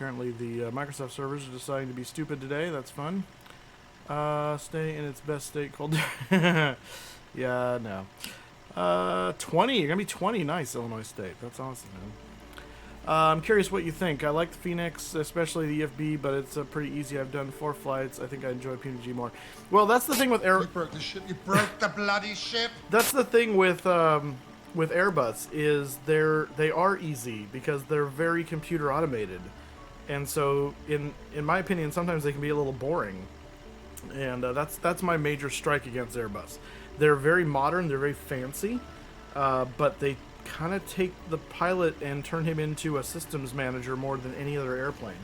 Apparently the Microsoft servers are deciding to be stupid today. That's fun. Stay in its best state cold. Yeah, no. 20. You're going to be 20. Nice, Illinois State. That's awesome, man. I'm curious what you think. I like the Phoenix, especially the EFB, but it's pretty easy. I've done 4 flights. I think I enjoy PNG more. Well, that's the thing with You broke the ship. You broke the bloody ship. That's the thing with Airbus is they are easy because they're very computer automated, and so in my opinion, sometimes they can be a little boring, and that's my major strike against Airbus. They're very modern. They're very fancy, but they kind of take the pilot and turn him into a systems manager more than any other airplane.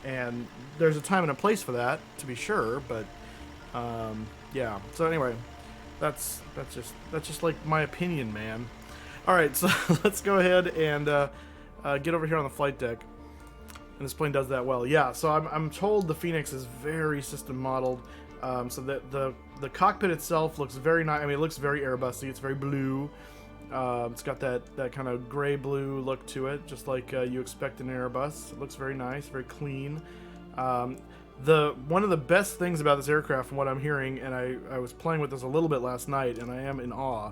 And there's a time and a place for that, to be sure, but yeah. So anyway, that's just like my opinion, man. All right, so let's go ahead and get over here on the flight deck. And this plane does that well. Yeah, so I'm told the Phoenix is very system modeled, so that the cockpit itself looks very nice. I mean, it looks very Airbusy. It's very blue. It's got that kind of gray-blue look to it, just like you expect in an Airbus. It looks very nice, very clean. One of the best things about this aircraft, from what I'm hearing, and I was playing with this a little bit last night, and I am in awe,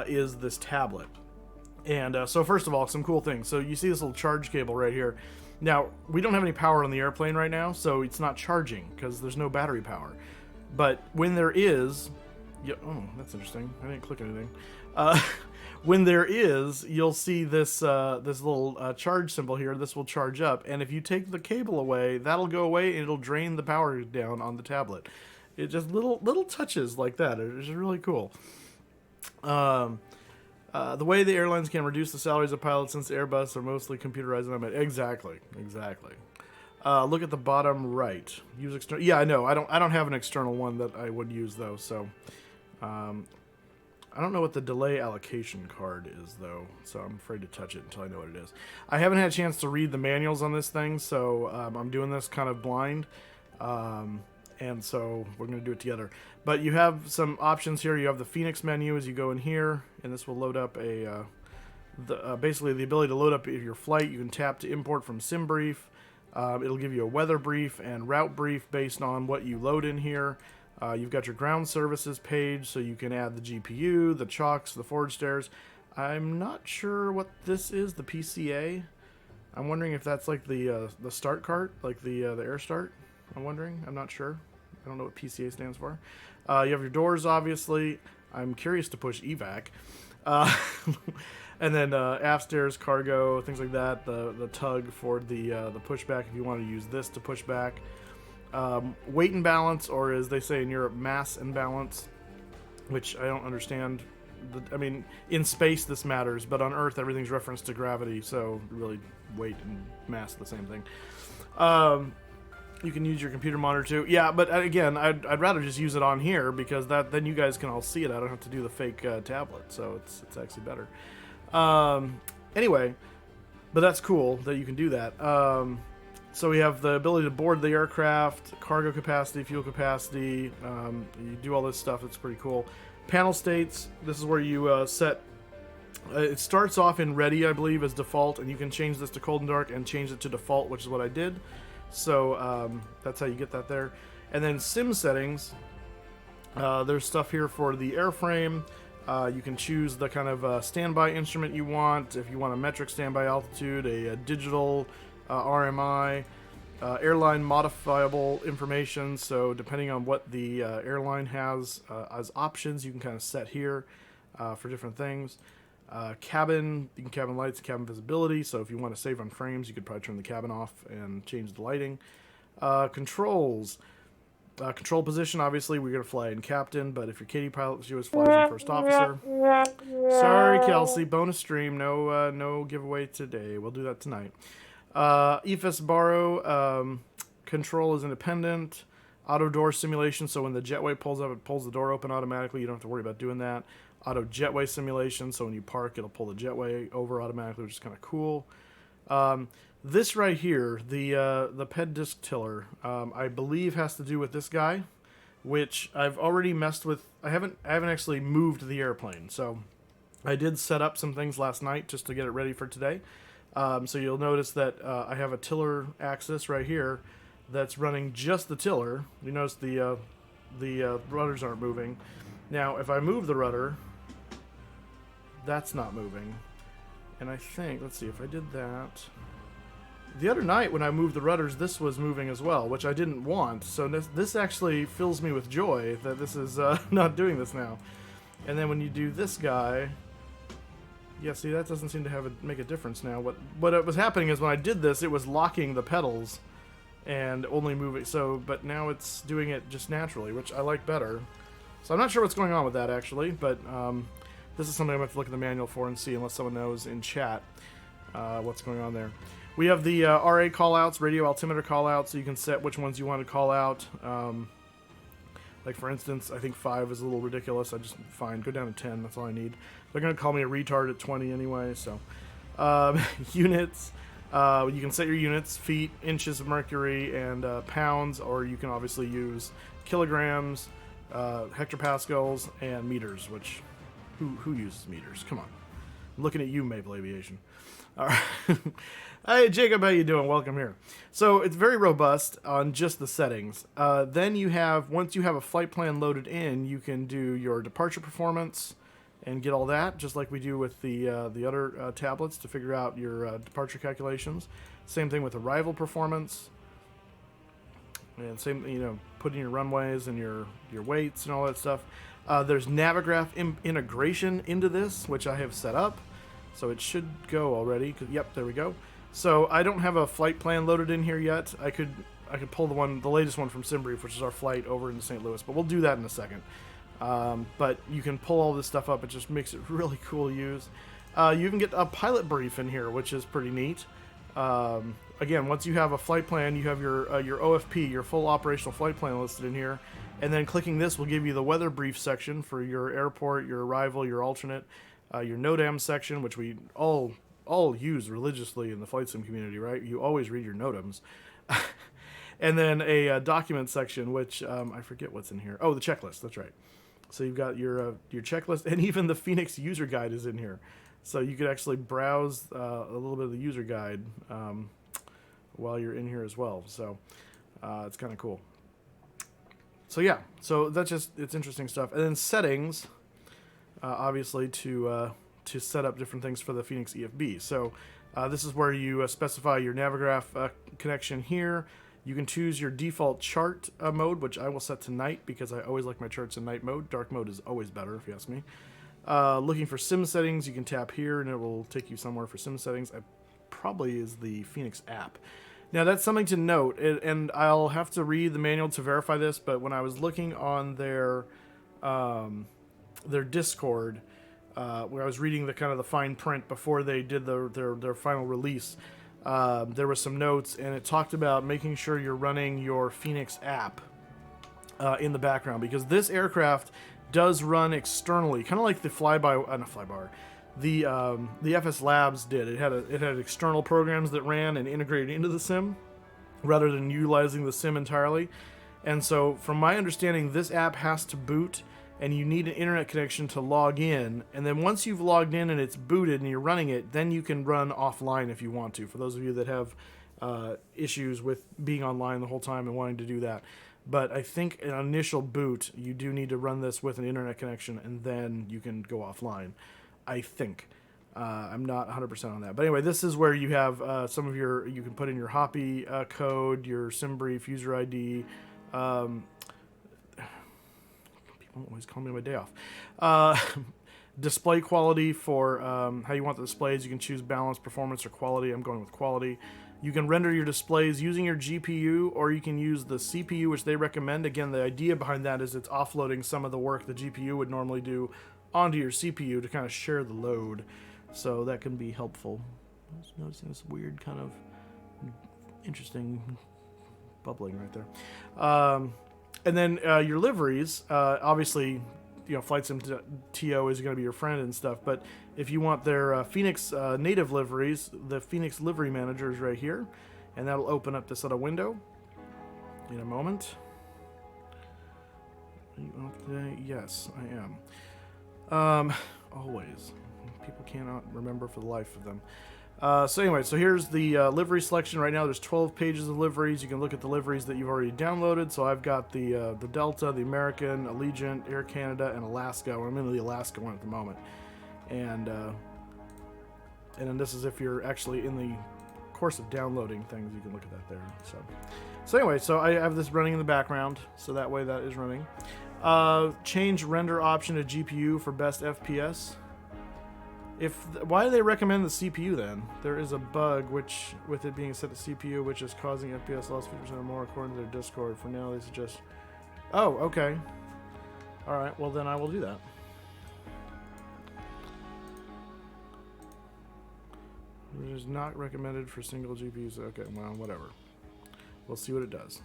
is this tablet. And so first of all, some cool things. So you see this little charge cable right here. Now, we don't have any power on the airplane right now, so it's not charging because there's no battery power. But when there is... Yeah, oh, that's interesting. I didn't click anything. When there is, you'll see this this little charge symbol here. This will charge up, and if you take the cable away, that'll go away, and it'll drain the power down on the tablet. It just little touches like that. It's just really cool. The way the airlines can reduce the salaries of pilots since Airbus are mostly computerized. And exactly. Look at the bottom right. Use external. Yeah, I know. I don't have an external one that I would use though. So. I don't know what the delay allocation card is, though, so I'm afraid to touch it until I know what it is. I haven't had a chance to read the manuals on this thing, so I'm doing this kind of blind, and so we're going to do it together. But you have some options here. You have the Phoenix menu as you go in here, and this will load up basically the ability to load up your flight. You can tap to import from SimBrief. It'll give you a weather brief and route brief based on what you load in here. You've got your ground services page, so you can add the GPU, the chocks, the forward stairs. I'm not sure what this is, the PCA. I'm wondering if that's like the start cart, like the air start. I'm wondering. I'm not sure. I don't know what PCA stands for. You have your doors, obviously. I'm curious to push evac. And then aft stairs, cargo, things like that. The tug for the pushback if you want to use this to push back. Weight and balance, or as they say in Europe, mass and balance, which I don't understand. I mean, in space this matters, but on Earth everything's referenced to gravity, so really weight and mass the same thing. You can use your computer monitor too. Yeah, but again, I'd rather just use it on here because then you guys can all see it. I don't have to do the fake tablet, so it's actually better. Anyway, but that's cool that you can do that. So we have the ability to board the aircraft, cargo capacity, fuel capacity. You do all this stuff. It's pretty cool. Panel states. This is where you set. It starts off in ready, I believe, as default, and you can change this to cold and dark and change it to default, which is what I did. So that's how you get that there. And then sim settings. There's stuff here for the airframe. You can choose the kind of standby instrument you want. If you want a metric standby altitude, a digital RMI, airline modifiable information. So depending on what the airline has as options, you can kind of set here for different things. Cabin, you can cabin lights, cabin visibility. So if you want to save on frames, you could probably turn the cabin off and change the lighting. Controls. Control position, obviously, we're going to fly in captain, but if your Katie pilot was flies in first officer. Sorry, Kelsey, bonus stream, no giveaway today. We'll do that tonight. EFS borrow, control is independent. Auto door simulation, so when the jetway pulls up, it pulls the door open automatically. You don't have to worry about doing that. Auto jetway simulation, so when you park, it'll pull the jetway over automatically, which is kind of cool. This right here, the PED disc tiller, I believe has to do with this guy, which I've already messed with. I haven't actually moved the airplane, so I did set up some things last night just to get it ready for today. So you'll notice that I have a tiller axis right here that's running just the tiller. You notice the rudders aren't moving. Now, if I move the rudder, that's not moving. And I think, let's see, if I did that... The other night when I moved the rudders, this was moving as well, which I didn't want. So this actually fills me with joy that this is not doing this now. And then when you do this guy... Yeah, see, that doesn't seem to make a difference now. What was happening is when I did this, it was locking the pedals and only moving. So, but now it's doing it just naturally, which I like better. So I'm not sure what's going on with that, actually, but this is something I'm going to have to look at the manual for and see, unless someone knows in chat what's going on there. We have the RA callouts, radio altimeter callouts, so you can set which ones you want to call out. Like, for instance, I think 5 is a little ridiculous. I just, fine, go down to 10, that's all I need. They're going to call me a retard at 20 anyway, so. Units, you can set your units, feet, inches of mercury, and pounds, or you can obviously use kilograms, hectopascals, and meters, which, who uses meters? Come on. I'm looking at you, Maple Aviation. All right. Hey, Jacob, how you doing? Welcome here. So it's very robust on just the settings. Then you have, once you have a flight plan loaded in, you can do your departure performance and get all that, just like we do with the other tablets to figure out your departure calculations. Same thing with arrival performance. And same, you know, putting your runways and your weights and all that stuff. There's Navigraph integration into this, which I have set up. So it should go already. Yep, there we go. So I don't have a flight plan loaded in here yet. I could pull the latest one from SimBrief, which is our flight over into St. Louis, but we'll do that in a second. But you can pull all this stuff up. It just makes it really cool to use. You can get a pilot brief in here, which is pretty neat. Again, once you have a flight plan, you have your OFP, your full operational flight plan listed in here. And then clicking this will give you the weather brief section for your airport, your arrival, your alternate, your NOTAM section, which we all use religiously in the flight sim community, right? You always read your NOTAMs. And then a document section, which I forget what's in here. Oh, the checklist. That's right. So you've got your checklist, and even the Fenix user guide is in here. So you could actually browse a little bit of the user guide while you're in here as well. So it's kind of cool. So yeah, so that's just, it's interesting stuff. And then settings, obviously to set up different things for the Fenix EFB. So this is where you specify your Navigraph connection here. You can choose your default chart mode, which I will set to night because I always like my charts in night mode. Dark mode is always better, if you ask me. Looking for sim settings, you can tap here and it will take you somewhere for sim settings. Probably is the Fenix app. Now that's something to note, and I'll have to read the manual to verify this, but when I was looking on their Discord, where I was reading the kind of the fine print before they did their final release, there were some notes, and it talked about making sure you're running your Fenix app in the background, because this aircraft does run externally, kind of like the the FSLabs did. It had external programs that ran and integrated into the sim, rather than utilizing the sim entirely. And so, from my understanding, this app has to boot, and you need an internet connection to log in. And then once you've logged in and it's booted and you're running it, then you can run offline if you want to. For those of you that have issues with being online the whole time and wanting to do that. But I think an initial boot, you do need to run this with an internet connection, and then you can go offline. I think. I'm not 100% on that. But anyway, this is where you have some of you can put in your Hoppy code, your SimBrief user ID. People always call me on my day off. Display quality for how you want the displays. You can choose balance, performance, or quality. I'm going with quality. You can render your displays using your GPU, or you can use the CPU, which they recommend. Again, the idea behind that is it's offloading some of the work the GPU would normally do onto your CPU to kind of share the load. So that can be helpful. I was noticing this weird kind of interesting bubbling right there. And then your liveries, obviously, you know, Flight Sim TO is going to be your friend and stuff, but if you want their Fenix native liveries, the Fenix Livery Manager is right here, and that'll open up this little window in a moment. Are you up today? Yes, I am. Always. People cannot remember for the life of them. So anyway, so here's the livery selection. Right now there's 12 pages of liveries. You can look at the liveries that you've already downloaded. So I've got the Delta, the American, Allegiant, Air Canada, and Alaska. I'm in the Alaska one at the moment. And then this is if you're actually in the course of downloading things, you can look at that there. So anyway, so I have this running in the background, so that way that is running. Change render option to GPU for best FPS. Why do they recommend the CPU then? There is a bug which, with it being set to CPU, which is causing FPS loss 50% or more according to their Discord. For now, they suggest. Oh, okay. All right. Well, then I will do that. It is not recommended for single GPUs. Okay. Well, whatever. We'll see what it does.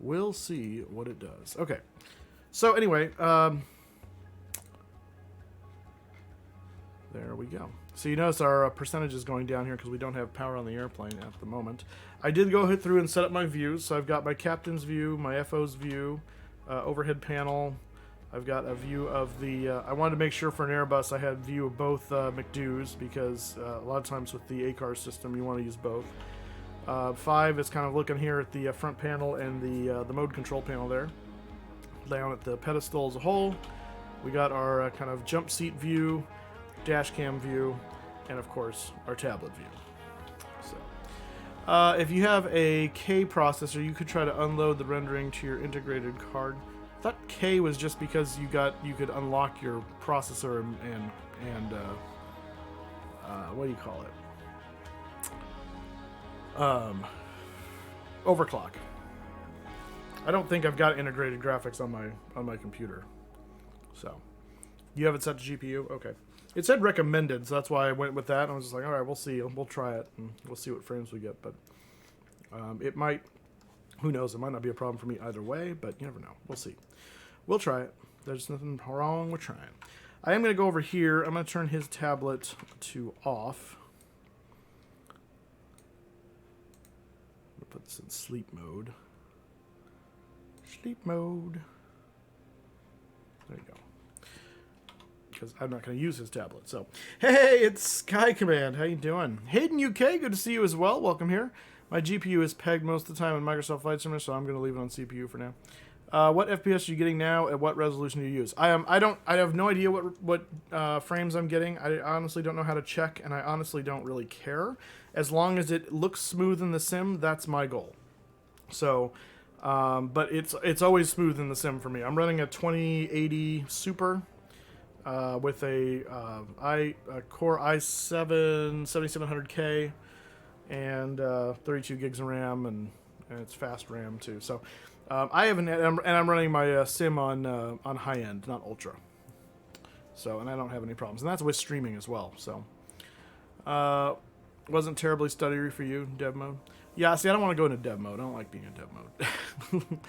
We'll see what it does. Okay. So anyway. There we go. So you notice our percentage is going down here because we don't have power on the airplane at the moment. I did go through and set up my views. So I've got my captain's view, my FO's view, overhead panel. I've got a view of the... I wanted to make sure for an Airbus I had view of both McDo's because a lot of times with the ACAR system you want to use both. 5 is kind of looking here at the front panel and the mode control panel there. Down at the pedestal as a whole. We got our kind of jump seat view, dash cam view, and of course our tablet view. So if you have a K processor, you could try to unload the rendering to your integrated card. I thought K was just because you could unlock your processor and what do you call it, overclock. I don't think I've got integrated graphics on my computer. So you have it set to GPU? Okay. It said recommended, so that's why I went with that. I was just like, all right, we'll see. We'll try it, and we'll see what frames we get. But it might, who knows, it might not be a problem for me either way, but you never know. We'll see. We'll try it. There's nothing wrong with trying. I am going to go over here. I'm going to turn his tablet to off. I'm going to put this in sleep mode. Sleep mode. There you go. Because I'm not going to use his tablet. So, hey, it's Sky Command. How you doing? Hayden UK, good to see you as well. Welcome here. My GPU is pegged most of the time in Microsoft Flight Simulator, so I'm going to leave it on CPU for now. What FPS are you getting now? At what resolution do you use? I have no idea what frames I'm getting. I honestly don't know how to check, and I honestly don't really care. As long as it looks smooth in the sim, that's my goal. So, but it's always smooth in the sim for me. I'm running a 2080 Super. With a Core i7 7700K and 32 gigs of RAM, and it's fast RAM too. So I haven't, and I'm running my sim on high end, not ultra. So, and I don't have any problems, and that's with streaming as well. So wasn't terribly stuttery for you, dev mode. Yeah, see, I don't want to go into dev mode. I don't like being in dev mode.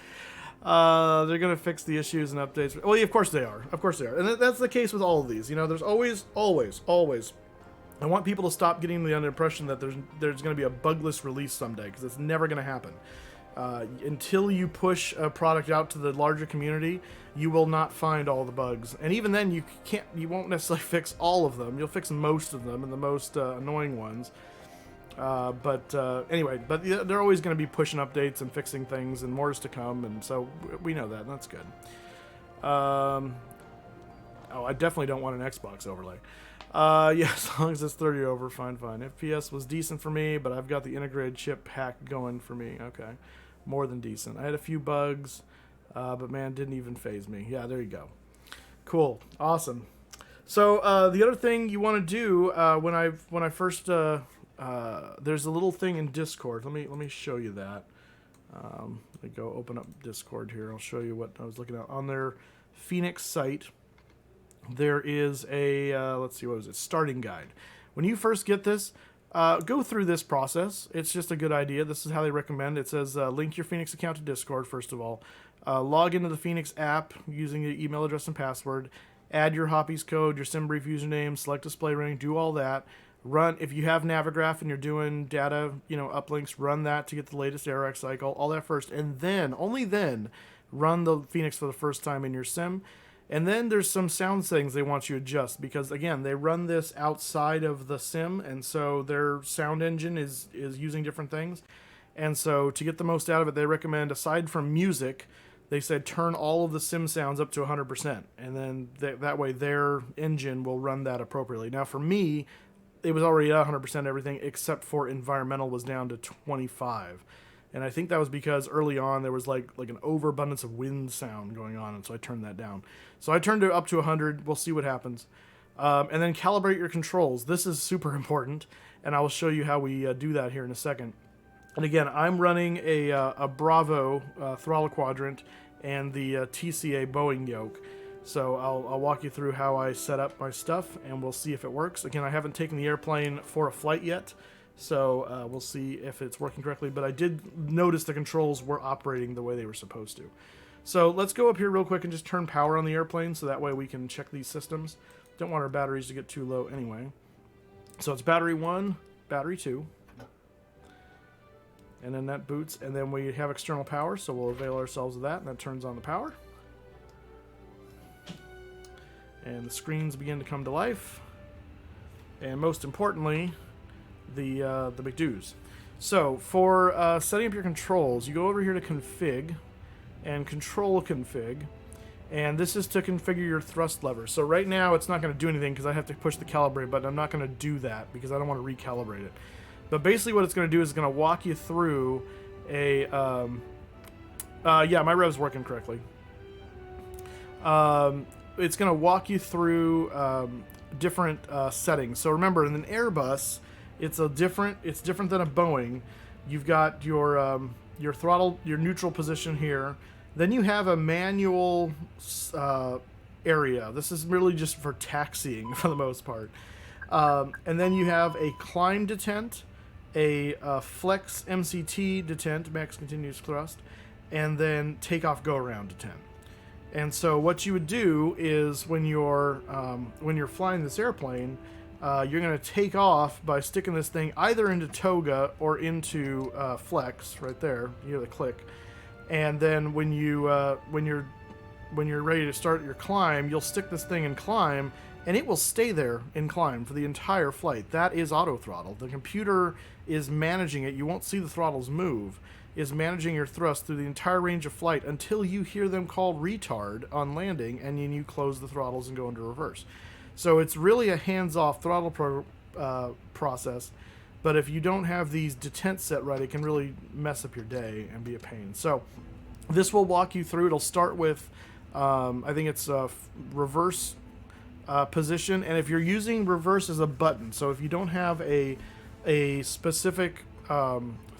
They're going to fix the issues and updates. Well, yeah, of course they are. Of course they are. And that's the case with all of these. You know, there's always. I want people to stop getting the impression that there's going to be a bugless release someday, because it's never going to happen. Until you push a product out to the larger community, you will not find all the bugs. And even then, you won't necessarily fix all of them. You'll fix most of them and the most annoying ones. Anyway, they're always going to be pushing updates and fixing things, and more is to come, and so we know that, and that's good. I definitely don't want an Xbox overlay. Yeah, as long as it's 30 over, fine. FPS was decent for me, but I've got the integrated chip hack going for me. Okay, more than decent. I had a few bugs, but man, didn't even faze me. Yeah, there you go. Cool, awesome. So the other thing you want to do when I first there's a little thing in Discord. Let me show you that. Let me go open up Discord here. I'll show you what I was looking at on their Fenix site. There is a let's see, what was it? Starting guide. When you first get this, go through this process. It's just a good idea. This is how they recommend. It says link your Fenix account to Discord first of all. Log into the Fenix app using the email address and password. Add your Hoppies code, your SimBrief username, select display ring, do all that. Run, if you have Navigraph and you're doing data, uplinks, run that to get the latest AirX cycle, all that first, and then, only then, run the Fenix for the first time in your sim. And then there's some sound settings they want you to adjust because, again, they run this outside of the sim, and so their sound engine is using different things. And so to get the most out of it, they recommend, aside from music, they said turn all of the sim sounds up to 100%. And then that way their engine will run that appropriately. Now, for me, it was already at 100% everything except for environmental was down to 25. And I think that was because early on there was like an overabundance of wind sound going on, and so I turned that down. So I turned it up to 100. We'll see what happens. And then calibrate your controls. This is super important, and I will show you how we do that here in a second. And again, I'm running a Bravo throttle quadrant and the TCA Boeing yoke. So I'll walk you through how I set up my stuff, and we'll see if it works. Again, I haven't taken the airplane for a flight yet, so we'll see if it's working correctly. But I did notice the controls were operating the way they were supposed to. So let's go up here real quick and just turn power on the airplane, so that way we can check these systems. Don't want our batteries to get too low anyway. So it's battery 1, battery 2. And then that boots, and then we have external power, so we'll avail ourselves of that, and that turns on the power. And the screens begin to come to life. And most importantly, the McDoos. So for setting up your controls, you go over here to config and control config, and this is to configure your thrust lever. So right now it's not going to do anything because I have to push the calibrate button. I'm not going to do that because I don't want to recalibrate it. But basically what it's going to do is it's going to walk you through a yeah, my rev's working correctly. It's going to walk you through different settings. So remember, in an Airbus, it's different than a Boeing. You've got your throttle, your neutral position here. Then you have a manual area. This is really just for taxiing for the most part. And then you have a climb detent, a flex MCT detent, max continuous thrust, and then takeoff go around detent. And so what you would do is when you're flying this airplane, you're going to take off by sticking this thing either into toga or into flex right there. You hear the click, and then when you're ready to start your climb, you'll stick this thing in climb, and it will stay there in climb for the entire flight. That is auto throttle. The computer is managing it. You won't see the throttles move. Is managing your thrust through the entire range of flight until you hear them called retard on landing, and then you close the throttles and go into reverse. So it's really a hands-off throttle process, but if you don't have these detents set right, it can really mess up your day and be a pain. So this will walk you through. It'll start with, I think it's reverse position, and if you're using reverse as a button, so if you don't have a specific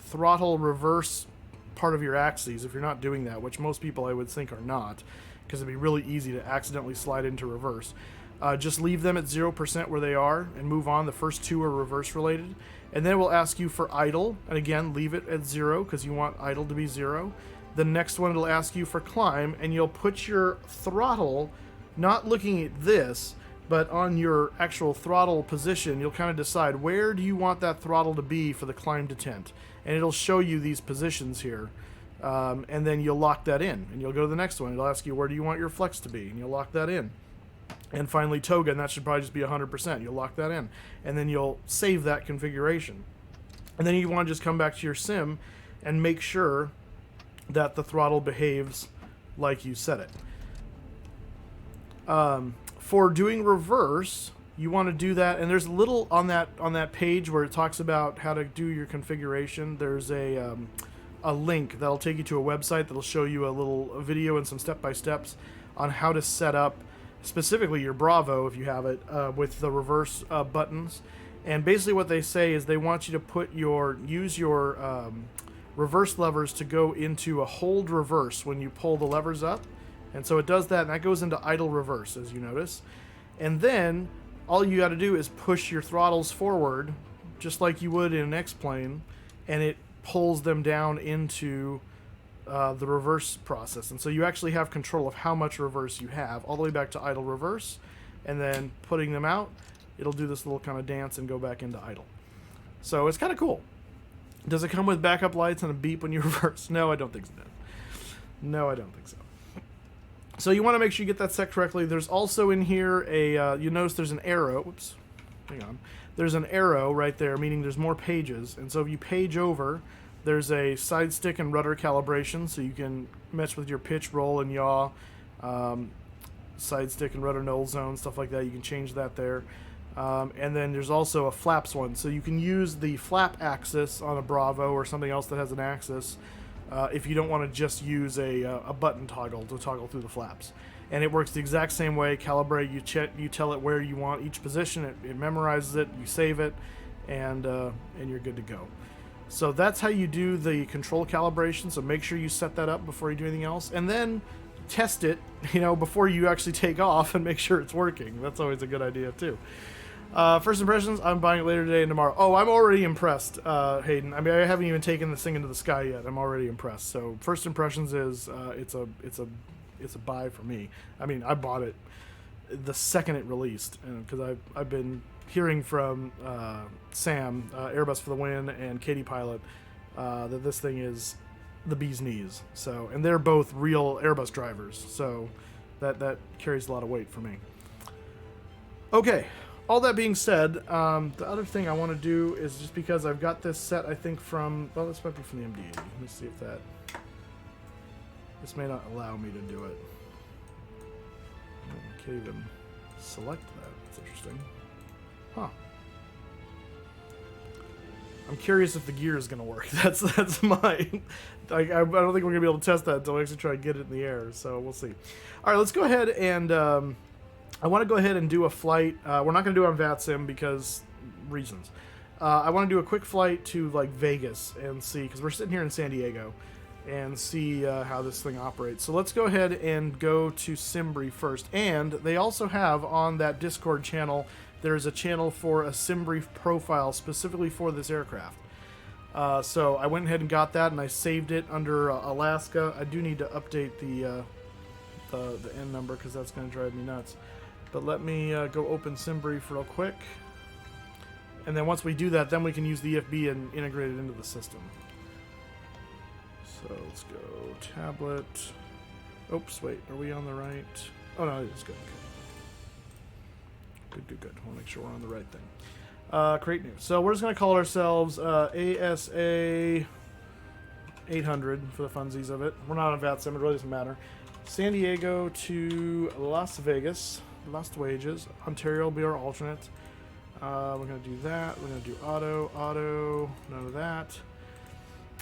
throttle reverse part of your axes, if you're not doing that, which most people I would think are not, because it'd be really easy to accidentally slide into reverse, just leave them at 0% where they are and move on. The first two are reverse related, and then it will ask you for idle, and again leave it at 0 because you want idle to be 0. The next one it'll ask you for climb, and you'll put your throttle not looking at this, but on your actual throttle position. You'll kind of decide where do you want that throttle to be for the climb detent, and it'll show you these positions here, and then you'll lock that in, and you'll go to the next one. It'll ask you where do you want your flex to be, and you'll lock that in. And finally toga, and that should probably just be 100%. You'll lock that in, and then you'll save that configuration. And then you want to just come back to your sim and make sure that the throttle behaves like you set it. For doing reverse, you want to do that, and there's a little on that page where it talks about how to do your configuration. There's a link that'll take you to a website that'll show you a little video and some step-by-steps on how to set up specifically your Bravo, if you have it, with the reverse buttons. And basically what they say is they want you to use your reverse levers to go into a hold reverse when you pull the levers up. And so it does that, and that goes into idle reverse, as you notice. And then all you got to do is push your throttles forward, just like you would in an X-plane, and it pulls them down into the reverse process. And so you actually have control of how much reverse you have, all the way back to idle reverse, and then putting them out, it'll do this little kind of dance and go back into idle. So it's kind of cool. Does it come with backup lights and a beep when you reverse? No, I don't think so. No, I don't think so. So you want to make sure you get that set correctly. There's also in here you notice there's an arrow. Whoops, hang on. There's an arrow right there, meaning there's more pages. And so if you page over, there's a side stick and rudder calibration, so you can mess with your pitch, roll, and yaw, side stick and rudder null zone, stuff like that. You can change that there. And then there's also a flaps one, so you can use the flap axis on a Bravo or something else that has an axis if you don't want to just use a button toggle to toggle through the flaps. And it works the exact same way. Calibrate, you tell it where you want each position, it memorizes it, you save it, and you're good to go. So that's how you do the control calibration, so make sure you set that up before you do anything else. And then test it, before you actually take off and make sure it's working. That's always a good idea, too. First impressions, I'm buying it later today and tomorrow. Oh, I'm already impressed, Hayden. I mean, I haven't even taken this thing into the sky yet. I'm already impressed. So first impressions is it's a buy for me. I mean, I bought it the second it released because I've been hearing from Sam, Airbus for the Win, and Katie Pilot that this thing is the bee's knees. So, and they're both real Airbus drivers. So that carries a lot of weight for me. Okay. All that being said, the other thing I want to do is just because I've got this set, I think from, well, this might be from the MD-80. Let me see if this may not allow me to do it. I can't even select that. That's interesting. Huh. I'm curious if the gear is going to work. That's my, I don't think we're going to be able to test that until we actually try to get it in the air, so we'll see. All right, let's go ahead and, I want to go ahead and do a flight. We're not going to do it on VATSIM because reasons. I want to do a quick flight to like Vegas and see, because we're sitting here in San Diego, and see how this thing operates. So let's go ahead and go to Simbri first. And they also have on that Discord channel, there's a channel for a Simbri profile specifically for this aircraft. So I went ahead and got that, and I saved it under Alaska. I do need to update the N number because that's going to drive me nuts. But let me go open SimBrief real quick. And then once we do that, then we can use the EFB and integrate it into the system. So let's go tablet. Oops, wait, are we on the right? Oh no, it's good. Good. I want to make sure we're on the right thing. Create new. So we're just going to call ourselves ASA 800 for the funsies of it. We're not on VATSIM, it really doesn't matter. San Diego to Las Vegas. Lost wages. Ontario will be our alternate. We're going to do that. We're going to do auto, none of that.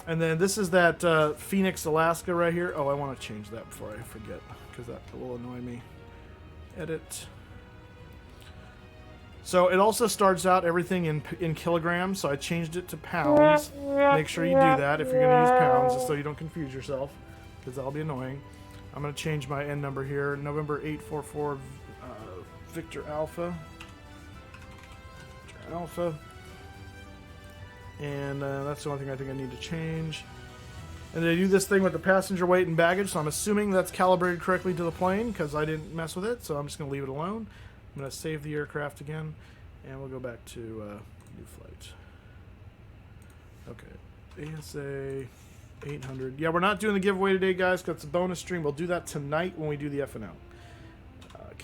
And then this is that Phoenix, Alaska right here. Oh, I want to change that before I forget because that will annoy me. Edit. So it also starts out everything in kilograms, so I changed it to pounds. Make sure you do that if you're going to use pounds, just so you don't confuse yourself, because that'll be annoying. I'm going to change my N number here. November 844 Victor Alpha. And that's the only thing I think I need to change. And they do this thing with the passenger weight and baggage, so I'm assuming that's calibrated correctly to the plane because I didn't mess with it, so I'm just going to leave it alone. I'm going to save the aircraft again, and we'll go back to new flight. Okay, ASA 800. Yeah, we're not doing the giveaway today, guys, because it's a bonus stream. We'll do that tonight when we do the FNL.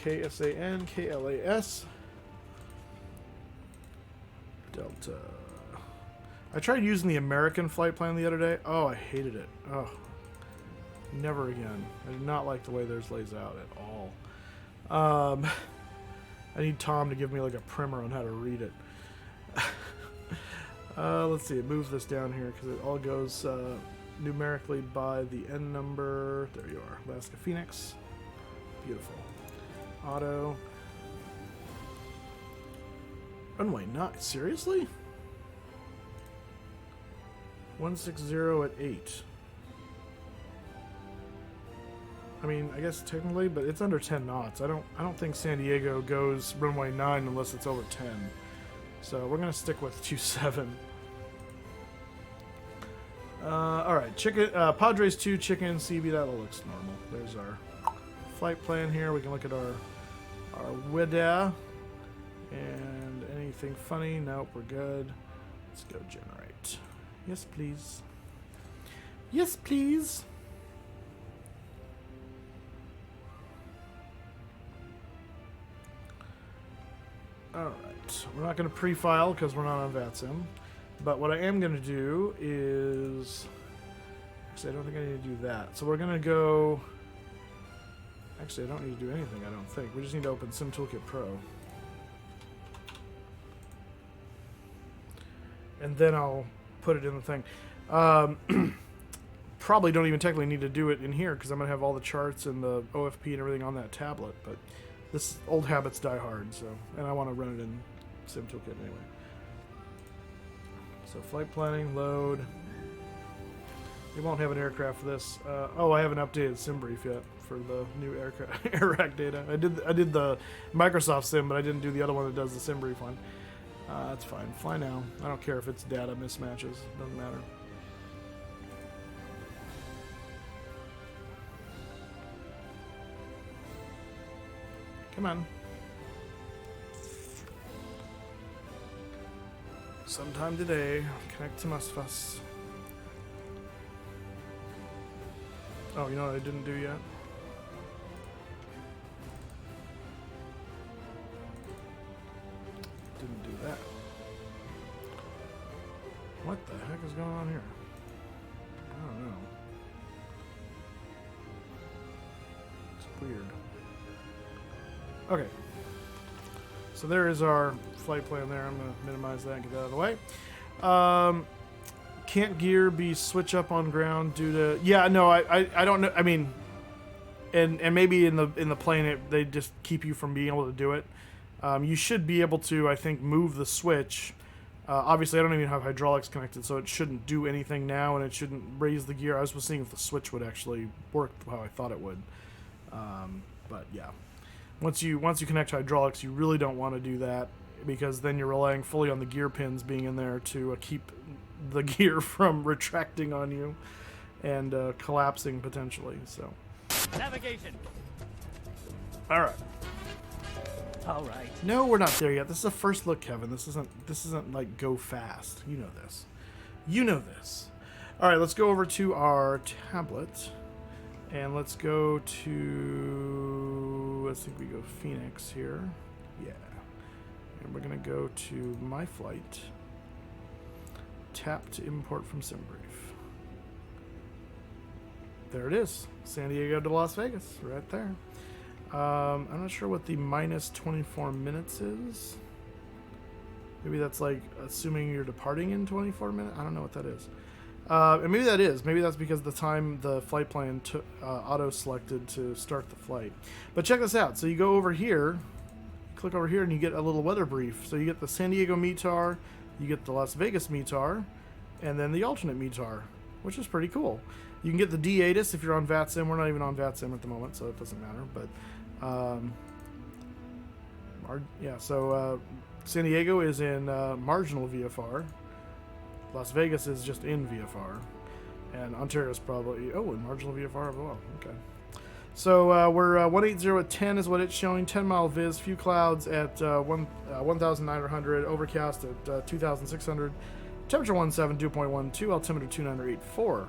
KSAN, KLAS. Delta. I tried using the American flight plan the other day. Oh, I hated it. Oh, never again. I did not like the way theirs lays out at all. I need Tom to give me like a primer on how to read it. Let's see. Move this down here because it all goes numerically by the N number. There you are. Alaska Phoenix. Beautiful. Auto. Runway not seriously? 160 at 8. I mean, I guess technically, but it's under 10 knots. I don't think San Diego goes runway 9 unless it's over 10. So we're gonna stick with 27. All right, chicken. Padres 2 chicken CB. That all looks normal. There's our flight plan here. We can look at our weather and anything funny. Nope, we're good. Let's go generate. Yes, please. Yes, please. Alright, we're not going to pre-file because we're not on VATSIM. But what I am going to do is... Actually, I don't think I need to do that. So we're going to go... Actually, I don't need to do anything, I don't think. We just need to open Sim Toolkit Pro. And then I'll put it in the thing. Probably don't even technically need to do it in here because I'm going to have all the charts and the OFP and everything on that tablet. But this old habits die hard, so... And I want to run it in Sim Toolkit anyway. So flight planning, load. We won't have an aircraft for this. Oh, I haven't updated SimBrief yet for the new air rack data. I did the Microsoft Sim, but I didn't do the other one that does the SimBrief one. That's fine. Fly now. I don't care if it's data mismatches. Doesn't matter. Come on. Sometime today, connect to MSFS. Oh, you know what I didn't do yet? Didn't do that. What the heck is going on here? I don't know. It's weird. Okay. So there is our flight plan there. I'm going to minimize that and get that out of the way. Can't gear be switch up on ground due to... Yeah, no, I don't know. I mean, and maybe in the plane they just keep you from being able to do it. You should be able to, I think, move the switch. Obviously, I don't even have hydraulics connected, so it shouldn't do anything now, and it shouldn't raise the gear. I was seeing if the switch would actually work how I thought it would. But yeah. Once you connect hydraulics, you really don't want to do that because then you're relying fully on the gear pins being in there to keep the gear from retracting on you and collapsing potentially. So navigation. All right. All right. No, we're not there yet. This is a first look, Kevin. This isn't like go fast. You know this. You know this. All right, let's go over to our tablet. And let's go to, I think we go Fenix here. Yeah. And we're going to go to My Flight. Tap to import from SimBrief. There it is. San Diego to Las Vegas, right there. I'm not sure what the minus 24 minutes is. Maybe that's like assuming you're departing in 24 minutes. I don't know what that is. And maybe that is. Maybe that's because the time the flight plan auto-selected to start the flight. But check this out. So you go over here, click over here, and you get a little weather brief. So you get the San Diego METAR, you get the Las Vegas METAR, and then the alternate METAR, which is pretty cool. You can get the D-ATIS if you're on VATSIM. We're not even on VATSIM at the moment, so it doesn't matter. But yeah, so San Diego is in marginal VFR. Las Vegas is just in VFR, and Ontario is probably in marginal VFR as well. Okay, so we're 180 at 10 is what it's showing. 10-mile viz, few clouds at 1,900, overcast at 2,600, temperature 17, 2.12, altimeter 2984.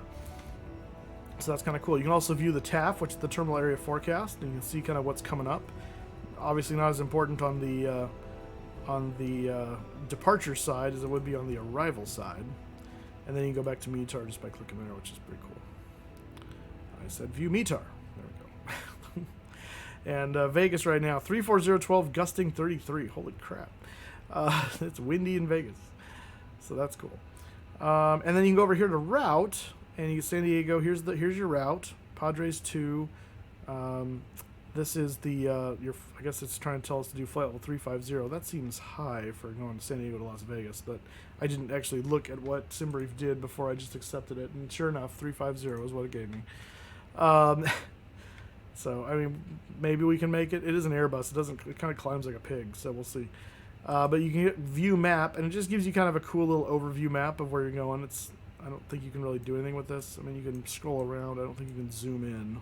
So that's kind of cool. You can also view the TAF, which is the terminal area forecast, and you can see kind of what's coming up. Obviously, not as important on the departure side as it would be on the arrival side. And then you can go back to METAR just by clicking there, which is pretty cool. I said view METAR. There we go. And Vegas right now, 34012, gusting 33. Holy crap. It's windy in Vegas. So that's cool. And then you can go over here to route, and you San Diego, here's your route. Padres 2. This is the, I guess it's trying to tell us to do flight level 350. That seems high for going to San Diego to Las Vegas, but I didn't actually look at what SimBrief did before I just accepted it, and sure enough, 350 is what it gave me. So, I mean, maybe we can make it. It is an Airbus. It kind of climbs like a pig, so we'll see. But you can get view map, and it just gives you kind of a cool little overview map of where you're going. I don't think you can really do anything with this. I mean, you can scroll around. I don't think you can zoom in.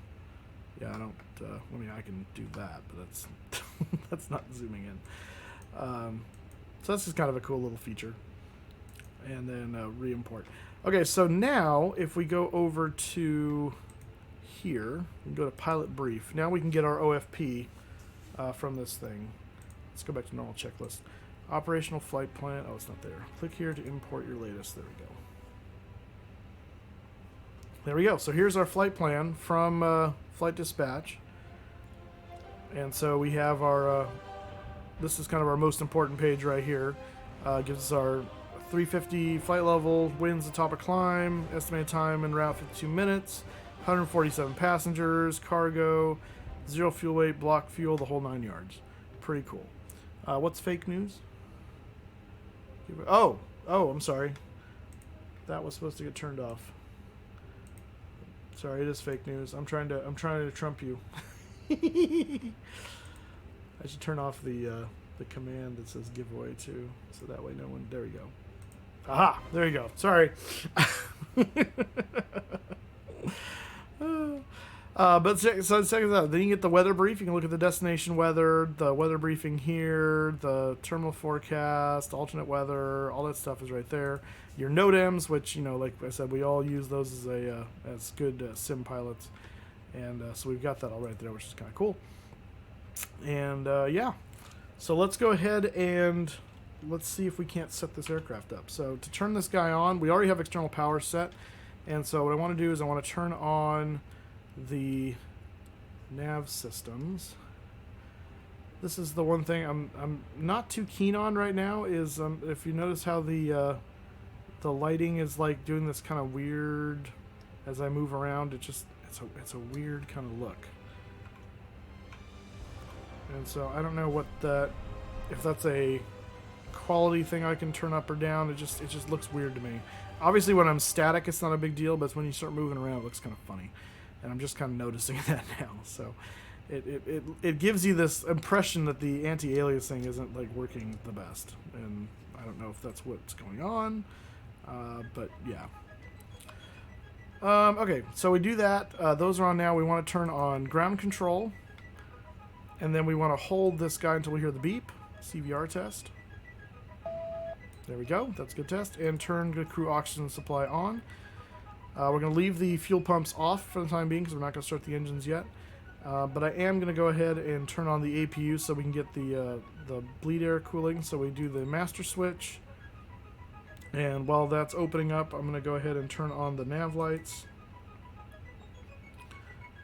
Yeah, I can do that, but that's that's not zooming in. So that's just kind of a cool little feature. And then re-import. Okay, so now if we go over to here, we can go to pilot brief. Now we can get our OFP from this thing. Let's go back to normal checklist. Operational flight plan. Oh, it's not there. Click here to import your latest. There we go. There we go. So here's our flight plan from Flight Dispatch. And so we have our, this is kind of our most important page right here. Gives us our 350 flight level, winds the top of climb, estimated time en route 52 minutes, 147 passengers, cargo, 0 fuel weight, block fuel, the whole 9 yards. Pretty cool. What's fake news? Oh, I'm sorry. That was supposed to get turned off. Sorry, it is fake news. I'm trying to trump you. I should turn off the command that says giveaway too, so that way no one. There we go. Aha! There you go. Sorry. But so check this out. Then you get the weather brief. You can look at the destination weather, the weather briefing here, the terminal forecast, alternate weather, all that stuff is right there. Your NOTAMs, which, you know, like I said, we all use those as a as good sim pilots, and so we've got that all right there, which is kind of cool. And yeah, so let's go ahead and let's see if we can't set this aircraft up. So to turn this guy on, we already have external power set, and so what I want to do is I want to turn on the nav systems. This is the one thing I'm not too keen on right now is if you notice how the lighting is like doing this kind of weird as I move around. It's a weird kind of look, and so I don't know what if that's a quality thing I can turn up or down. It just looks weird to me. Obviously when I'm static it's not a big deal, but it's when you start moving around it looks kind of funny. And I'm just kind of noticing that now. So it gives you this impression that the anti-aliasing isn't like working the best. And I don't know if that's what's going on. But yeah. Okay, so we do that. Those are on now. We want to turn on ground control. And then we want to hold this guy until we hear the beep. CVR test. There we go. That's a good test. And turn the crew oxygen supply on. We're going to leave the fuel pumps off for the time being because we're not going to start the engines yet. But I am going to go ahead and turn on the APU so we can get the bleed air cooling. So we do the master switch. And while that's opening up, I'm going to go ahead and turn on the nav lights.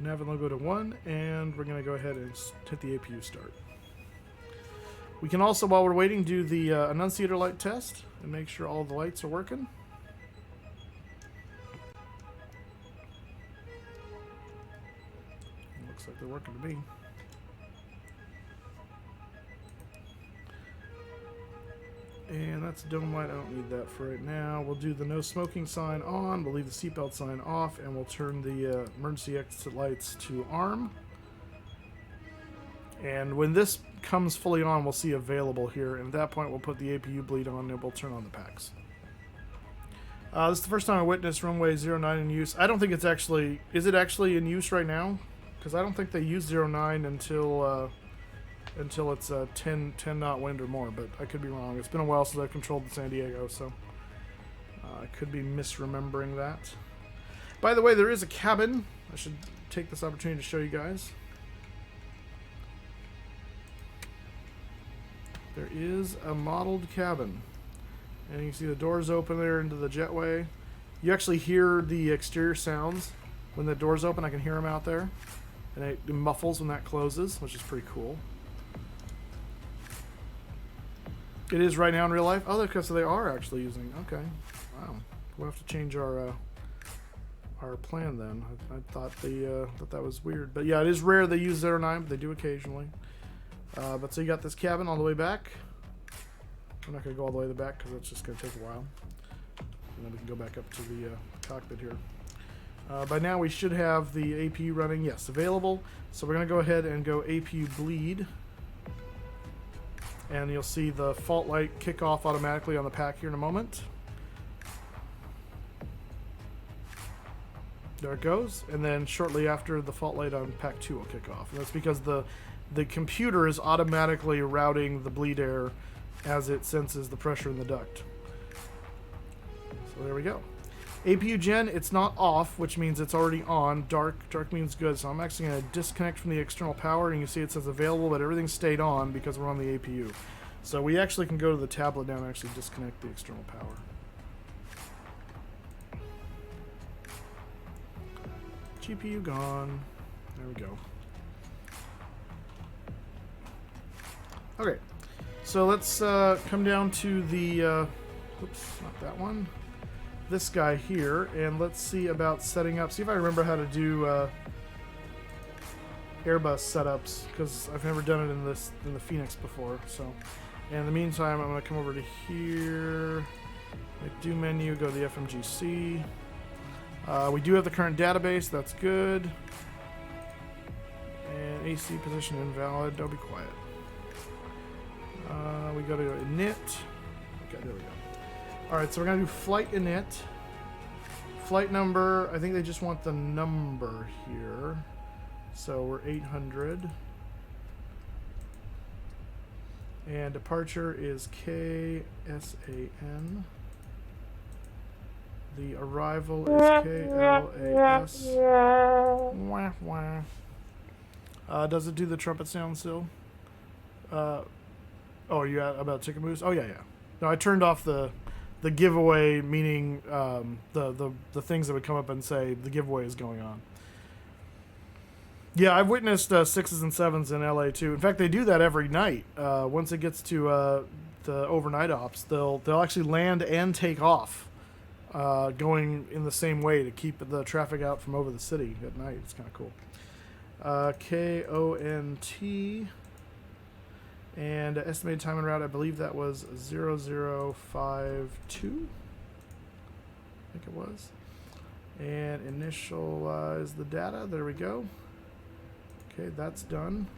Nav and logo to 1, and we're going to go ahead and hit the APU start. We can also, while we're waiting, do the Annunciator light test and make sure all the lights are working. Looks like they're working to me. And that's dome light. I don't need that for right now. We'll do the no smoking sign on. We'll leave the seatbelt sign off, and we'll turn the emergency exit lights to arm. And when this comes fully on, we'll see available here. And at that point, we'll put the APU bleed on, and we'll turn on the packs. This is the first time I witnessed runway 09 in use. I don't think it's actually... Is it actually in use right now? Because I don't think they use 09 until it's 10 knot wind or more, but I could be wrong. It's been a while since I've controlled the San Diego, so I could be misremembering that. By the way, there is a cabin. I should take this opportunity to show you guys. There is a modeled cabin, and you can see the doors open there into the jetway. You actually hear the exterior sounds when the doors open. I can hear them out there, and it muffles when that closes, which is pretty cool. It is right now in real life. Oh, because so they are actually using. Okay, wow. We'll have to change our plan then. I thought that was weird, but yeah, it is rare they use 09, but they do occasionally. But so you got this cabin all the way back. I'm not going to go all the way to the back because that's just going to take a while. And then we can go back up to the cockpit here. By now we should have the APU running. Yes, available. So we're going to go ahead and go APU bleed. And you'll see the fault light kick off automatically on the pack here in a moment. There it goes. And then shortly after, the fault light on pack 2 will kick off. And that's because the computer is automatically routing the bleed air as it senses the pressure in the duct. So there we go. APU gen, it's not off, which means it's already on. Dark means good. So I'm actually going to disconnect from the external power, and you see it says available, but everything stayed on because we're on the APU. So we actually can go to the tablet now and actually disconnect the external power. GPU gone. There we go. Okay, so let's come down to the, oops, not that one. This guy here, and let's see about setting up. See if I remember how to do Airbus setups, because I've never done it in the Fenix before. So, and in the meantime, I'm going to come over to here, make do menu, go to the FMGC. We do have the current database. That's good. And AC position invalid. Don't be quiet. We go to Init. Okay, there we go. Alright, so we're going to do flight init. Flight number, I think they just want the number here. So we're 800. And departure is KSAN. The arrival is KLAS. Wah, wah. Does it do the trumpet sound still? Oh, are you about chicken moose? Oh, yeah. No, I turned off the giveaway, meaning the things that would come up and say the giveaway is going on. Yeah, I've witnessed 6s and 7s in LA too. In fact, they do that every night. Once it gets to the overnight ops, they'll actually land and take off, going in the same way to keep the traffic out from over the city at night. It's kind of cool. KONT. And estimated time en route, I believe that was 0052. I think it was. And initialize the data. There we go. Okay, that's done.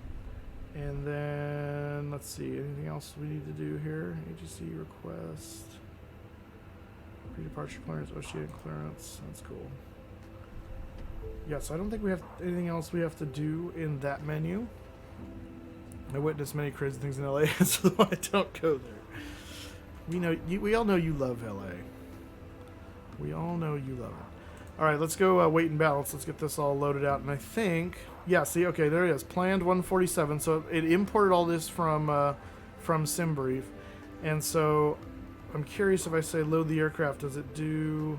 And then, let's see, anything else we need to do here? AGC request. Pre-departure clearance, ocean clearance. That's cool. Yeah, so I don't think we have anything else we have to do in that menu. I witnessed many crazy things in LA, so I don't go there. We all know you love LA. We all know you love it. All right, let's go weight and balance. Let's get this all loaded out. And I think, yeah, see, okay, there it is. Planned 147. So it imported all this from SimBrief. And so I'm curious, if I say load the aircraft, does it do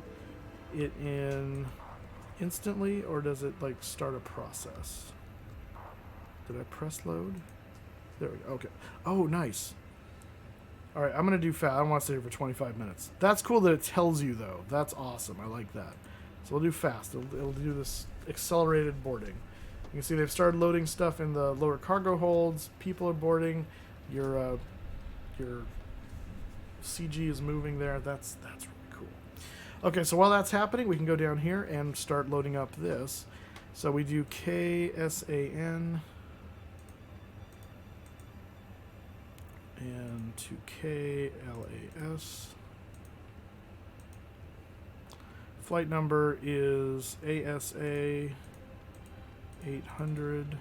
it in instantly, or does it like start a process? Did I press load? There we go. Okay. Oh, nice. All right, I'm going to do fast. I don't want to stay here for 25 minutes. That's cool that it tells you, though. That's awesome. I like that. So we'll do fast. It'll do this accelerated boarding. You can see they've started loading stuff in the lower cargo holds. People are boarding. Your CG is moving there. That's really cool. Okay, so while that's happening, we can go down here and start loading up this. So we do KSAN. And to KLAS. Flight number is ASA 800.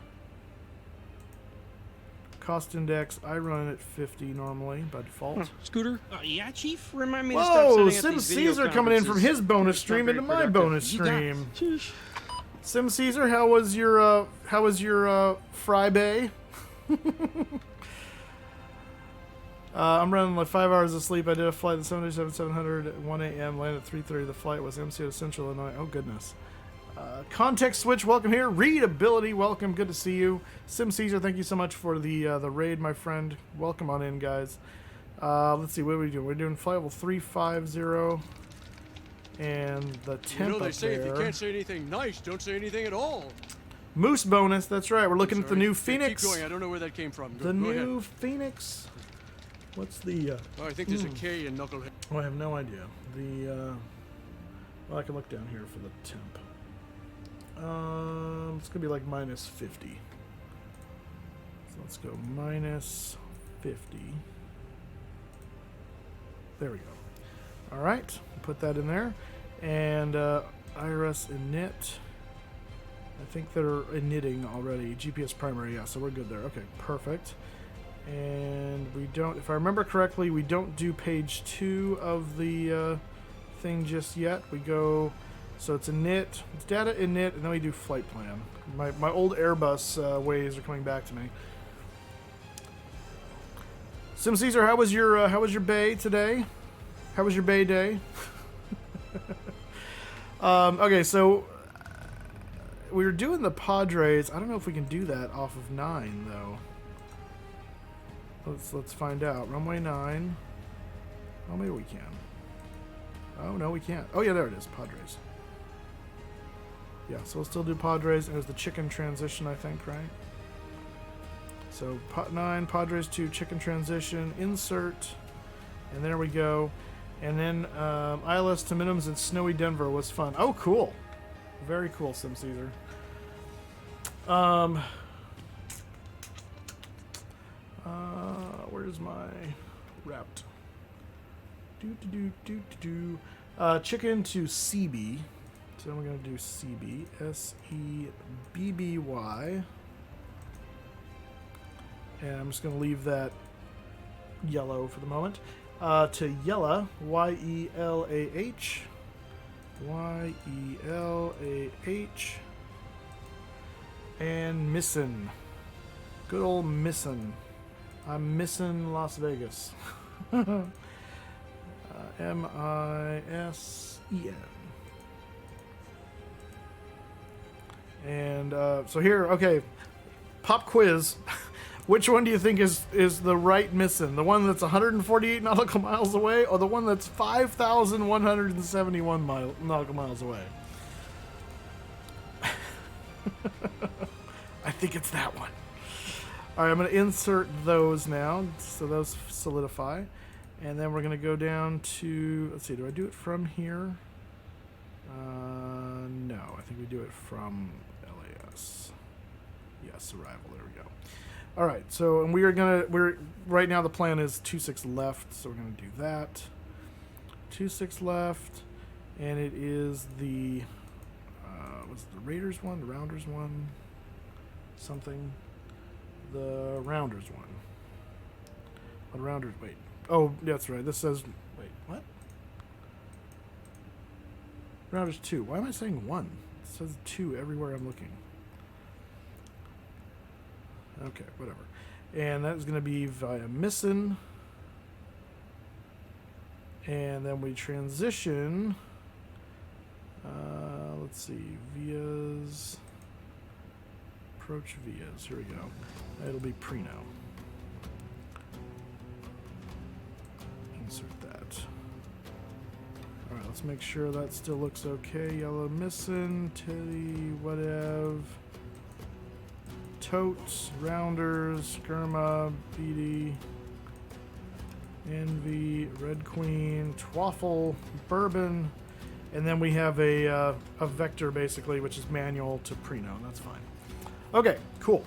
Cost index, I run it at 50 normally by default. Scooter? Yeah, Chief? Remind me to start setting Whoa, up Sim these video Caesar coming in from conferences. his bonus It's not stream very into my productive. bonus You got- stream. Sheesh. Sim Caesar, how was your Friday? I'm running like 5 hours of sleep. I did a flight at 787-700 at 1 a.m. Landed at 3:30. The flight was MCO Central Illinois. Oh, goodness. Context Switch, welcome here. Readability, welcome. Good to see you. Sim Caesar, thank you so much for the raid, my friend. Welcome on in, guys. Let's see, what are we doing? We're doing flight level 350. And the temp You know, they up say there. if you can't say anything nice, don't say anything at all. Moose bonus, that's right. We're looking at the Sorry. new Yeah, Phoenix. Keep going. I don't know where that came from. The Go new ahead. Phoenix. What's the? Oh, I think there's a K in Knucklehead. Oh, I have no idea. The. Well, I can look down here for the temp. It's gonna be like minus 50. So let's go minus 50. There we go. All right, put that in there, and IRS init. I think they're initting already. GPS primary, yeah, so we're good there. Okay, perfect. And we don't, if I remember correctly, we don't do page 2 of the thing just yet. We go, so it's init, it's data init, and then we do flight plan. My old Airbus ways are coming back to me. Sim Caesar, how was your bay today? How was your bay day? Okay, so we were doing the Padres. I don't know if we can do that off of 9 though. Let's find out. Runway 9. Oh, maybe we can. Oh no, we can't. Oh yeah, there it is. Padres. Yeah, so we'll still do Padres. It was the chicken transition, I think, right? So 9, Padres 2, chicken transition, insert, and there we go. And then ILS to minimums in snowy Denver was fun. Oh, cool. Very cool, Sim Caesar. Where's my route? Chicken to CB. So then we're going to do CB. SEBBY. And I'm just going to leave that yellow for the moment. To Yella, YELAH. YELAH. And Missin. Good old Missin. I'm missing Las Vegas. MISEN. And so here, okay, pop quiz. Which one do you think is the right Missin? The one that's 148 nautical miles away, or the one that's 5,171 nautical miles away? I think it's that one. All right, I'm going to insert those now, so those solidify. And then we're going to go down to, let's see, do I do it from here? No, I think we do it from LAS. Yes, arrival, there we go. All right, so, and right now the plan is 26 left, so we're going to do that. 26 left, and it is the, what's the Raiders one, the Rounders one, something. The Rounders one. Oh, the Rounders, wait. Oh, that's right. This says, wait, what? Rounders 2. Why am I saying 1? It says 2 everywhere I'm looking. Okay, whatever. And that is going to be via Missin. And then we transition. Let's see. Vias. Approach Vias. Here we go. It'll be Preno. Insert that. Alright, let's make sure that still looks okay. Yellow Missin, Teddy, whatever. Totes, Rounders, Skirma, Beatty, Envy, Red Queen, Twaffle, Bourbon, and then we have a vector basically, which is manual to Preno. That's fine. Okay, cool.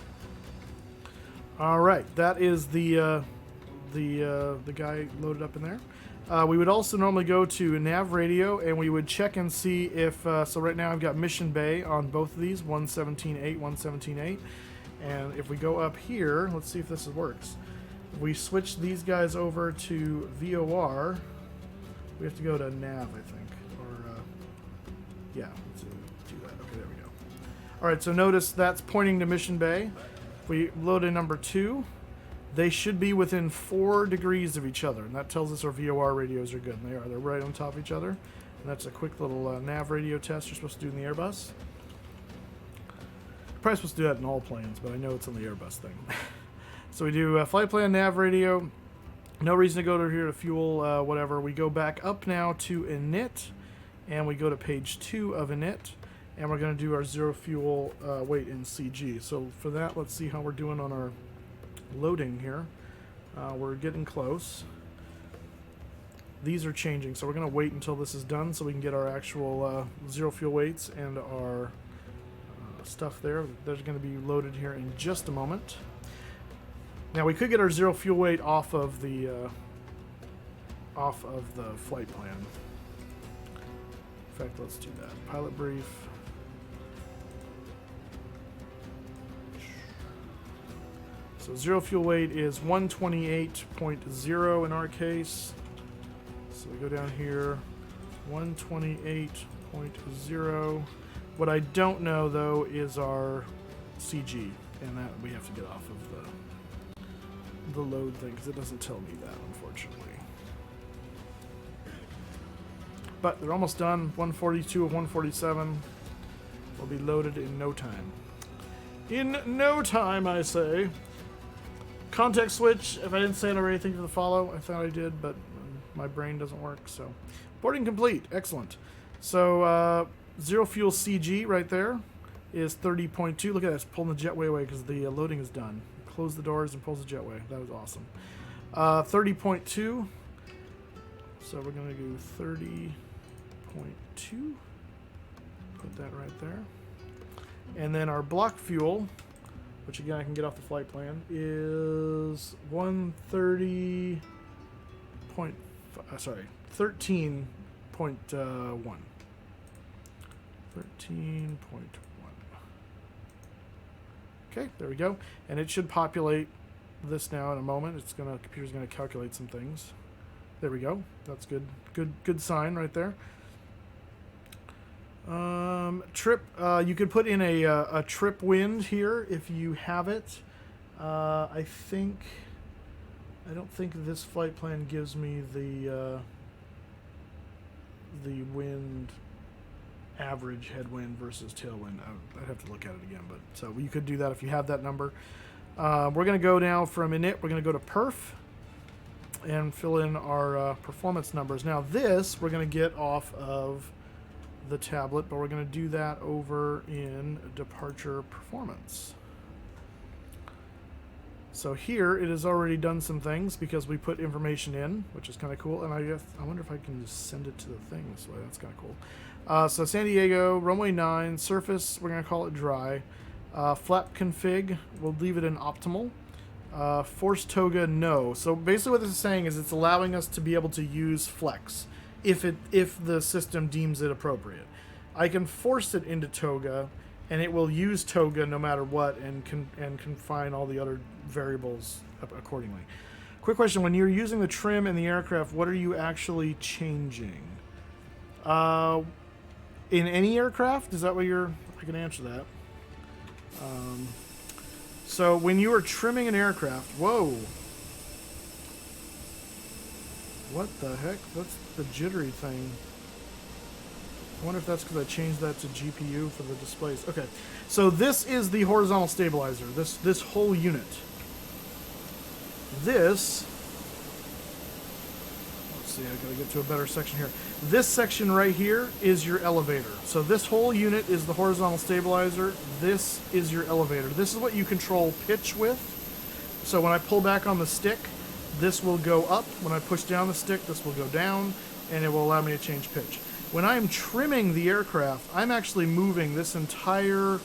All right, that is the guy loaded up in there. We would also normally go to nav radio and we would check and see if so right now I've got Mission Bay on both of these, 117.8, 117.8. And if we go up here, let's see if this works. If we switch these guys over to VOR, we have to go to nav, I think. Or, yeah, let's do that. Okay, there we go. All right, so notice that's pointing to Mission Bay. If we load in number 2, they should be within 4 degrees of each other. And that tells us our VOR radios are good. And they are. They're right on top of each other. And that's a quick little nav radio test you're supposed to do in the Airbus. Probably supposed to do that in all planes, but I know it's on the Airbus thing. So we do flight plan, nav radio. No reason to go to here to fuel, whatever. We go back up now to Init, and we go to page 2 of Init, and we're going to do our zero fuel weight in CG. So for that, let's see how we're doing on our loading here. We're getting close. These are changing, so we're going to wait until this is done so we can get our actual zero fuel weights and our stuff there. They're going to be loaded here in just a moment. Now we could get our zero fuel weight off of the flight plan. In fact, let's do that. Pilot brief. So zero fuel weight is 128.0 in our case. So we go down here, 128.0. What I don't know though is our CG, and that we have to get off of the load thing because it doesn't tell me that, unfortunately. But they're almost done. 142 of 147 will be loaded in no time. In no time, I say. Context switch. If I didn't say it already, thank you for the follow. I thought I did, but my brain doesn't work. So, boarding complete. Excellent. So, zero fuel CG right there is 30.2. Look at that. It's pulling the jetway away because the loading is done. Close the doors and pulls the jetway. That was awesome. 30.2. So we're going to do 30.2. Put that right there. And then our block fuel, which again I can get off the flight plan, is 13.1. 13.1. Okay, there we go. And it should populate this now in a moment. Computer's gonna calculate some things. There we go. That's good. Good sign right there. Trip. You could put in a trip wind here if you have it. I don't think this flight plan gives me the wind average headwind versus tailwind. I'd have to look at it again, but so you could do that if you have that number. We're going to go now from Init. We're going to go to Perf and fill in our performance numbers. Now this we're going to get off of the tablet, but we're going to do that over in Departure Performance. So here it has already done some things because we put information in, which is kind of cool. And I wonder if I can just send it to the thing this way. That's kind of cool. So San Diego, runway 9, surface, we're going to call it dry. Flap config, we'll leave it in optimal. Force toga, no. So basically what this is saying is it's allowing us to be able to use flex if the system deems it appropriate. I can force it into toga, and it will use toga no matter what and confine all the other variables accordingly. Quick question, when you're using the trim in the aircraft, what are you actually changing? In any aircraft? Is that what I can answer that. So when you are trimming an aircraft, whoa. What the heck? That's the jittery thing. I wonder if that's because I changed that to GPU for the displays. Okay, so this is the horizontal stabilizer, this whole unit. Let's see, I gotta get to a better section here. This section right here is your elevator. So this whole unit is the horizontal stabilizer. This is your elevator. This is what you control pitch with. So when I pull back on the stick, this will go up. When I push down the stick, this will go down, and it will allow me to change pitch. When I'm trimming the aircraft, I'm actually moving this entire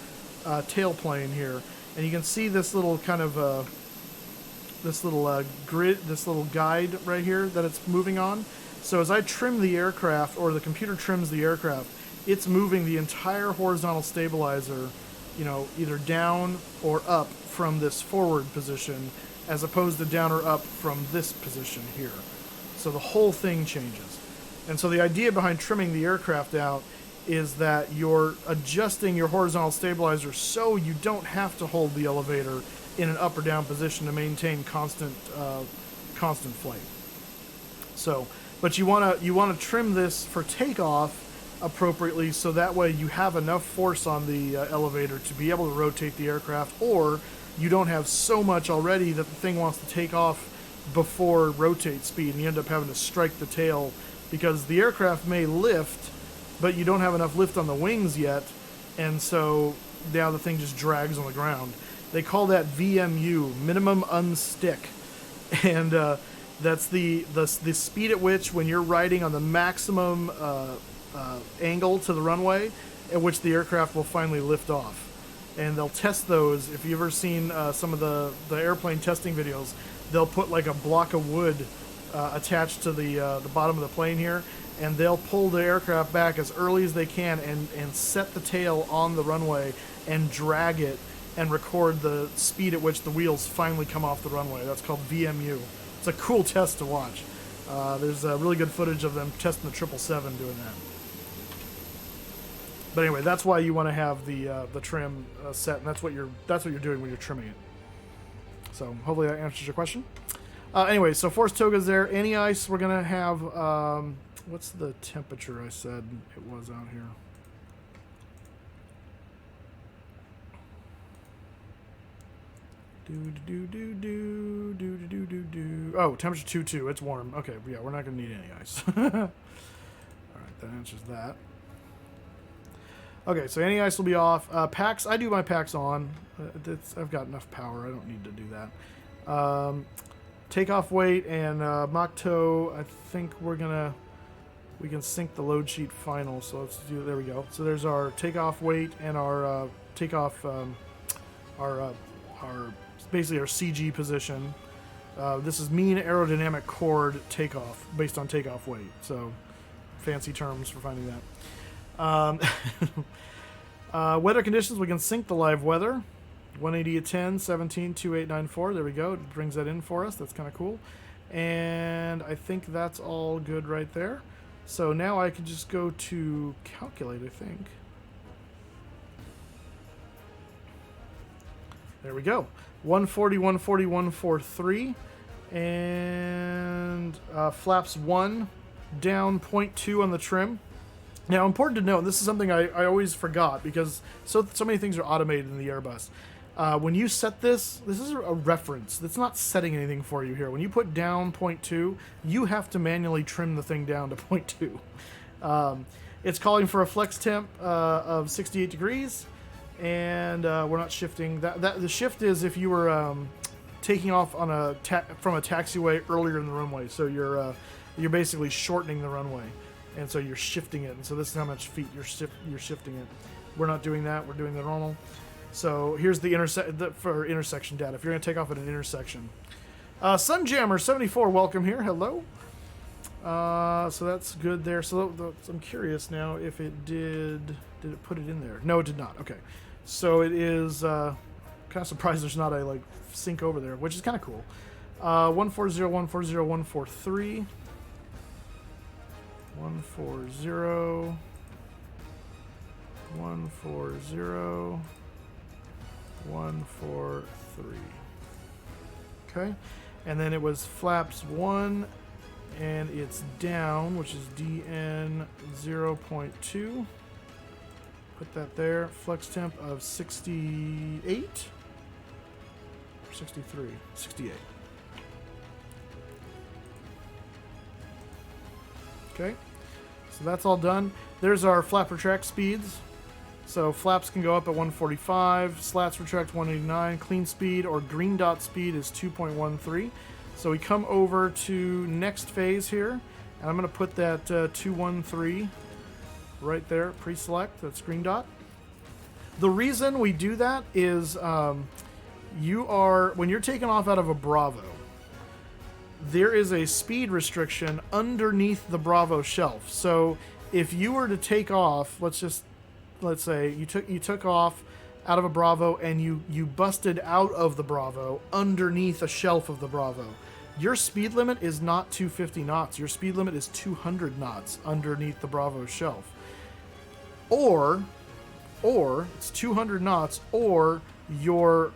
tailplane here, and you can see this little kind of grid, this little guide right here that it's moving on. So as I trim the aircraft, or the computer trims the aircraft, it's moving the entire horizontal stabilizer, either down or up from this forward position, as opposed to down or up from this position here. So the whole thing changes. And so the idea behind trimming the aircraft out is that you're adjusting your horizontal stabilizer so you don't have to hold the elevator in an up or down position to maintain constant flight. So, but you want to trim this for takeoff appropriately, so that way you have enough force on the elevator to be able to rotate the aircraft, or you don't have so much already that the thing wants to take off before rotate speed, and you end up having to strike the tail because the aircraft may lift, but you don't have enough lift on the wings yet, and so now the thing just drags on the ground. They call that VMU, minimum unstick, and that's the speed at which, when you're riding on the maximum angle to the runway, at which the aircraft will finally lift off. And they'll test those. If you've ever seen some of the airplane testing videos, they'll put like a block of wood attached to the bottom of the plane here, and they'll pull the aircraft back as early as they can and set the tail on the runway and drag it and record the speed at which the wheels finally come off the runway. That's called VMU. It's a cool test to watch. There's really good footage of them testing the 777 doing that. But anyway, that's why you want to have the trim set, and that's what you're doing when you're trimming it. So hopefully that answers your question. Anyway, so Force Toga's there. Any ice, we're going to have... what's the temperature I said it was out here? Oh, temperature 2.2. It's warm. Okay, yeah, we're not going to need any ice. All right, that answers that. Okay, so any ice will be off. Packs, I do my packs on. I've got enough power. I don't need to do that. Takeoff weight and Mach tow. I think we can sync the load sheet final. So let's do. There we go. So there's our takeoff weight and our takeoff. Our basically our CG position. This is mean aerodynamic chord takeoff based on takeoff weight. So fancy terms for finding that. Weather conditions, we can sync the live weather. 180 at 10, 17, 2894. There we go. It brings that in for us. That's kind of cool. And I think that's all good right there. So now I can just go to calculate, I think. There we go. 140, 140, 143. And flaps 1 down 0.2 on the trim. Now, important to note, this is something I always forgot because so many things are automated in the Airbus. When you set this is a reference. It's not setting anything for you here. When you put down 0.2, you have to manually trim the thing down to 0.2. It's calling for a flex temp of 68 degrees, and we're not shifting. The shift is if you were taking off on from a taxiway earlier in the runway. So you're basically shortening the runway. And so you're shifting it, and so this is how much feet you're shifting it. We're not doing that. We're doing the normal. So here's the for intersection data. If you're going to take off at an intersection, Sunjammer74, welcome here. Hello. So that's good there. So I'm curious now if it did it put it in there? No, it did not. Okay. So it is kind of surprised there's not a sync over there, which is kind of cool. 140, 140, 143. 140, 140, 143. Okay, and then it was flaps 1, and it's down, which is DN 0.2. Put that there. Flex temp of 68 or 63, 68. Okay. So that's all done. There's our flap retract speeds. So flaps can go up at 145, slats retract 189, clean speed or green dot speed is 2.13. So we come over to next phase here, and I'm going to put that 213 right there, pre-select, that's green dot. The reason we do that is when you're taking off out of a Bravo, there is a speed restriction underneath the Bravo shelf. So if you were to take off, let's say you took off out of a Bravo and you busted out of the Bravo underneath a shelf of the Bravo, your speed limit is not 250 knots. Your speed limit is 200 knots underneath the Bravo shelf. Or it's 200 knots or your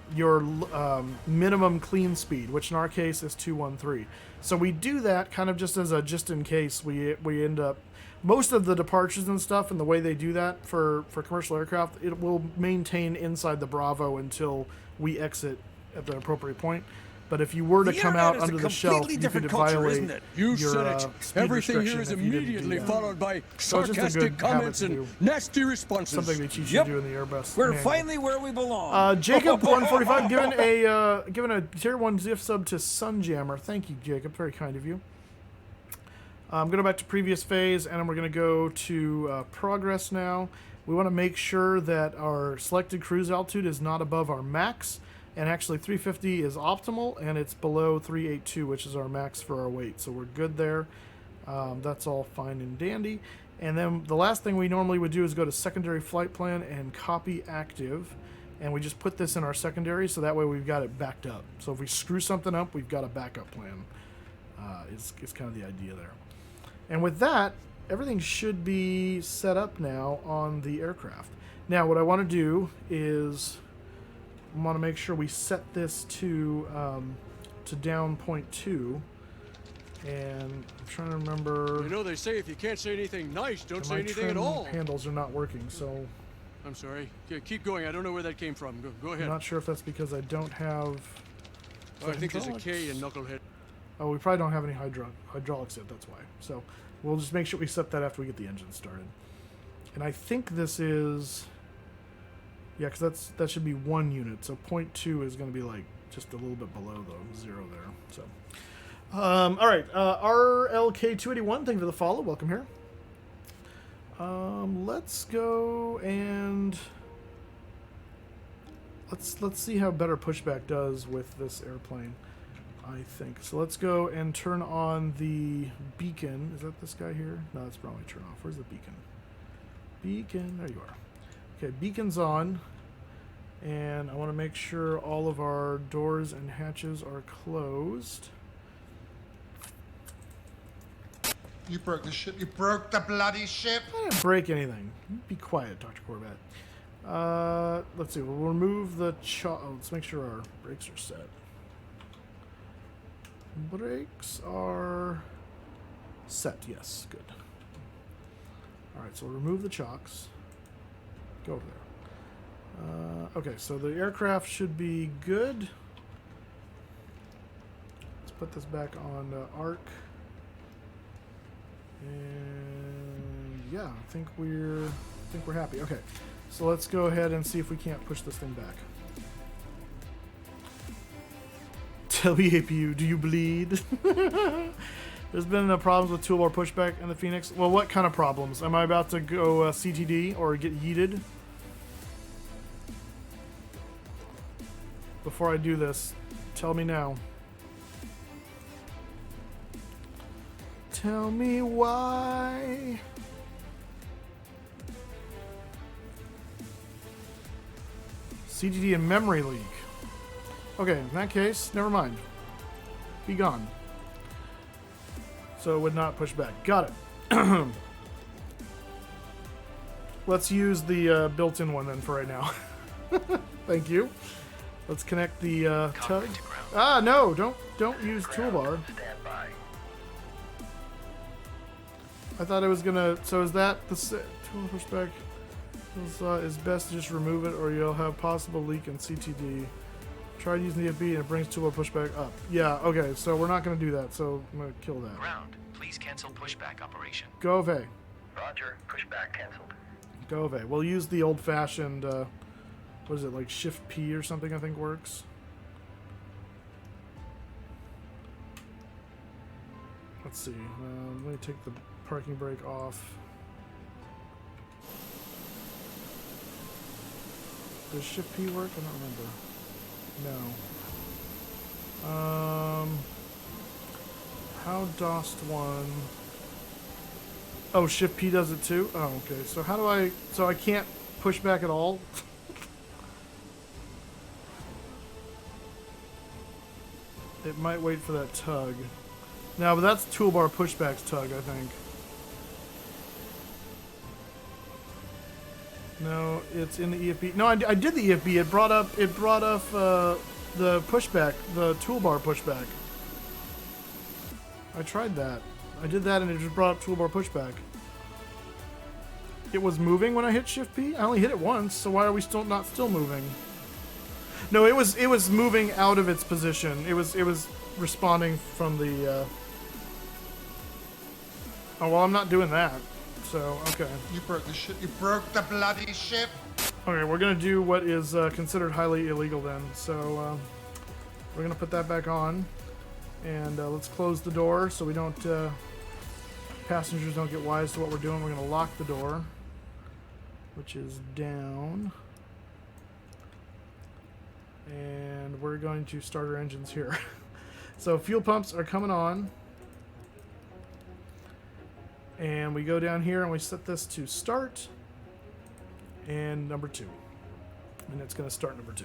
minimum clean speed, which in our case is 213. So we do that kind of just as a just in case we end up, most of the departures and stuff and the way they do that for commercial aircraft, it will maintain inside the Bravo until we exit at the appropriate point. But if you were to come out under the shelf, you could violate You your said it. speed Everything here restriction is if you didn't do immediately that. followed by So it's just a sarcastic good comments habit to and do. nasty responses. Something they teach you to do in the Airbus. We're manual. finally where we belong. Jacob 145 given a tier 1 ZIF sub to Sunjammer. Thank you, Jacob. Very kind of you. I'm going to go back to previous phase, and we're going to go to progress now. We want to make sure that our selected cruise altitude is not above our max, and actually 350 is optimal, and it's below 382, which is our max for our weight. So we're good there. That's all fine and dandy. And then the last thing we normally would do is go to secondary flight plan and copy active. And we just put this in our secondary, so that way we've got it backed up. So if we screw something up, we've got a backup plan. It's kind of the idea there. And with that, everything should be set up now on the aircraft. Now, what I want to do is want to make sure we set this to down 0.2. And I'm trying to remember. You know, they say if you can't say anything nice, don't and say my anything at trim all. handles are not working, so I'm sorry. Keep going. I don't know where that came from. Go ahead. I'm not sure if that's because I don't have. Oh, I think there's a hydraulics? K in knucklehead. Oh, we probably don't have any hydraulics yet. That's why. So we'll just make sure we set that after we get the engine started. And I think this is. Yeah, because that should be 1 unit. So 0.2 is going to be like just a little bit below the 0 there. So. All right, RLK281, thank you for the follow. Welcome here. Let's go and let's see how better pushback does with this airplane. I think so. Let's go and turn on the beacon. Is that this guy here? No, that's probably turn off. Where's the beacon? Beacon. There you are. Okay, beacon's on, and I want to make sure all of our doors and hatches are closed. You broke the ship. You broke the bloody ship. I didn't break anything. Be quiet, Dr. Corvette. Let's see. We'll remove the let's make sure our brakes are set. Brakes are set. Yes, good. All right, so we'll remove the chocks. Go over there. Okay, so the aircraft should be good. Let's put this back on arc. And yeah, I think we're happy. Okay, so let's go ahead and see if we can't push this thing back. Tell me, APU, do you bleed? There's been problems with toolbar pushback in the Phoenix. Well, what kind of problems? Am I about to go CTD or get yeeted? Before I do this, tell me now. Tell me why. CTD and memory leak. Okay, in that case, never mind. Be gone. So it would not push back. Got it. Let's use the built-in one then for right now. Thank you. Let's connect the tug. Ah, no! Don't use toolbar. I thought it was gonna. So is that the tool pushback? Is best to just remove it, or you'll have possible leak in CTD. Try using the FB and it brings toolbar pushback up. Yeah. Okay. So we're not gonna do that. So I'm gonna kill that. Ground. Please cancel pushback operation. Go away. Roger. Pushback canceled. Go away. We'll use the old-fashioned. What is it, like Shift P or something? I think works. Let's see. Let me take the parking brake off. Does Shift P work? I don't remember. No. How DOSed one? Oh, Shift P does it too? Oh, okay. So how do I... So I can't push back at all? It might wait for that tug. No, but that's toolbar pushback's tug, I think. No, it's in the EFB. No, I did the EFB. It brought up the pushback, the toolbar pushback. I tried that. I did that and it just brought up toolbar pushback. It was moving when I hit Shift P? I only hit it once, so why are we still moving? No, it was moving out of its position. It was responding from the Oh well, I'm not doing that. So, okay. You broke the ship. You broke the bloody ship. Okay, we're gonna do what is considered highly illegal then. So we're gonna put that back on, and let's close the door so we don't passengers don't get wise to what we're doing. We're gonna lock the door, which is down, and we're going to start our engines here. So fuel pumps are coming on. And we go down here and we set this to start and number 2. And it's going to start number 2.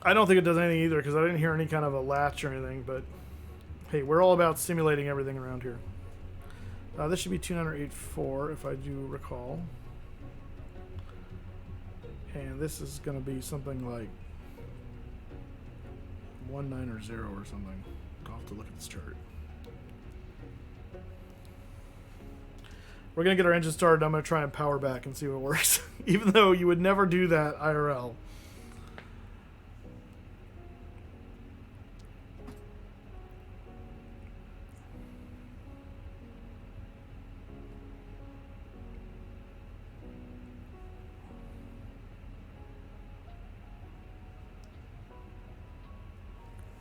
I don't think it does anything either because I didn't hear any kind of a latch or anything, but hey, we're all about simulating everything around here. This should be 2984 if I do recall. And this is going to be something like 1900 or something. I'll have to look at this chart. We're going to get our engine started. I'm going to try and power back and see what works. Even though you would never do that IRL.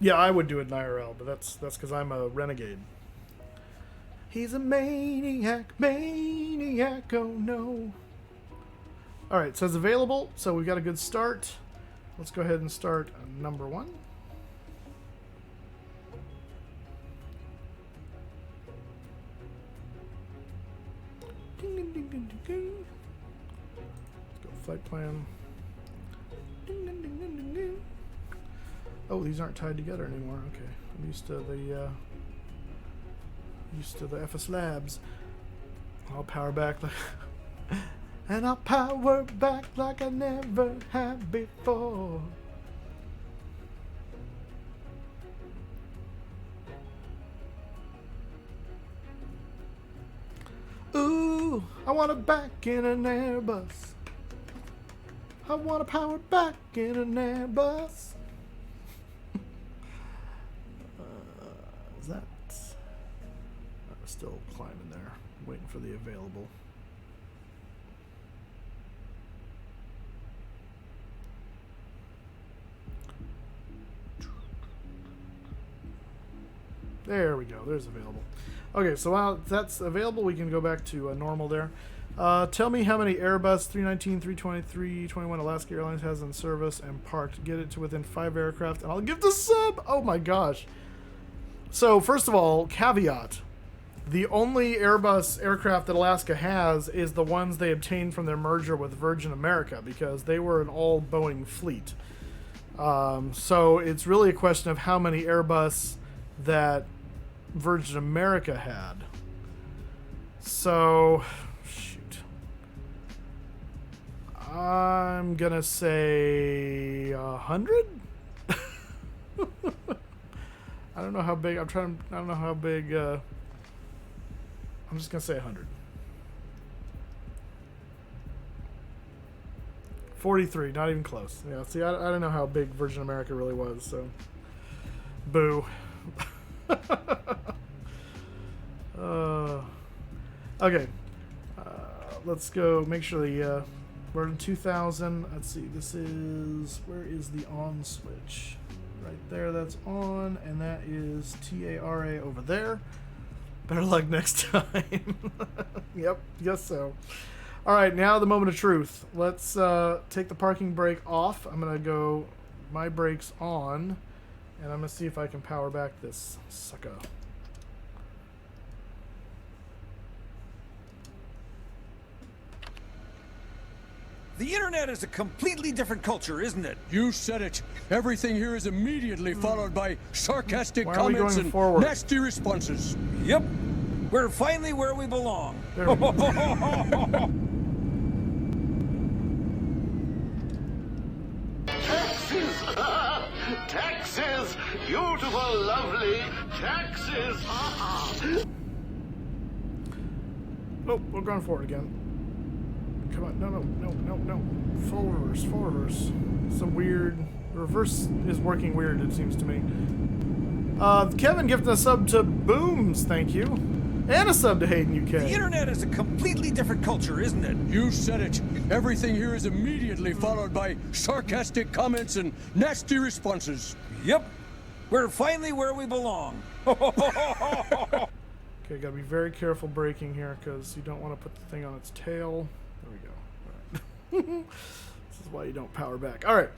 Yeah, I would do it in IRL, but that's because I'm a renegade. He's a maniac, maniac, oh no. Alright, it says available, so we've got a good start. Let's go ahead and start number 1. Ding, ding, ding, ding, ding, ding. Let's go flight plan. Ding, ding, ding, ding, ding, ding. Oh, these aren't tied together anymore. Okay, I'm used to the FSLabs. I'll power back and I'll power back like I never have before. Ooh, I want to back in an Airbus. I want to power back in an Airbus. Is that? Still climbing there, waiting for the available. There we go. There's available. Okay, so while that's available, we can go back to normal there. Tell me how many Airbus 319, 320, 321 Alaska Airlines has in service and parked. Get it to within 5 aircraft, and I'll give the sub. Oh my gosh. So, first of all, caveat. The only Airbus aircraft that Alaska has is the ones they obtained from their merger with Virgin America, because they were an all Boeing fleet. So, it's really a question of how many Airbus that Virgin America had. So, shoot. I'm going to say 100? I don't know how big. I don't know how big. I'm just gonna say 100. 43. Not even close. Yeah. See, I don't know how big Virgin America really was. So, boo. Okay. Let's go. Make sure the we're in 2000. Let's see. This is where is the on switch? Right there, that's on, and that is TARA over there. Better luck next time. Yep, guess so. All right, now the moment of truth. Let's take the parking brake off. I'm going to go my brakes on, and I'm going to see if I can power back this sucker. The internet is a completely different culture, isn't it? You said it. Everything here is immediately followed by sarcastic Why are we comments going and forward? nasty responses. Yep. We're finally where we belong. There we go. Taxes! Taxes! Beautiful, lovely taxes! Oh, we're going forward again. Come on, no. Full reverse, full reverse. Some weird. Reverse is working weird, it seems to me. Kevin gifted a sub to Booms, thank you. And a sub to Hayden UK. The internet is a completely different culture, isn't it? You said it. Everything here is immediately followed by sarcastic comments and nasty responses. Yep. We're finally where we belong. Okay, gotta be very careful braking here because you don't want to put the thing on its tail. There we go. All right. This is why you don't power back. All right.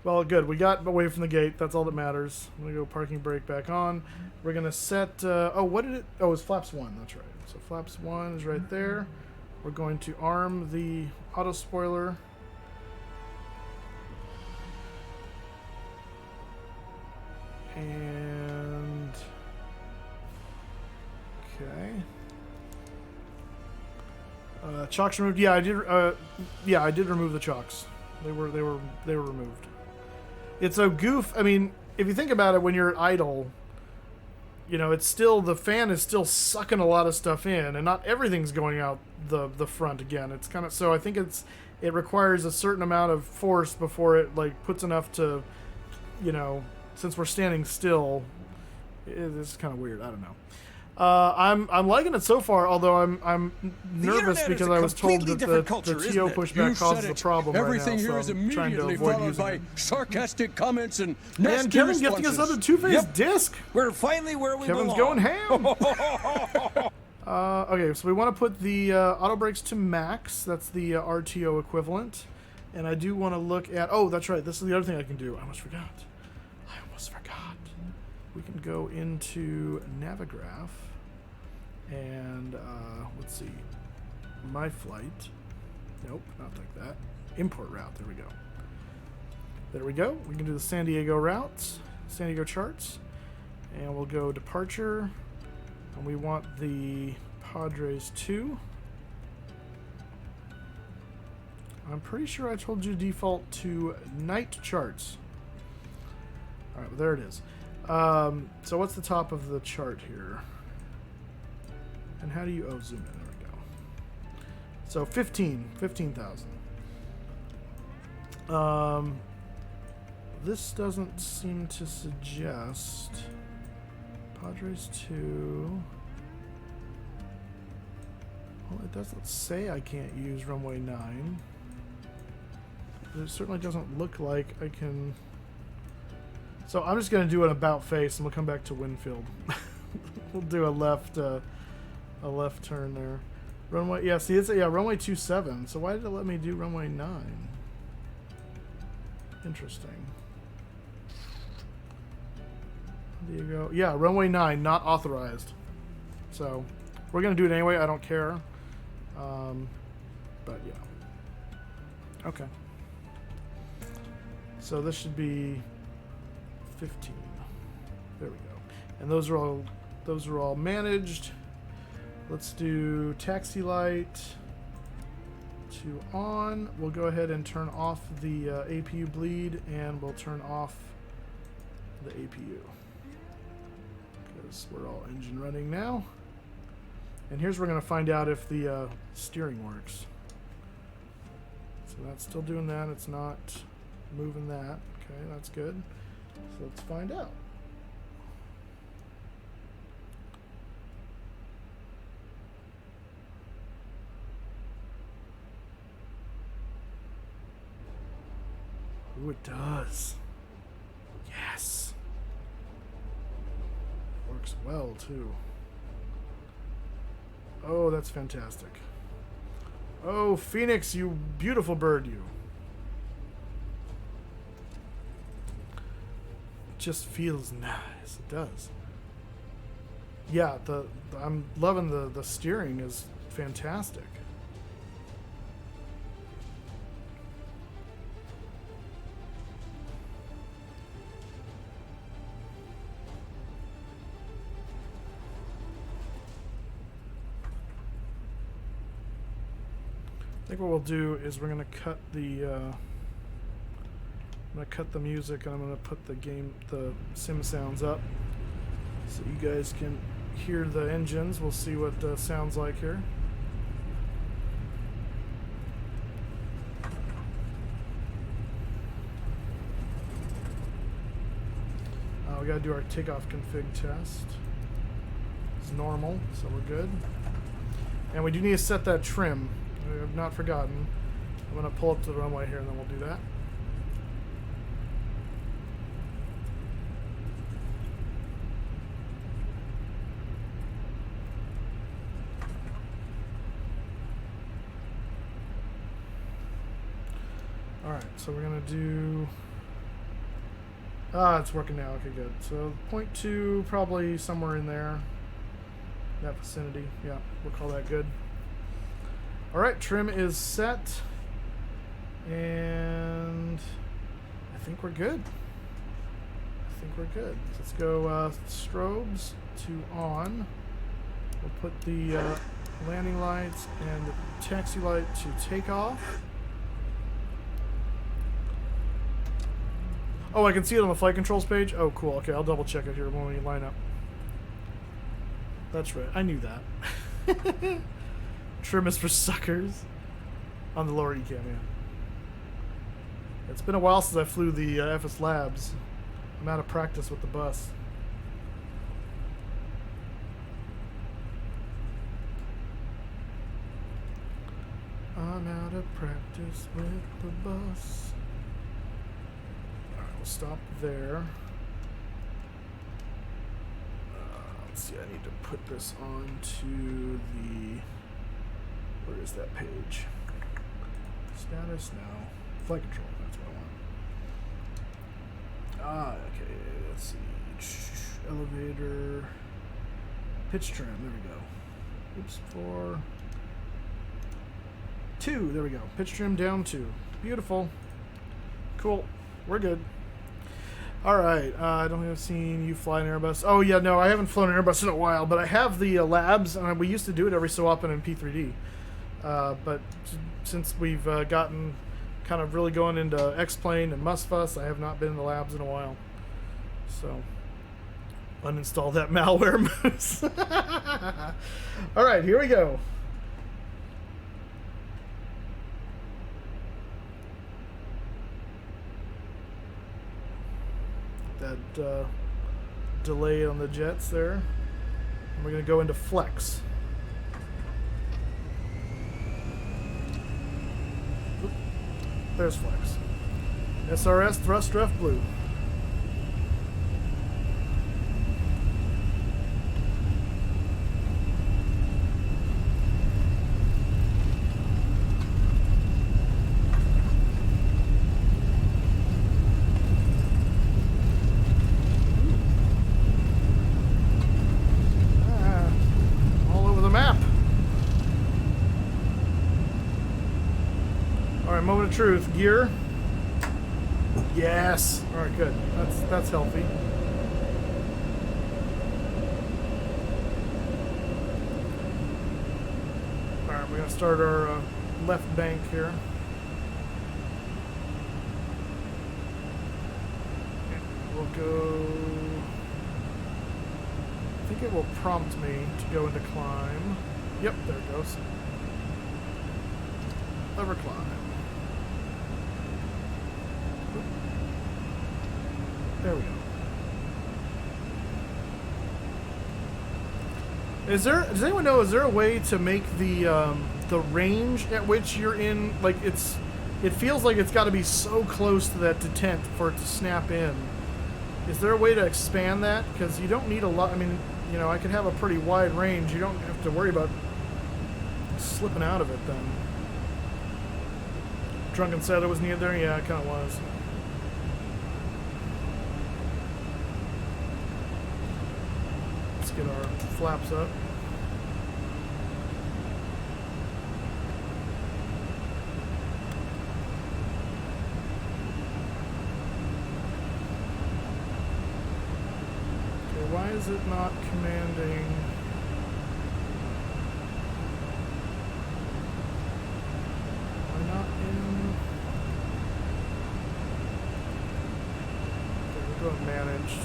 Well, good. We got away from the gate. That's all that matters. I'm going to go parking brake back on. We're going to set... what did it... Oh, it's flaps 1. That's right. So flaps 1 is right there. We're going to arm the auto spoiler. And... Okay. Chocks removed. Yeah, I did. Yeah, I did remove the chocks. They were removed. It's a goof. I mean, if you think about it, when you're idle, you know, it's still, the fan is still sucking a lot of stuff in, and not everything's going out the front again. It's kind of, so I think it requires a certain amount of force before it like puts enough to, you know, since we're standing still, it's kind of weird. I don't know. I'm liking it so far, although I'm nervous because I was told that the TO pushback causes a problem Everything right now. here is So I'm trying to immediately avoid followed using by it. sarcastic comments and And nasty Kevin responses. gets us another two-faced disc. We're finally where we Kevin's belong. going ham. Okay, so we want to put the auto brakes to max. That's the RTO equivalent. And I do want to look at... Oh, that's right. This is the other thing I can do. I almost forgot. We can go into Navigraph. And let's see. My flight. Nope, not like that. Import route. There we go. There we go. We can do the San Diego routes. San Diego charts. And we'll go departure. And we want the Padres 2. I'm pretty sure I told you to default to night charts. Alright, well, there it is. So what's the top of the chart here? And how do you... Oh, zoom in. There we go. So 15,000. This doesn't seem to suggest... Padres 2... Well, it doesn't say I can't use runway 9. But it certainly doesn't look like I can... So I'm just going to do an about face and we'll come back to Winfield. We'll do a left turn there. Runway, yeah, see, it's runway 27. So why did it let me do runway 9? Interesting. There you go. Yeah, runway 9, not authorized. So we're going to do it anyway. I don't care. But yeah. Okay. So this should be 15. There we go. And those are all managed. Let's do taxi light to on. We'll go ahead and turn off the APU bleed, and we'll turn off the APU because we're all engine running now. And here's where we're going to find out if the steering works. So that's still doing that. It's not moving that. Okay, that's good. So let's find out. Ooh, it does. Yes. Works well, too. Oh, that's fantastic. Oh, Phoenix, you beautiful bird, you. It just feels nice. It does. Yeah, I'm loving the steering is fantastic. I think what we'll do is we're gonna cut the music, and I'm gonna put the sim sounds up so you guys can hear the engines. We'll see what sounds like here. We gotta do our takeoff config test. It's normal, so we're good. And we do need to set that trim. I have not forgotten. I'm going to pull up to the runway here and then we'll do that. Alright, so we're going to do... it's working now. Okay, good. So 0.2, probably somewhere in there. That vicinity. Yeah, we'll call that good. Alright, trim is set, and I think we're good. Let's go strobes to on. We'll put the landing lights and the taxi light to take off. Oh, I can see it on the flight controls page? Oh, cool. Okay, I'll double check it here when we line up. That's right. I knew that. Trim is for suckers. On the lower ECAM, yeah. It's been a while since I flew the FSLabs. I'm out of practice with the bus. I'm out of practice with the bus. Alright, we'll stop there. Let's see, I need to put this onto the... Where is that page? Status now. Flight control, that's what I want. Okay, let's see. Elevator. Pitch trim, there we go. Oops, 4. 2, there we go. Pitch trim down 2. Beautiful. Cool. We're good. Alright, I don't think I've seen you fly an Airbus. Oh, yeah, no, I haven't flown an Airbus in a while, but I have the labs, and we used to do it every so often in P3D. But since we've gotten kind of really going into X-Plane and MSFS, I have not been in the labs in a while. So, uninstall that malware moose. Alright, here we go. That delay on the jets there. And we're going to go into flex. Oop. There's flex. SRS thrust ref blue. Moment of truth. Gear. Yes. All right, good. That's healthy. All right, we're gonna start our left bank here. We'll go. I think it will prompt me to go into climb. Yep, there it goes. Lever climb. There we go. Does anyone know, is there a way to make the range at which you're in, like it feels like it's got to be so close to that detent for it to snap in. Is there a way to expand that? Because you don't need a lot, I mean, you know, I could have a pretty wide range. You don't have to worry about slipping out of it then. Drunken said it was near there? Yeah, it kind of was. Get our flaps up. Okay, why is it not commanding? Am I not in? Okay, we'll go to managed.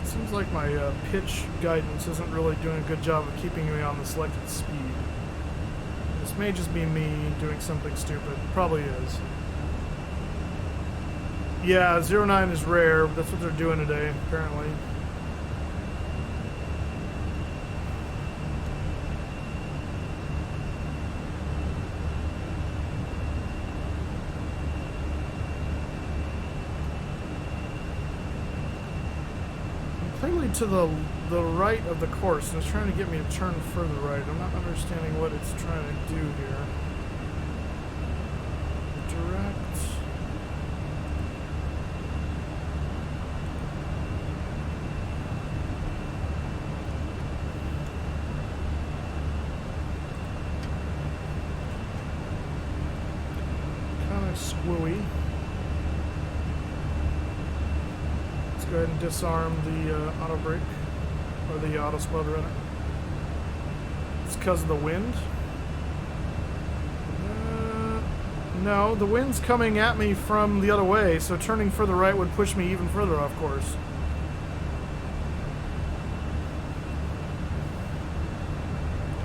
Seems like my pitch guidance isn't really doing a good job of keeping me on the selected speed. This may just be me doing something stupid. Probably is. Yeah, 09 is rare. But that's what they're doing today, apparently. Clearly to the right of the course, and it's trying to get me to turn further right. I'm not understanding what it's trying to do here. direct. Kind of squooey. Let's go ahead and disarm the auto brake, or the auto spoiler rather. It's because of the wind. No, the wind's coming at me from the other way, so turning further right would push me even further off course.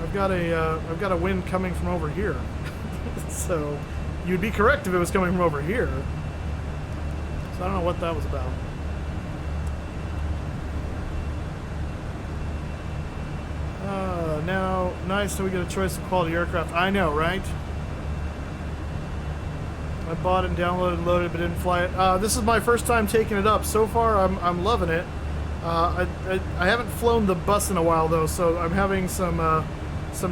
I've got a wind coming from over here. So you'd be correct if it was coming from over here. So I don't know what that was about. Now, nice, so we get a choice of quality aircraft. I know, right? I bought it and downloaded and loaded, but didn't fly it. This is my first time taking it up. So far, I'm loving it. I haven't flown the bus in a while though, so I'm having some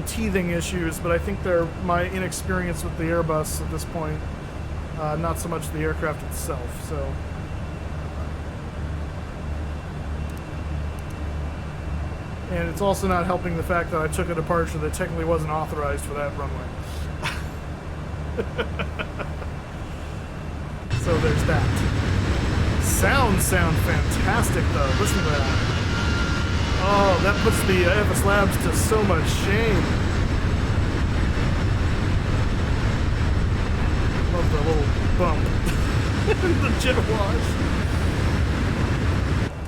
teething issues. But I think they're my inexperience with the Airbus at this point, not so much the aircraft itself. So. And it's also not helping the fact that I took a departure that technically wasn't authorized for that runway. So there's that. Sound fantastic though. Listen to that. Oh, that puts the FSLabs to so much shame. Love the little bump. The jet wash.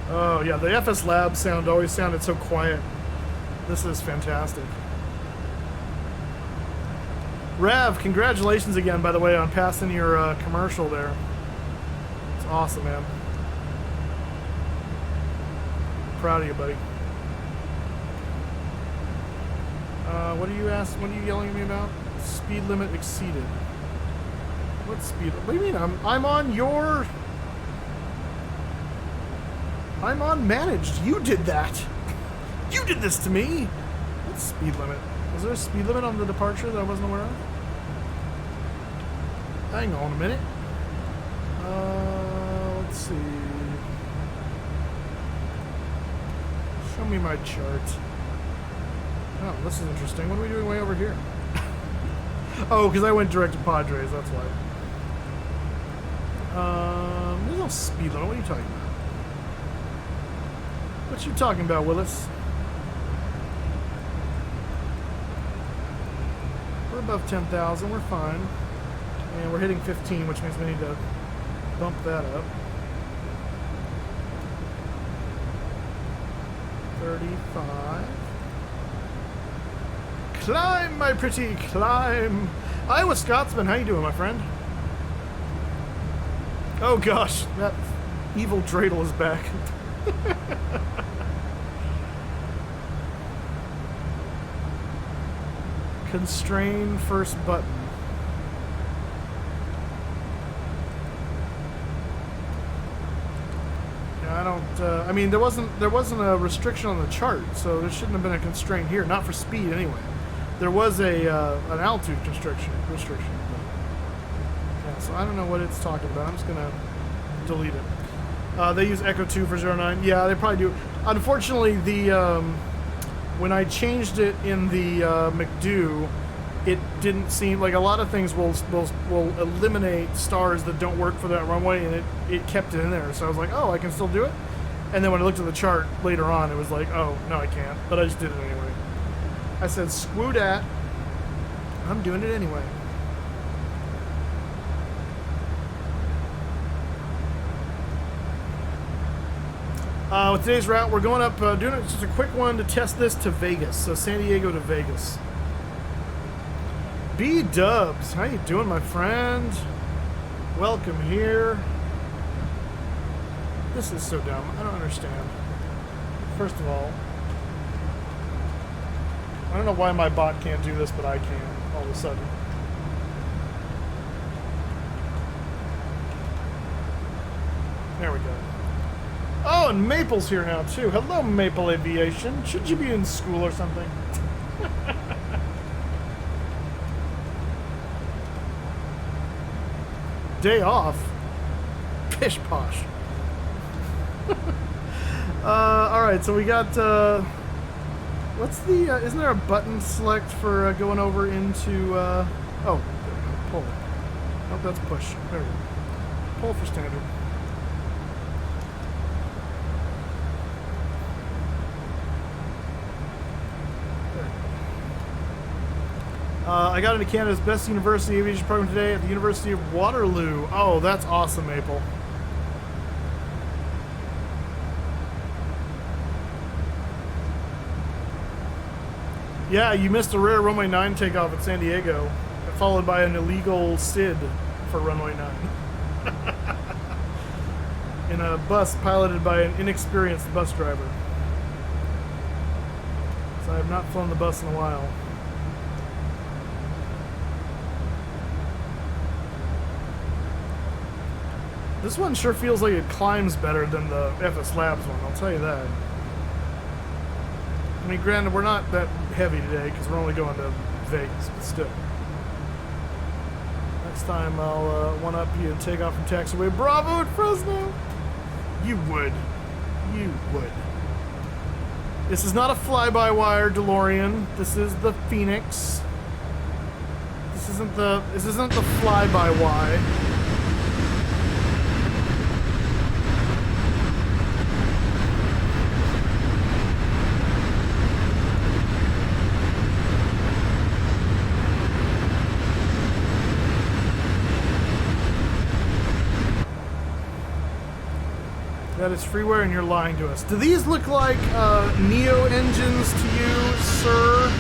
Oh yeah, the FSLabs sound always sounded so quiet. This is fantastic. Rav, congratulations again, by the way, on passing your commercial there. It's awesome, man. Proud of you, buddy. What are you asking? What are you yelling at me about? Speed limit exceeded. What speed? What do you mean? I'm on your. I'm on managed. You did that. You did this to me. What speed limit? Was there a speed limit on the departure that I wasn't aware of? Hang on a minute. Let's see. Show me my chart. Oh, this is interesting. What are we doing way over here? Oh, because I went direct to Padres, that's why. There's no speed limit. What are you talking about? What you talking about, Willis? We're above 10,000. We're fine. And we're hitting 15, which means we need to bump that up. 35. Climb, my pretty, climb. Iowa Scotsman, how you doing, my friend? Oh gosh, that evil dreidel is back. Constrain first button. Yeah, I don't. I mean, there wasn't a restriction on the chart, so there shouldn't have been a constraint here. Not for speed, anyway. There was a an altitude restriction. Yeah, so I don't know what it's talking about. I'm just gonna delete it. They use Echo 2 for 09. Yeah, they probably do. Unfortunately, the when I changed it in the McDo, it didn't seem like a lot of things will eliminate stars that don't work for that runway, and it kept it in there. So I was like, oh, I can still do it. And then when I looked at the chart later on, it was like, oh, no, I can't. But I just did it anyway. I said, screw that. I'm doing it anyway. With today's route, we're going up, doing it just a quick one to test this to Vegas. So San Diego to Vegas. B-Dubs, how you doing, my friend? Welcome here. This is so dumb. I don't understand. First of all, I don't know why my bot can't do this, but I can all of a sudden. There we go. Oh, and Maple's here now, too. Hello, Maple Aviation. Should you be in school or something? Day off? Pish posh. Alright, so we got, what's the, isn't there a button select for going over into, oh, there we go, pull. Nope, that's push. There we go. Pull for standard. I got into Canada's best university aviation program today at the University of Waterloo. Oh, that's awesome, Maple. Yeah, you missed a rare runway 9 takeoff at San Diego, followed by an illegal SID for runway 9. In a bus piloted by an inexperienced bus driver. So I have not flown the bus in a while. This one sure feels like it climbs better than the FSLabs one, I'll tell you that. I mean, granted, we're not that heavy today because we're only going to Vegas, but still. Next time I'll one-up you and take off from taxiway Bravo at Fresno. You would. You would. This is not a fly-by-wire DeLorean. This is the Phoenix. This isn't the fly-by-wire. That is freeware and you're lying to us. Do these look like Neo engines to you, sir?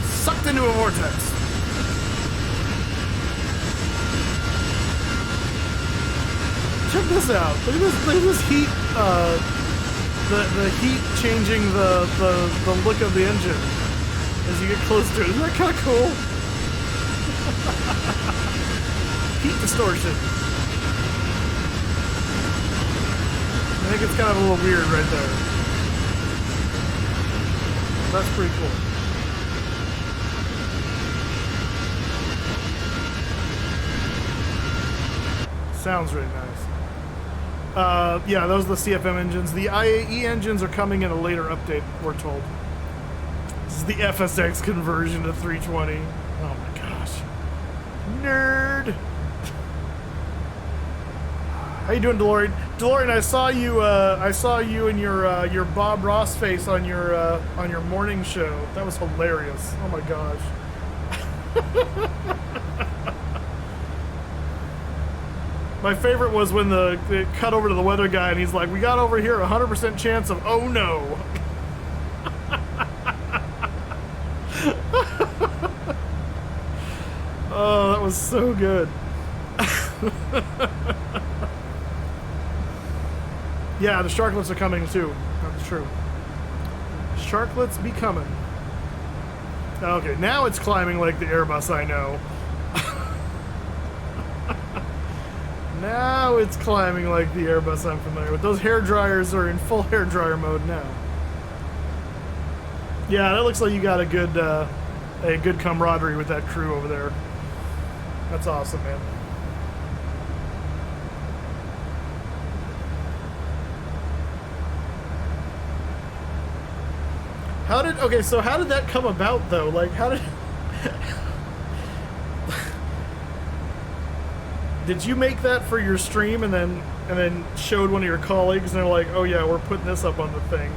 Sucked into a vortex. Check this out. Look at this heat. The heat changing the look of the engine as you get close to it. Isn't that kind of cool? Heat distortion. I think it's kind of a little weird right there. That's pretty cool. Sounds really nice. Yeah, those are the CFM engines. The IAE engines are coming in a later update, we're told. This is the FSX conversion to 320. Oh my gosh. Nerd! How you doing, DeLorean? DeLorean, I saw you and your Bob Ross face on your morning show. That was hilarious. Oh my gosh. My favorite was when it cut over to the weather guy and he's like, "We got over here 100% chance of oh no." Oh, that was so good. Yeah, the sharklets are coming too. That's true. Sharklets be coming. Okay, now it's climbing like the Airbus I know. Now it's climbing like the Airbus I'm familiar with. Those hair dryers are in full hair dryer mode now. Yeah, that looks like you got a good camaraderie with that crew over there. That's awesome, man. How did that come about though? Like, how did did you make that for your stream and then showed one of your colleagues and they're like, "Oh yeah, we're putting this up on the thing"?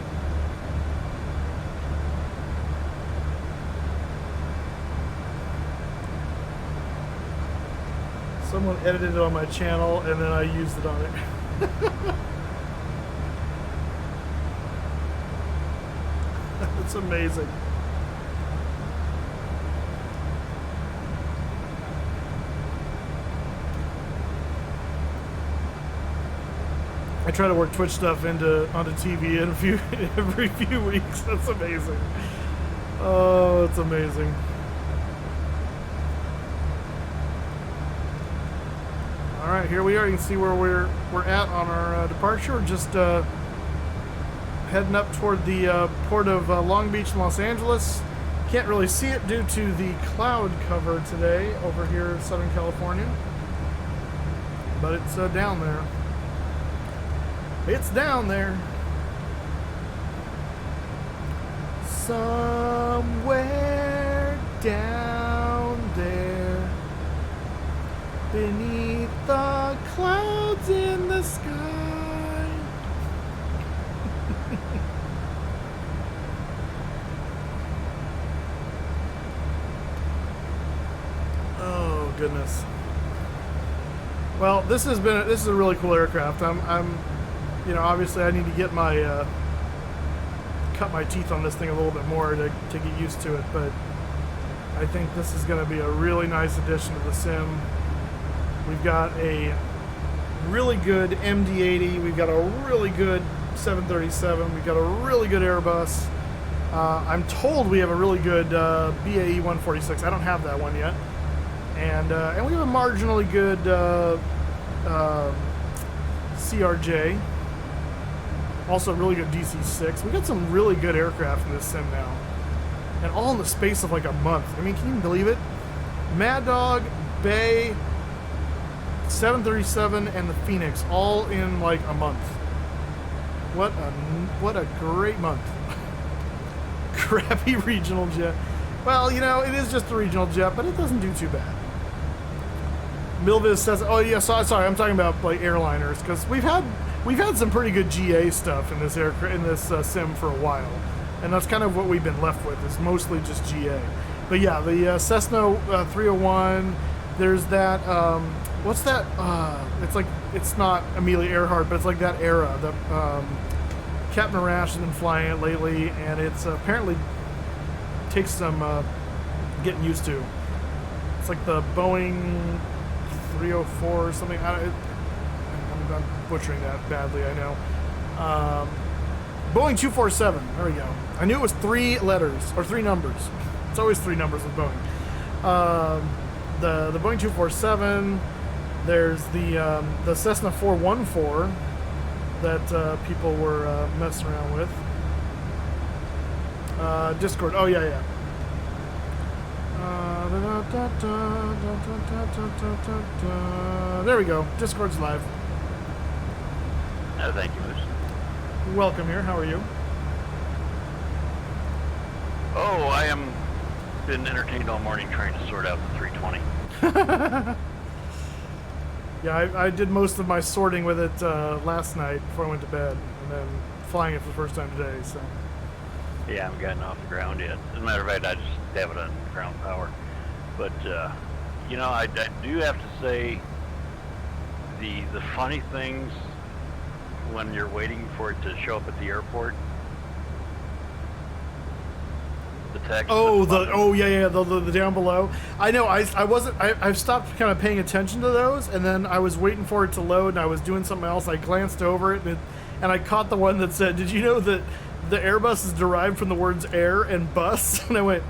Someone edited it on my channel and then I used it on it. That's amazing. I try to work Twitch stuff onto TV every few weeks. That's amazing. Oh, it's amazing. All right, here we are. You can see where we're at on our departure. We're just heading up toward the port of Long Beach and Los Angeles. Can't really see it due to the cloud cover today over here in Southern California. But it's down there. It's down there. Somewhere down there. Beneath the clouds in the sky. Oh goodness. Well, this is a really cool aircraft. I'm you know, obviously I need to get my cut my teeth on this thing a little bit more to get used to it, but I think this is going to be a really nice addition to the sim. We've got a really good MD-80. We've got a really good 737. We've got a really good Airbus. I'm told we have a really good BAE 146. I don't have that one yet. And we have a marginally good CRJ. Also a really good DC-6. We got some really good aircraft in this sim now. And all in the space of like a month. I mean, can you believe it? Mad Dog, Bay, 737, and the Phoenix all in like a month. What a great month. Crappy regional jet. Well, you know, it is just a regional jet, but it doesn't do too bad. Milviz says, "Oh yeah, sorry, I'm talking about like airliners because we've had some pretty good GA stuff in this sim for a while, and that's kind of what we've been left with is mostly just GA. But yeah, the Cessna 301. There's that. What's that? It's not Amelia Earhart, but it's like that era. The Captain Arash has been flying it lately, and it's apparently takes some getting used to. It's like the Boeing 304 or something. I'm butchering that badly, I know. Boeing 247. There we go. I knew it was 3 letters or 3 numbers. It's always 3 numbers with Boeing. The Boeing 247. There's the Cessna 414 that people were messing around with. Discord. Oh yeah. There we go. Discord's live. No, thank you, Moose. Welcome here. How are you? Oh, I am been entertained all morning trying to sort out the 320. Yeah, I did most of my sorting with it last night before I went to bed, and then flying it for the first time today. So. Yeah, I haven't gotten off the ground yet. As a matter of fact, I just have it on ground power. But you know, I do have to say the funny things when you're waiting for it to show up at the airport. The text. The down below. I know. I've stopped kind of paying attention to those, and then I was waiting for it to load, and I was doing something else. I glanced over it, and I caught the one that said, "Did you know that the Airbus is derived from the words air and bus?" And I went,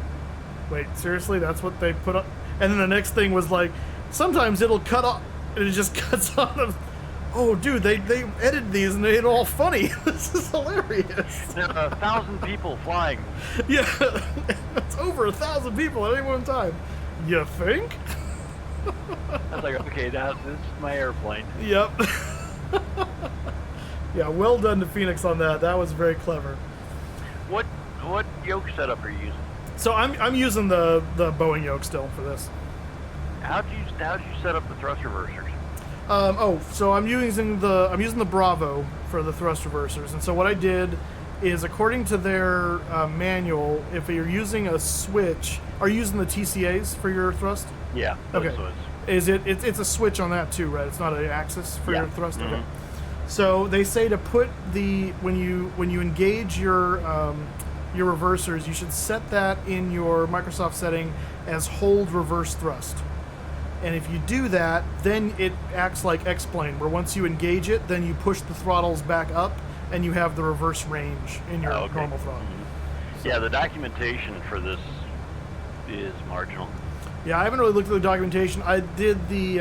"Wait, seriously? That's what they put up?" And then the next thing was like, "Sometimes it'll cut off, and it just cuts on." Oh, dude, they edited these and they made it all funny. This is hilarious. There are 1,000 people flying. Yeah, it's over 1,000 people at any one time. You think? I was like, okay, now this is my airplane. Yep. Yeah, well done to Phoenix on that. That was very clever. What yoke setup are you using? So I'm using the Boeing yoke still for this. How'd you set up the thrust reversers? So I'm using the Bravo for the thrust reversers, and so what I did is, according to their manual, if you're using a switch, are you using the TCAs for your thrust? Yeah. Okay. It's a switch on that too, right? It's not an axis for your thrust. Mm-hmm. Okay. So they say to put when you engage your reversers, you should set that in your Microsoft setting as hold reverse thrust. And if you do that, then it acts like X-plane, where once you engage it, then you push the throttles back up, and you have the reverse range in your normal throttle. Mm-hmm. So. Yeah, the documentation for this is marginal. Yeah, I haven't really looked at the documentation. I did they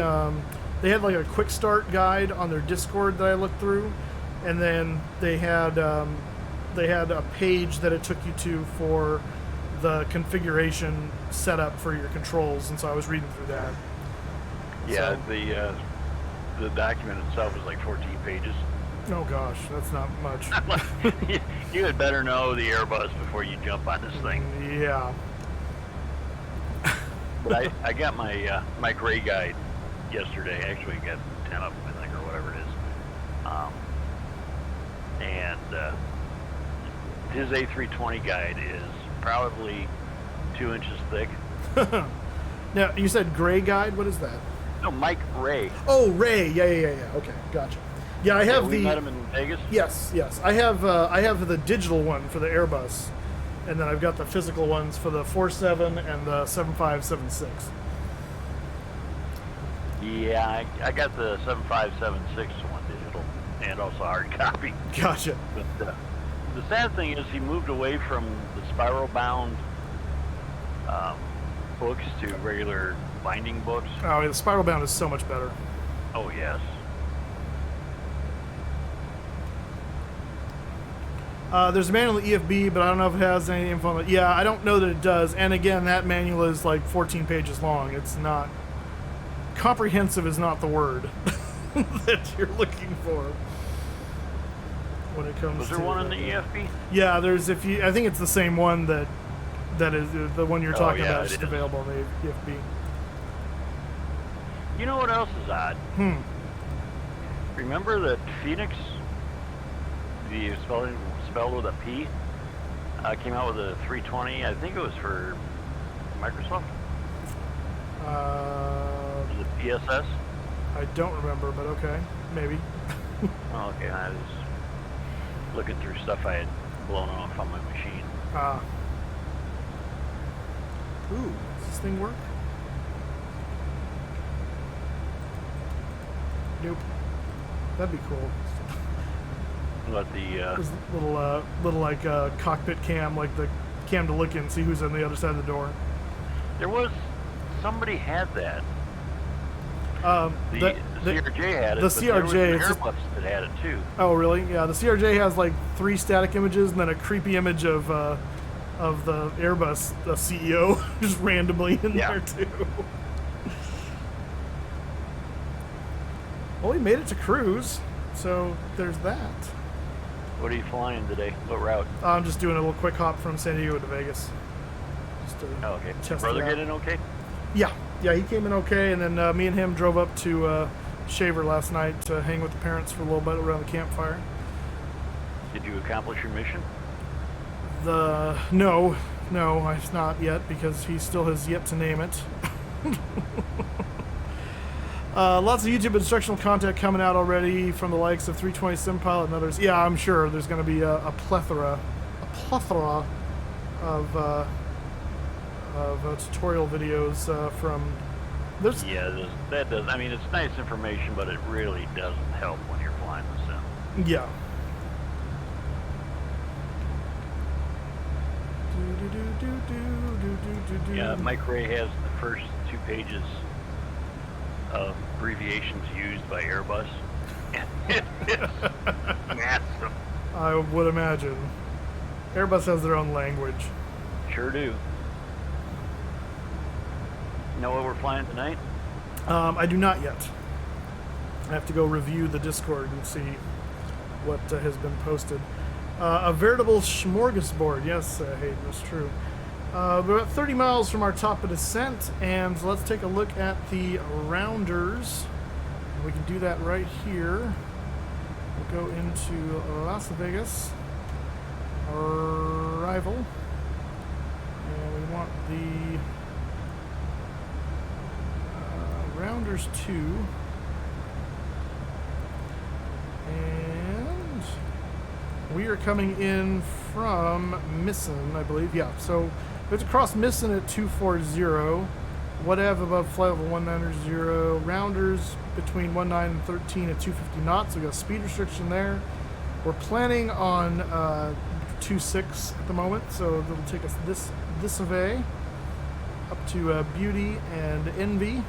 had like a quick start guide on their Discord that I looked through, and then they had they had a page that it took you to for the configuration setup for your controls, and so I was reading through that. Yeah, So- the document itself is like 14 pages. Oh gosh, that's not much. You had better know the Airbus before you jump on this thing. Yeah. But I got my my gray guide yesterday. Actually, got 10 of them, I think, or whatever it is. And his A320 guide is probably 2 inches thick. Now, you said gray guide? What is that? No, Mike Ray. Oh, Ray. Yeah. Okay, gotcha. Yeah, I have we the... met him in Vegas. Yes. I have the digital one for the Airbus, and then I've got the physical ones for the 47 and the 7576. Yeah, I got the 7576 one digital and also hard copy. Gotcha. But the sad thing is he moved away from the spiral bound books to regular binding books. Oh, yeah, the spiral bound is so much better. Oh, yes. There's a manual EFB, but I don't know if it has any info on it. Yeah, I don't know that it does. And again, that manual is like 14 pages long. It's not... Comprehensive is not the word that you're looking for when it comes to... Was there one in the EFB? Yeah, there's... I think it's the same one that is the one you're talking about. It's just available in the EFB. You know what else is odd? Remember that Fenix, the spelled with a P, came out with a 320. I think it was for Microsoft. Was it PSS? I don't remember, but okay, maybe. Oh, okay. I was looking through stuff I had blown off on my machine. Ooh, does this thing work? Nope. That'd be cool. But the This little like cockpit cam, like the cam to look in, see who's on the other side of the door. there was somebody had that. The CRJ had it. the but there was CRJ, an it's just- Airbus that had it too. Oh, really? Yeah, the CRJ has like 3 static images and then a creepy image of the Airbus, the CEO, just randomly in there too. Well, he made it to cruise, so there's that. What are you flying today? What route? I'm just doing a little quick hop from San Diego to Vegas. Just to Oh, okay. test Brother it out. get in okay? Yeah, he came in okay, and then me and him drove up to Shaver last night to hang with the parents for a little bit around the campfire. Did you accomplish your mission? No, I've not yet because he still has yet to name it. Lots of YouTube instructional content coming out already from the likes of 320 SimPilot and others. Yeah, I'm sure there's going to be a plethora of tutorial videos from. There's Yeah, that does. I mean, it's nice information, but it really doesn't help when you're flying the sim. yeah. Yeah, Mike Ray has the first 2 pages of abbreviations used by Airbus. It's massive. I would imagine. Airbus has their own language. Sure do. Know what we're flying tonight? I do not yet. I have to go review the Discord and see what has been posted. A veritable smorgasbord. Yes, Hayden, that's true. We're at 30 miles from our top of descent, and let's take a look at the rounders. We can do that right here. We'll go into Las Vegas. Arrival. And we want the rounders 2. And we are coming in from Misson, I believe. Yeah, so we have to cross Misson at 240. Whatever above flight level 190. Rounders between 19 and 13 at 250 knots. So we got a speed restriction there. We're planning on 2.6 at the moment, so it'll take us this way up to Beauty and Envy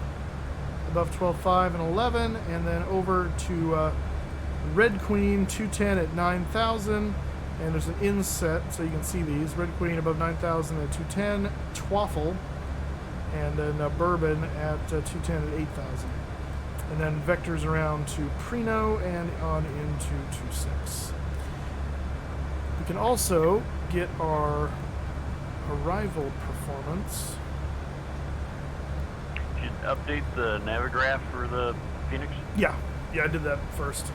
above 12.5 and 11, and then over to Red Queen 210 at 9,000, And there's an inset, so you can see these. Red Queen above 9,000 at 210. Twaffle. And then Bourbon at 210 at 8,000. And then vectors around to Preno and on into 26. We can also get our arrival performance. Should update the navigraph for the Phoenix. Yeah, I did that first.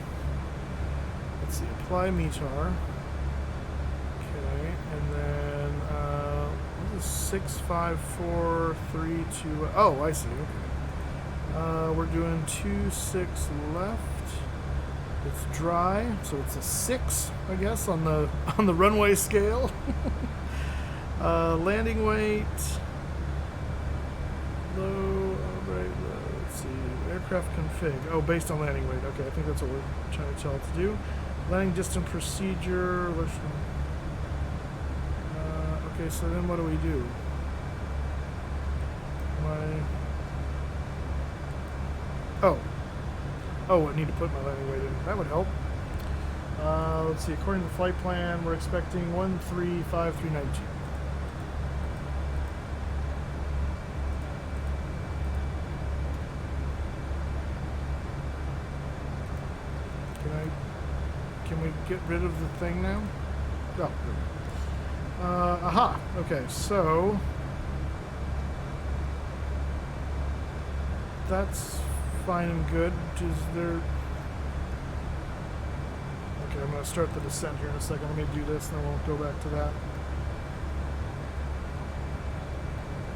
Let's see, apply METAR. Okay, and then what is 65432? Oh, I see. Okay. We're doing 26 left. It's dry, so it's a 6, I guess, on the runway scale. Landing weight. Low. Let's see. Aircraft config. Oh, based on landing weight. Okay, I think that's what we're trying to tell it to do. Landing distance procedure. Okay, so then what do we do? Oh, I need to put my landing weight in. That would help. Let's see. According to the flight plan, we're expecting 135392. Can we get rid of the thing now? Oh, aha. Okay, so that's fine and good. Is there? Okay, I'm going to start the descent here in a second. Let me do this, and then we'll go back to that.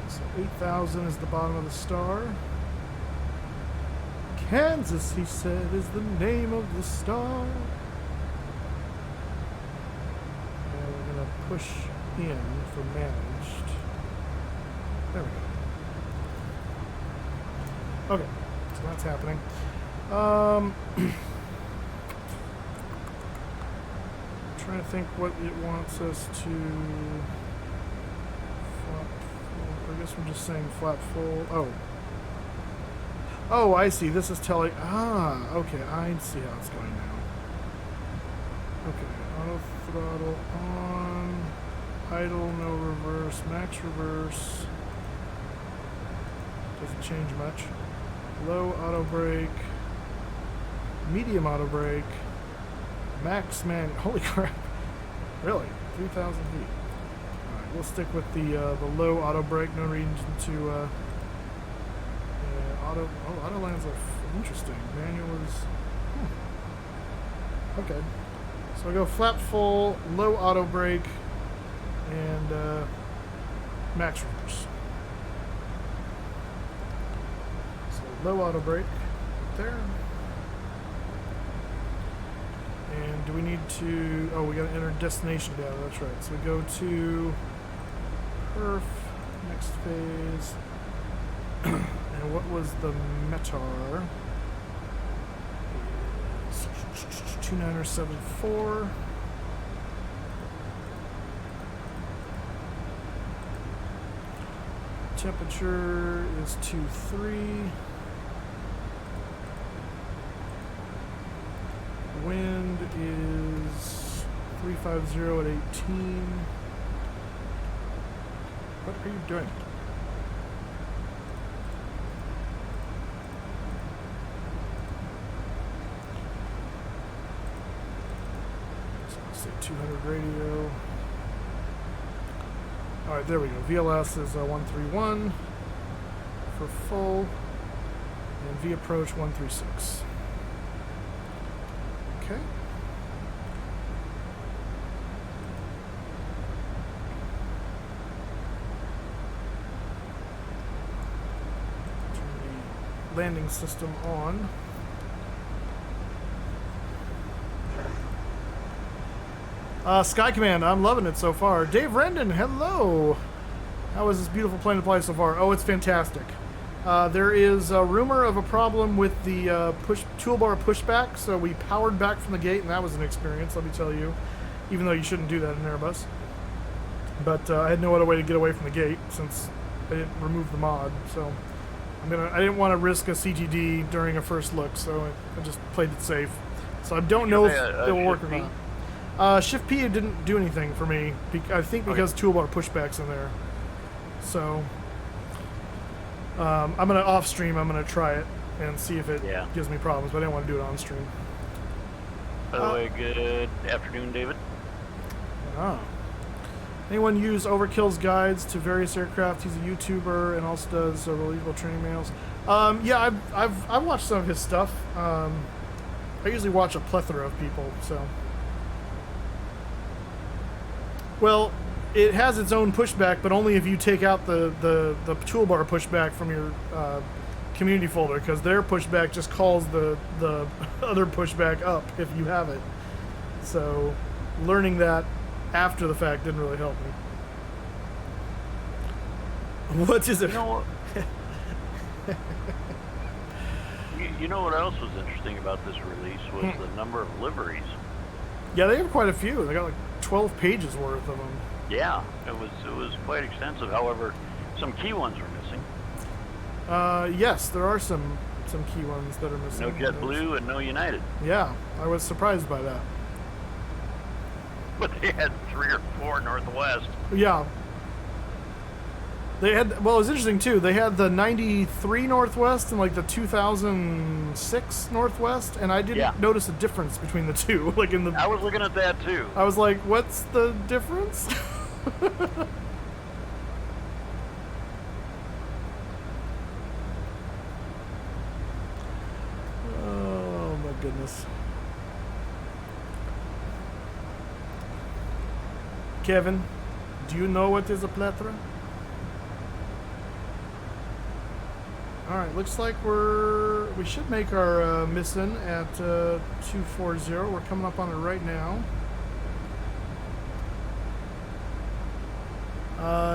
So 8,000 is the bottom of the star. Kansas, he said, is the name of the star. And we're going to push in for managed. There we go. Okay, so that's happening. Trying to think what it wants us to. Flap full. I guess we're just saying flap full. Oh, I see. This is telling. Okay. I see how it's going now. Okay. Auto throttle on. Idle, no reverse. Max reverse. Doesn't change much. Low auto brake. Medium auto brake. Max man. Holy crap. Really? 3,000 feet. Alright, we'll stick with the low auto brake. No reason to. Auto lands are interesting. Manual is. Okay. So I go flap full, low auto brake, and max reverse. So low auto brake there. And do we need to? Oh, we got to enter destination data. That's right. So we go to perf, next phase. And what was the METAR? 2974. Temperature is 23. Wind is 350 at 18. What are you doing? Say 200 radio. Alright, there we go. VLS is 131 for full, and V approach 136. Okay. Turn the landing system on. Sky Command, I'm loving it so far. Dave Rendon, hello. How is this beautiful plane to fly so far? Oh, it's fantastic. There is a rumor of a problem with the toolbar pushback, so we powered back from the gate, and that was an experience, let me tell you, even though you shouldn't do that in Airbus. But I had no other way to get away from the gate since I didn't remove the mod, so I didn't want to risk a CTD during a first look, so I just played it safe. So I don't know if it will work or not. Shift P didn't do anything for me. I think because toolbar pushback's in there. So I'm gonna off stream. I'm gonna try it and see if it gives me problems. But I didn't want to do it on stream. By the way, good afternoon, David. Oh. Anyone use Overkill's guides to various aircraft? He's a YouTuber and also does relatable training manuals. Yeah, I've watched some of his stuff. I usually watch a plethora of people, so. Well, it has its own pushback, but only if you take out the toolbar pushback from your community folder, because their pushback just calls the other pushback up if you have it. So, learning that after the fact didn't really help me. What is it? You know what? you know what else was interesting about this release was the number of liveries. Yeah, they have quite a few. They got like 12 pages worth of them. Yeah, it was quite extensive. However, some key ones were missing. Yes, there are some key ones that are missing. No JetBlue and no United. Yeah, I was surprised by that. But they had 3 or 4 Northwest. Yeah. They had, well, it was interesting too. They had the 93 Northwest and like the 2006 Northwest, and I didn't notice a difference between the two. Like in the, I was looking at that too. I was like, what's the difference? Oh my goodness. Kevin, do you know what is a plethora? Alright, looks like we should make our mission at 240. We're coming up on it right now.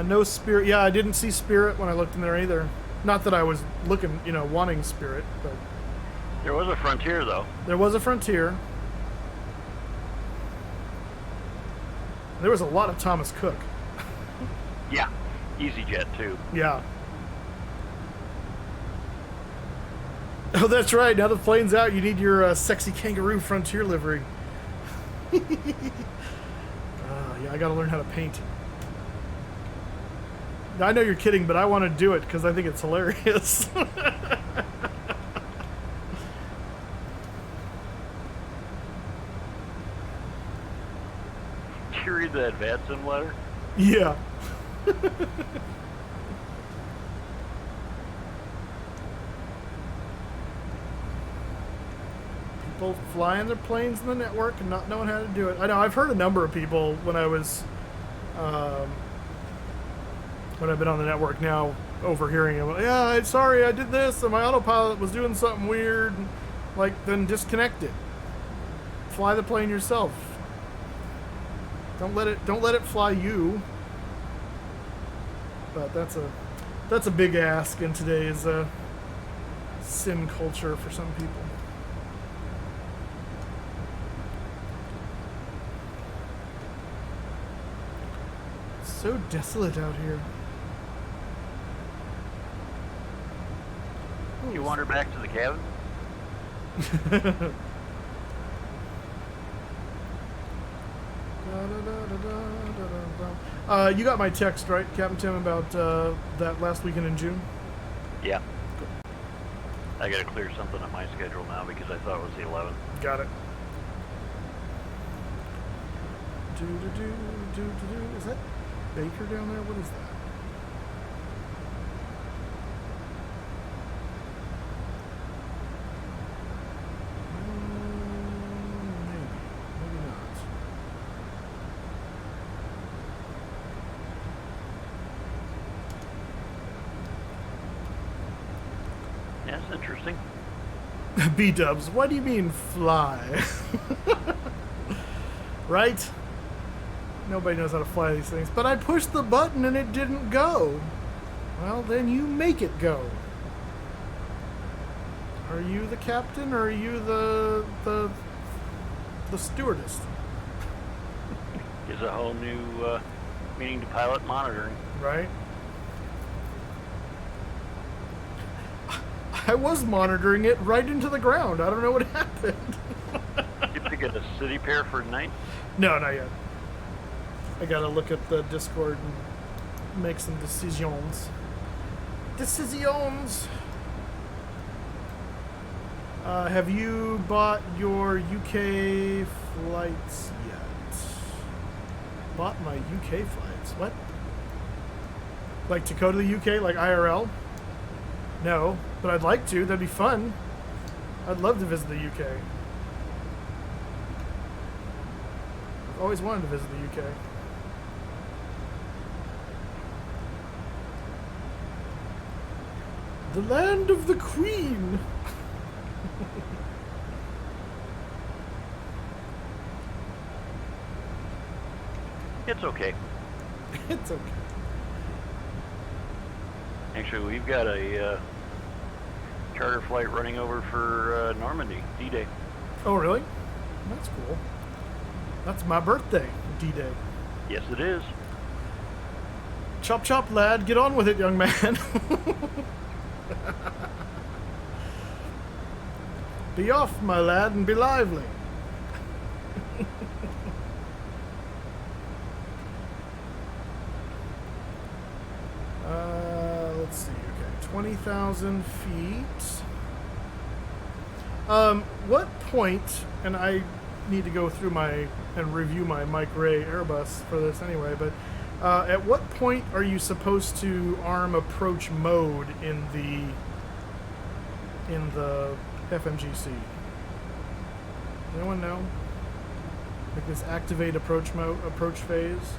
No Spirit. Yeah, I didn't see Spirit when I looked in there either. Not that I was looking, wanting Spirit, but... There was a Frontier, though. There was a Frontier. There was a lot of Thomas Cook. Yeah, EasyJet, too. Yeah. Oh, that's right. Now the plane's out, you need your sexy kangaroo Frontier livery. Yeah, I gotta learn how to paint. I know you're kidding, but I want to do it because I think it's hilarious. Did you read that Vadson letter? Yeah. People flying their planes in the network and not knowing how to do it. I know, I've heard a number of people when I was, when I've been on the network now, overhearing them. Yeah, sorry, I did this, and my autopilot was doing something weird. Like, then disconnect it. Fly the plane yourself. Don't let it fly you. But that's a big ask in today's sim culture for some people. It's so desolate out here. You wander back to the cabin? You got my text, right, Captain Tim, about that last weekend in June? Yeah. I gotta clear something on my schedule now because I thought it was the 11th. Got it. Is that Baker down there? What is that? Maybe not. Yeah, it's interesting. B-dubs, what do you mean fly? Right? Nobody knows how to fly these things. But I pushed the button and it didn't go. Well, then you make it go. Are you the captain or are you the stewardess? Gives a whole new meaning to pilot monitoring. Right? I was monitoring it right into the ground. I don't know what happened. You pick a city pair for tonight? No, not yet. I gotta look at the Discord and make some decisions. Have you bought your UK flights yet? Bought my UK flights? What? Like to go to the UK, like IRL? No, but I'd like to. That'd be fun. I'd love to visit the UK. I've always wanted to visit the UK. The land of the Queen. It's okay. It's okay. Actually, we've got a charter flight running over for Normandy, D-Day. Oh, really? That's cool. That's my birthday, D-Day. Yes, it is. Chop chop, lad. Get on with it, young man. Be off, my lad, and be lively. Let's see. Okay, 20,000 feet. What point? And I need to go through and review my Mike Ray Airbus for this anyway. But at what point are you supposed to arm approach mode in the FMGC? Anyone know? Like this activate approach phase?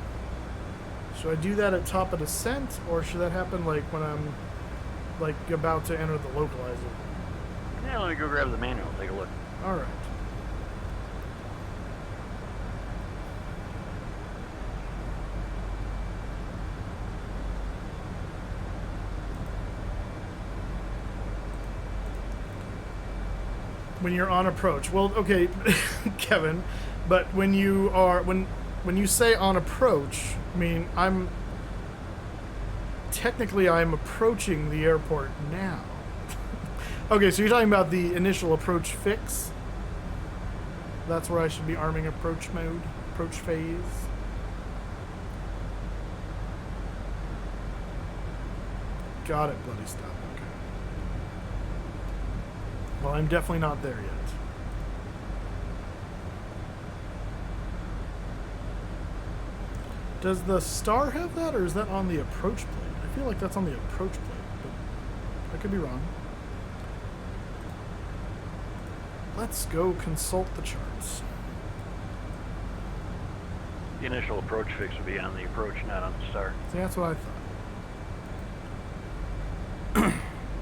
Should I do that at top of descent, or should that happen like when I'm like about to enter the localizer? Yeah, let me go grab the manual, take a look. All right. When you're on approach. Well, okay, Kevin, but when you say on approach, I mean, I'm approaching the airport now. Okay, so you're talking about the initial approach fix? That's where I should be arming approach mode, approach phase. Got it, bloody stuff. Okay. Well, I'm definitely not there yet. Does the star have that, or is that on the approach plate? I feel like that's on the approach plate, but I could be wrong. Let's go consult the charts. The initial approach fix would be on the approach, not on the star. See, that's what I thought.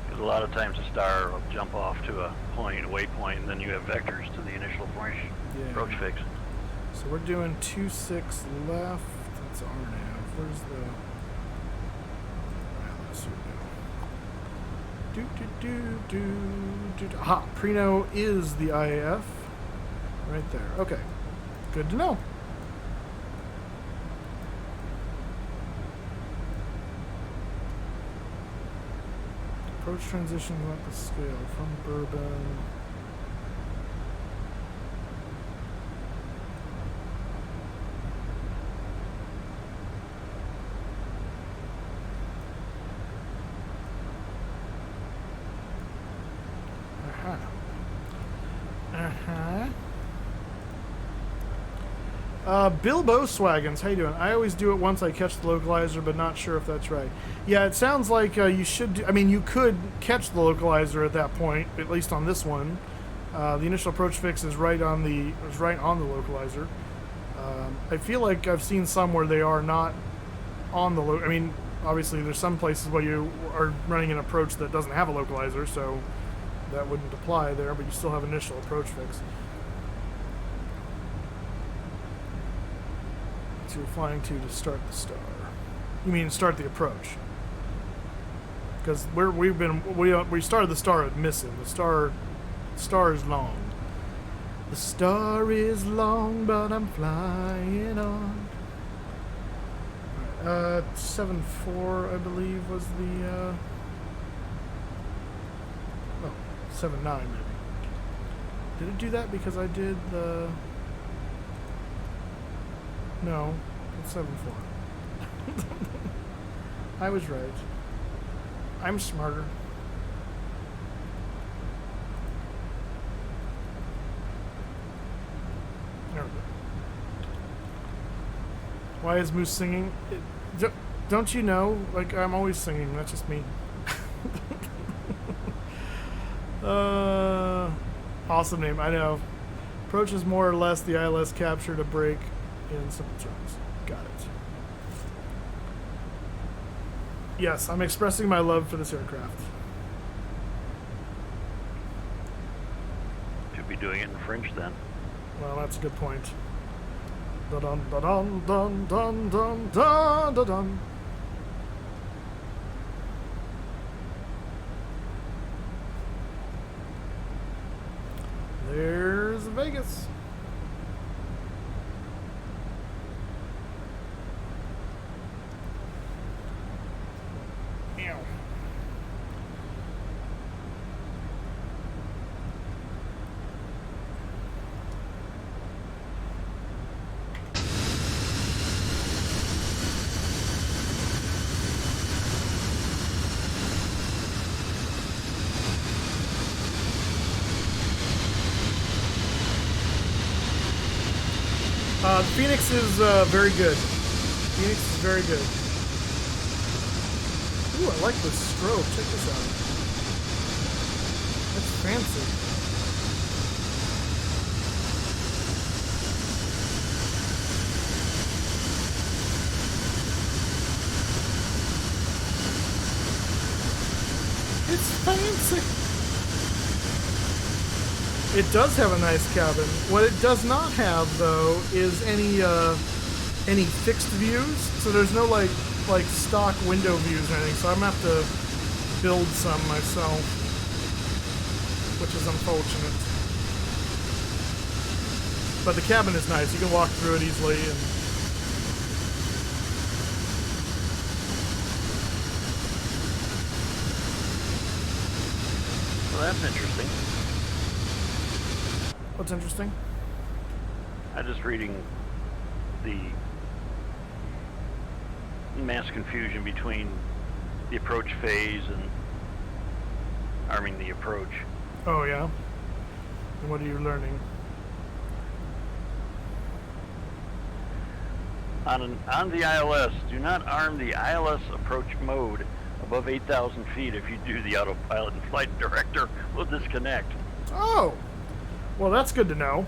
Because a lot of times the star will jump off to a point, a waypoint, and then you have vectors to the initial approach, approach fix. So we're doing 2-6 left. That's RNAV. Where's the... Let's see what we do. Aha! Preno is the IAF. Right there. Okay. Good to know. Approach transitions up the scale from Bourbon. Bilbo Swaggins, how you doing? I always do it once I catch the localizer, but not sure if that's right. Yeah, it sounds like you should do, I mean, you could catch the localizer at that point, at least on this one. The initial approach fix is right on the localizer. I feel like I've seen some where they are not on the I mean, obviously there's some places where you are running an approach that doesn't have a localizer, so that wouldn't apply there, but you still have initial approach fix. So you're flying to start the star. You mean start the approach? Because we started the star at missing. The star is long. The star is long, but I'm flying on. 7-4, I believe, was the 7-9 maybe. Did it do that because I did the No, it's 7.4. I was right. I'm smarter. There we go. Why is Moose singing? Don't you know? Like, I'm always singing. That's just me. Awesome name. I know. Approach is more or less the ILS capture to break in simple terms. Got it. Yes, I'm expressing my love for this aircraft. Should be doing it in French then. Well, that's a good point. Dun dun dun dun dun dun dun dun dun. There's Vegas. Ew. Phoenix is very good. Phoenix is very good. Ooh, I like this strobe. Check this out. That's fancy. It's fancy. It does have a nice cabin. What it does not have, though, is any fixed views. So there's no like stock window views or anything. So I'm gonna have to build some myself, which is unfortunate. But the cabin is nice. You can walk through it easily and. Well, that's interesting. What's interesting? I'm just reading the mass confusion between the approach phase and arming the approach. Oh yeah. And what are you learning? On the ILS, do not arm the ILS approach mode above 8,000 feet. If you do, the autopilot and flight director will disconnect. Oh! Well, that's good to know.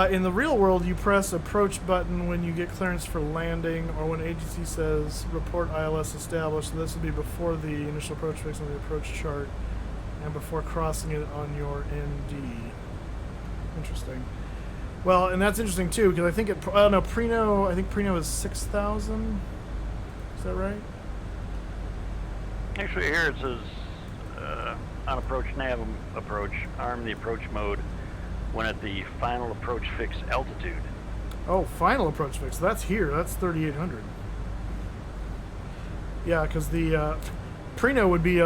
In the real world, you press approach button when you get clearance for landing or when agency says report ILS established. So this would be before the initial approach fix on the approach chart and before crossing it on your ND. Interesting. Well, and that's interesting too, because I think it. No, Prino. I think Prino is 6,000. Is that right? Actually, here it says on approach nav approach, arm the approach mode when at the final approach fix altitude. Oh, final approach fix. That's here. That's 3,800. Yeah, because the Prino would be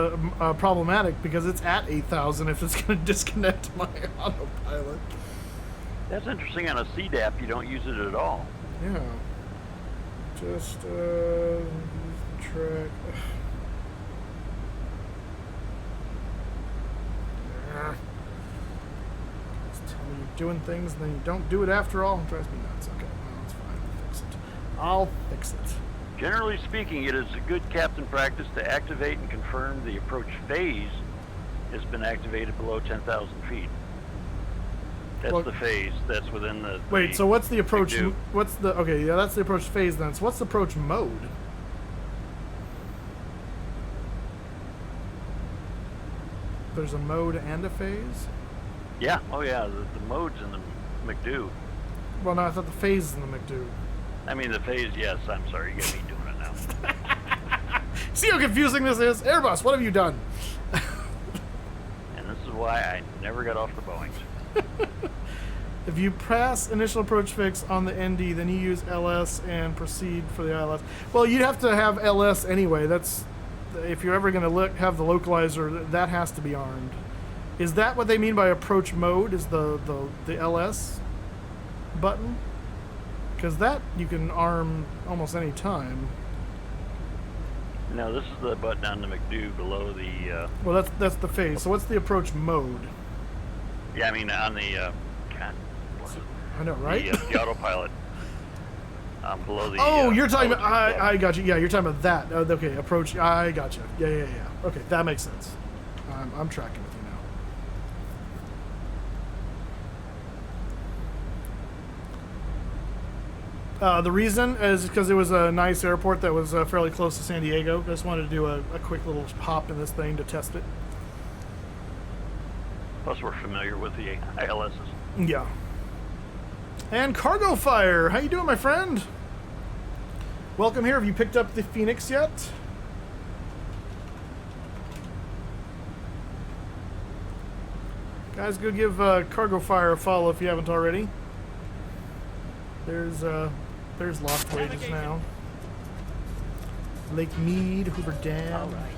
problematic because it's at 8,000 if it's going to disconnect my autopilot. That's interesting. On a CDAP, you don't use it at all. Yeah. Just use the track. Just tell me you're doing things and then you don't do it after all. It drives me nuts. Okay, well, that's fine. I'll fix it. I'll fix it. Generally speaking, it is a good captain practice to activate and confirm the approach phase has been activated below 10,000 feet. That's Well, the phase. That's within the. Wait, so what's the approach? do. What's the okay? Yeah, that's the approach phase then. So what's the approach mode? There's a mode and a phase. Yeah. Oh yeah. The mode's in the McDo. Well, no, I thought the phase is in the McDo. I mean the phase. Yes. I'm sorry. You got me doing it now. See how confusing this is? Airbus, what have you done? And this is why I never got off the Boeings. If you pass initial approach fix on the ND, then you use LS and proceed for the ILS. Well, you'd have to have LS anyway. That's if you're ever going to have the localizer, that has to be armed. Is that what they mean by approach mode? Is the LS button? Because that you can arm almost any time. No, this is the button on the McDo below the. Well, that's the phase. So what's the approach mode? Yeah, I mean on the. God, I know, right? The autopilot. Below the. Oh, you're talking about. yeah. I got you. Yeah, you're talking about that. Okay, approach. I got you. Yeah. Okay, that makes sense. I'm tracking with you now. The reason is because it was a nice airport that was fairly close to San Diego. Just wanted to do a quick little hop in this thing to test it. Plus, we're familiar with the ILSs. Yeah. And Cargo Fire, how you doing, my friend? Welcome here. Have you picked up the Fenix yet? Guys, go give Cargo Fire a follow if you haven't already. There's lost wages now. Lake Mead, Hoover Dam. All right.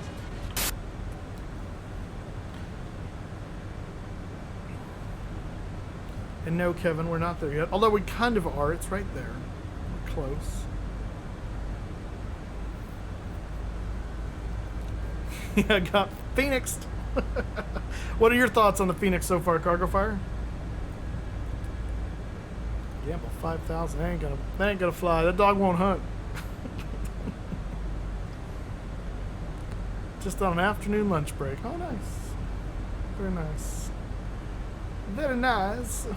And no, Kevin, we're not there yet. Although we kind of are. It's right there. We're close. Yeah, got Phoenixed. What are your thoughts on the Phoenix so far, Cargo Fire? Yeah, but 5,000. That ain't gonna fly. That dog won't hunt. Just on an afternoon lunch break. Oh, nice. Very nice. Very nice.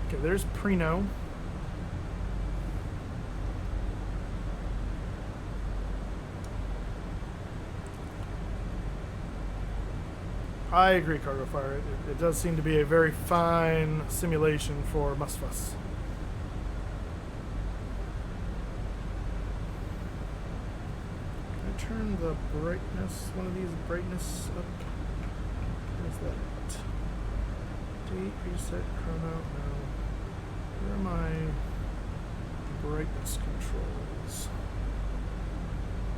Okay, there's Prino. I agree, Cargo Fire. It does seem to be a very fine simulation for MSFS. Can I turn the brightness, one of these brightness up? Where's that? Date, reset, chrono, no. Where are my brightness controls?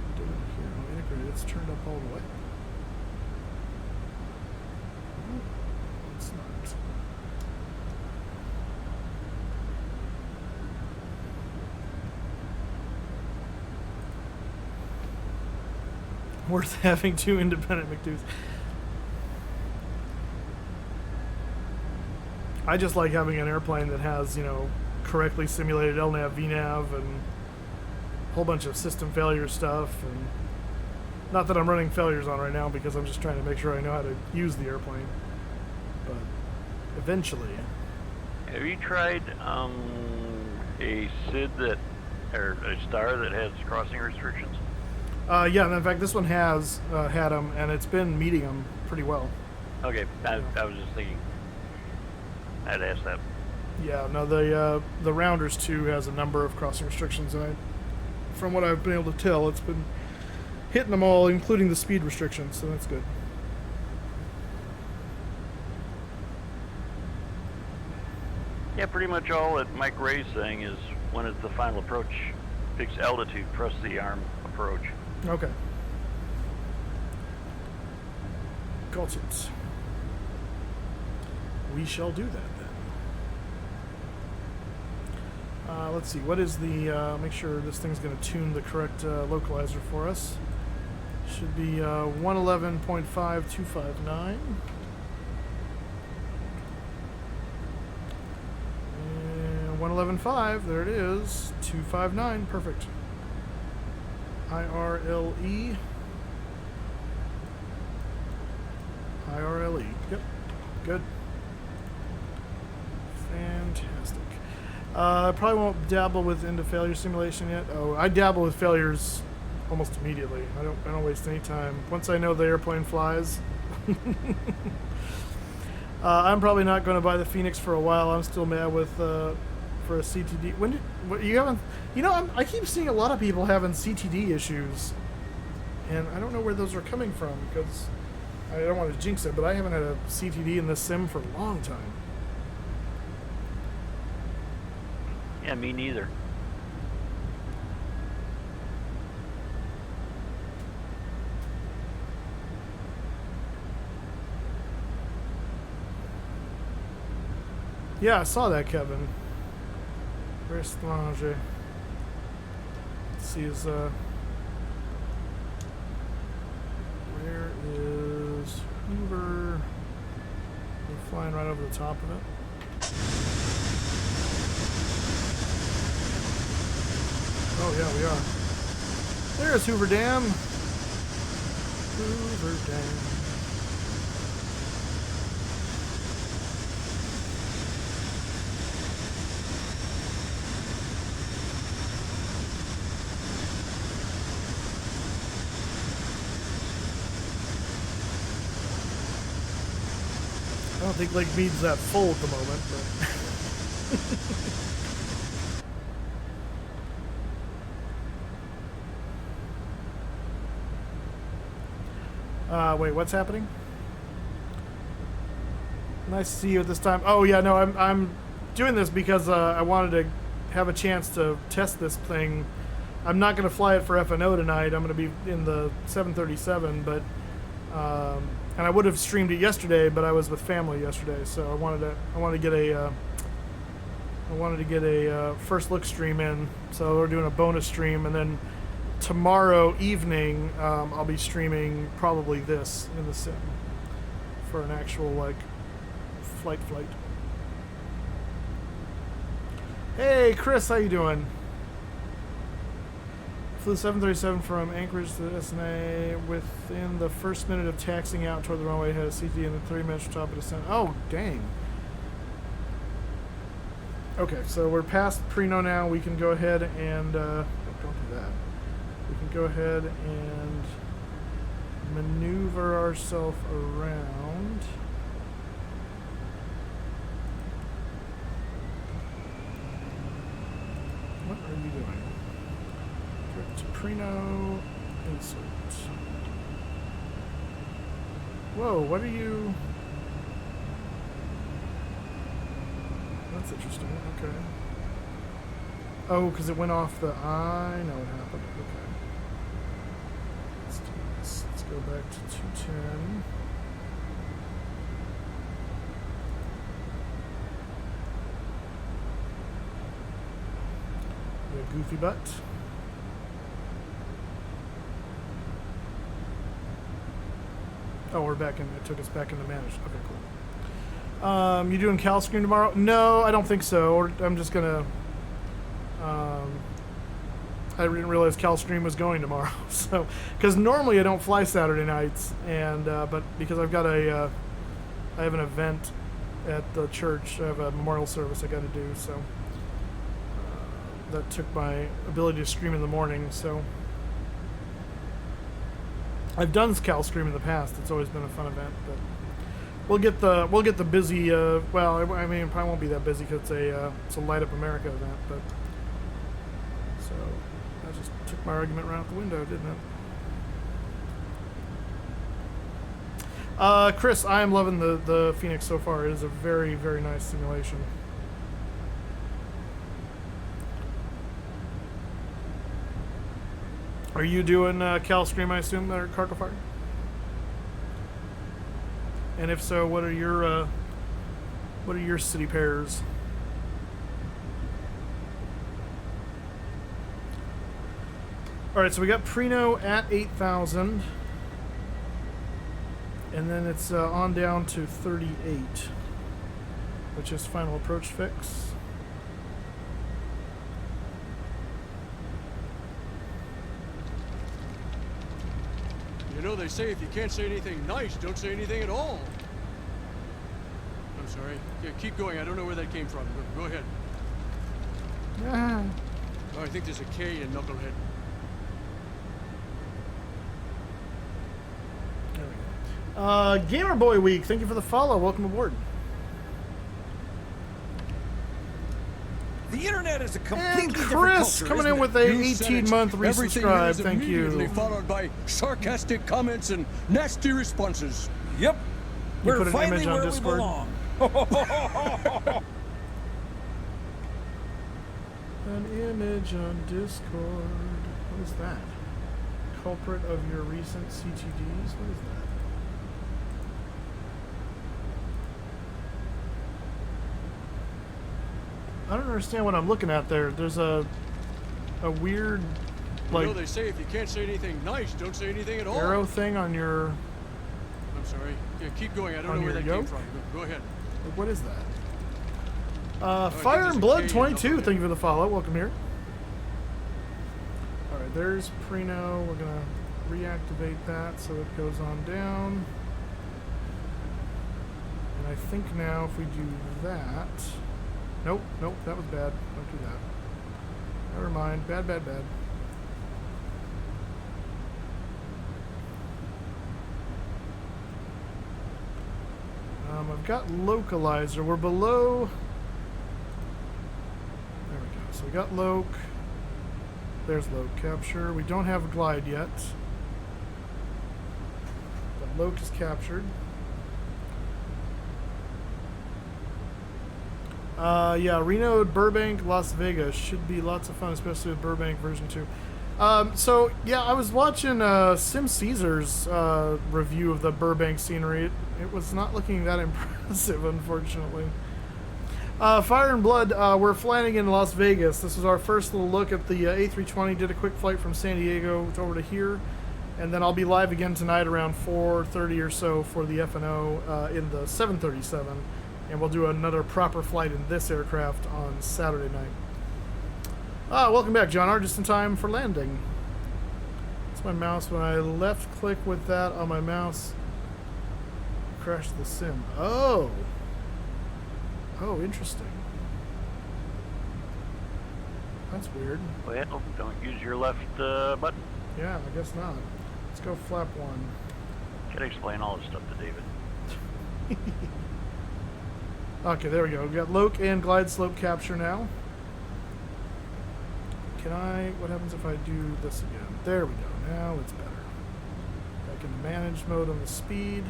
What am I doing here? Oh, integrated, it's turned up all the way. It's not. Worth having two independent McDo's. I just like having an airplane that has, you know, correctly simulated LNAV, VNAV, and a whole bunch of system failure stuff. And not that I'm running failures on right now because I'm just trying to make sure I know how to use the airplane. But eventually. Have you tried a SID that, or a star that has crossing restrictions? Yeah, and in fact, this one has had them, and it's been meeting them pretty well. Okay, I was just thinking. I'd ask that. Yeah, no, the Rounders 2 has a number of crossing restrictions, and from what I've been able to tell, it's been hitting them all, including the speed restrictions, so that's good. Yeah, pretty much all that Mike Ray's saying is when it's the final approach, fix altitude, press the arm approach. Okay. Got it. We shall do that then. Let's see, what is the, make sure this thing's going to tune the correct localizer for us. Should be 111.5259. And 111.5, there it is. 259, perfect. IRLE. IRLE, yep, good. Fantastic. I probably won't dabble with into failure simulation yet. Oh, I dabble with failures almost immediately. I don't waste any time. Once I know the airplane flies. I'm probably not going to buy the Fenix for a while. I'm still mad with for a CTD. I keep seeing a lot of people having CTD issues, and I don't know where those are coming from because I don't want to jinx it, but I haven't had a CTD in this sim for a long time. Yeah, me neither. Yeah, I saw that, Kevin. Restrange. Let's see his, where is Hoover? We're flying right over the top of it. Oh, yeah, we are. There's Hoover Dam. Hoover Dam. I don't think Lake Mead's that full at the moment, but wait, what's happening? Nice to see you at this time. Oh yeah, no, I'm doing this because I wanted to have a chance to test this thing. I'm not going to fly it for FNO tonight. I'm going to be in the 737, but and I would have streamed it yesterday, but I was with family yesterday, so I wanted to get a first look stream in. So we're doing a bonus stream, and then tomorrow evening I'll be streaming probably this in the sim for an actual like flight. Hey Chris, how you doing? Flew 737 from Anchorage to the SNA. Within the first minute of taxiing out toward the runway, had a CT in the 3 minutes top of descent. Oh, dang. Okay, so we're past Preno now. We can go ahead and... don't do that. We can go ahead and maneuver ourselves around. What are you doing? To Preno, insert. Whoa, what are you? That's interesting. Okay. Oh, because it went off the. I know what happened. Okay. Let's do this. Let's go back to 210. We have Goofy Butt. Oh, we're back in. It took us back into managed. Okay, cool. You doing Cal Scream tomorrow? No, I don't think so. Or I'm just gonna. I didn't realize Cal Stream was going tomorrow. So, because normally I don't fly Saturday nights, and but because I've got I have an event at the church. I have a memorial service I got to do. So that took my ability to stream in the morning. So. I've done Cal Scream in the past. It's always been a fun event, but we'll get the busy. Well, I mean, it probably won't be that busy because it's a Light Up America event. But so I just took my argument right out the window, didn't it? Chris, I am loving the Fenix so far. It is a very, very nice simulation. Are you doing Cal Scream, I assume, or Cargo Fire? And if so, what are your city pairs? All right, so we got Preno at 8,000, and then it's on down to 38, which is final approach fix. You know, they say if you can't say anything nice, don't say anything at all. I'm sorry. Yeah, keep going. I don't know where that came from. Go ahead. Ah. Oh, I think there's a K in Knucklehead. There we go. Gamer Boy Week, thank you for the follow. Welcome aboard. The internet is a completely And different Chris culture, coming isn't in it? with a You said it. 18-month Everything here resubscribe. is Thank immediately you. followed by sarcastic comments and nasty responses. Yep. You We're put an finally image on where Discord? we belong. An image on Discord. What is that? Culprit of your recent CTDs? What is that? I don't understand what I'm looking at there. There's a weird, You know like, they say if you can't say anything nice, don't say anything at all. arrow thing on your... I'm sorry. Yeah, keep going. I don't On know where your that came yoke? from. Go ahead. Like, what is that? I Fire think and there's a Blood K 22, in the thank you for the follow. Welcome here. Alright, there's Preno. We're going to reactivate that so it goes on down. And I think now if we do that... Nope, that was bad. Don't do that. Never mind. Bad. I've got localizer. We're below... There we go. So we got loc. There's loc capture. We don't have glide yet. But loc is captured. Yeah, Reno, Burbank, Las Vegas should be lots of fun, especially with Burbank version 2. So yeah, I was watching Sim Caesar's review of the Burbank scenery. It was not looking that impressive, unfortunately. Fire and Blood, we're flying in Las Vegas. This was our first little look at the A320. Did a quick flight from San Diego over to here, and then I'll be live again tonight around 4:30 or so for the F&O in the 737. And we'll do another proper flight in this aircraft on Saturday night. Welcome back, John R. Just in time for landing. That's my mouse. When I left click with that on my mouse, crashed the sim. Oh, interesting. That's weird. Well, don't use your left button. Yeah, I guess not. Let's go flap 1. Gotta explain all this stuff to David. Okay, there we go. We've got loc and glide slope capture now. What happens if I do this again? There we go. Now it's better. Back in the managed mode on the speed.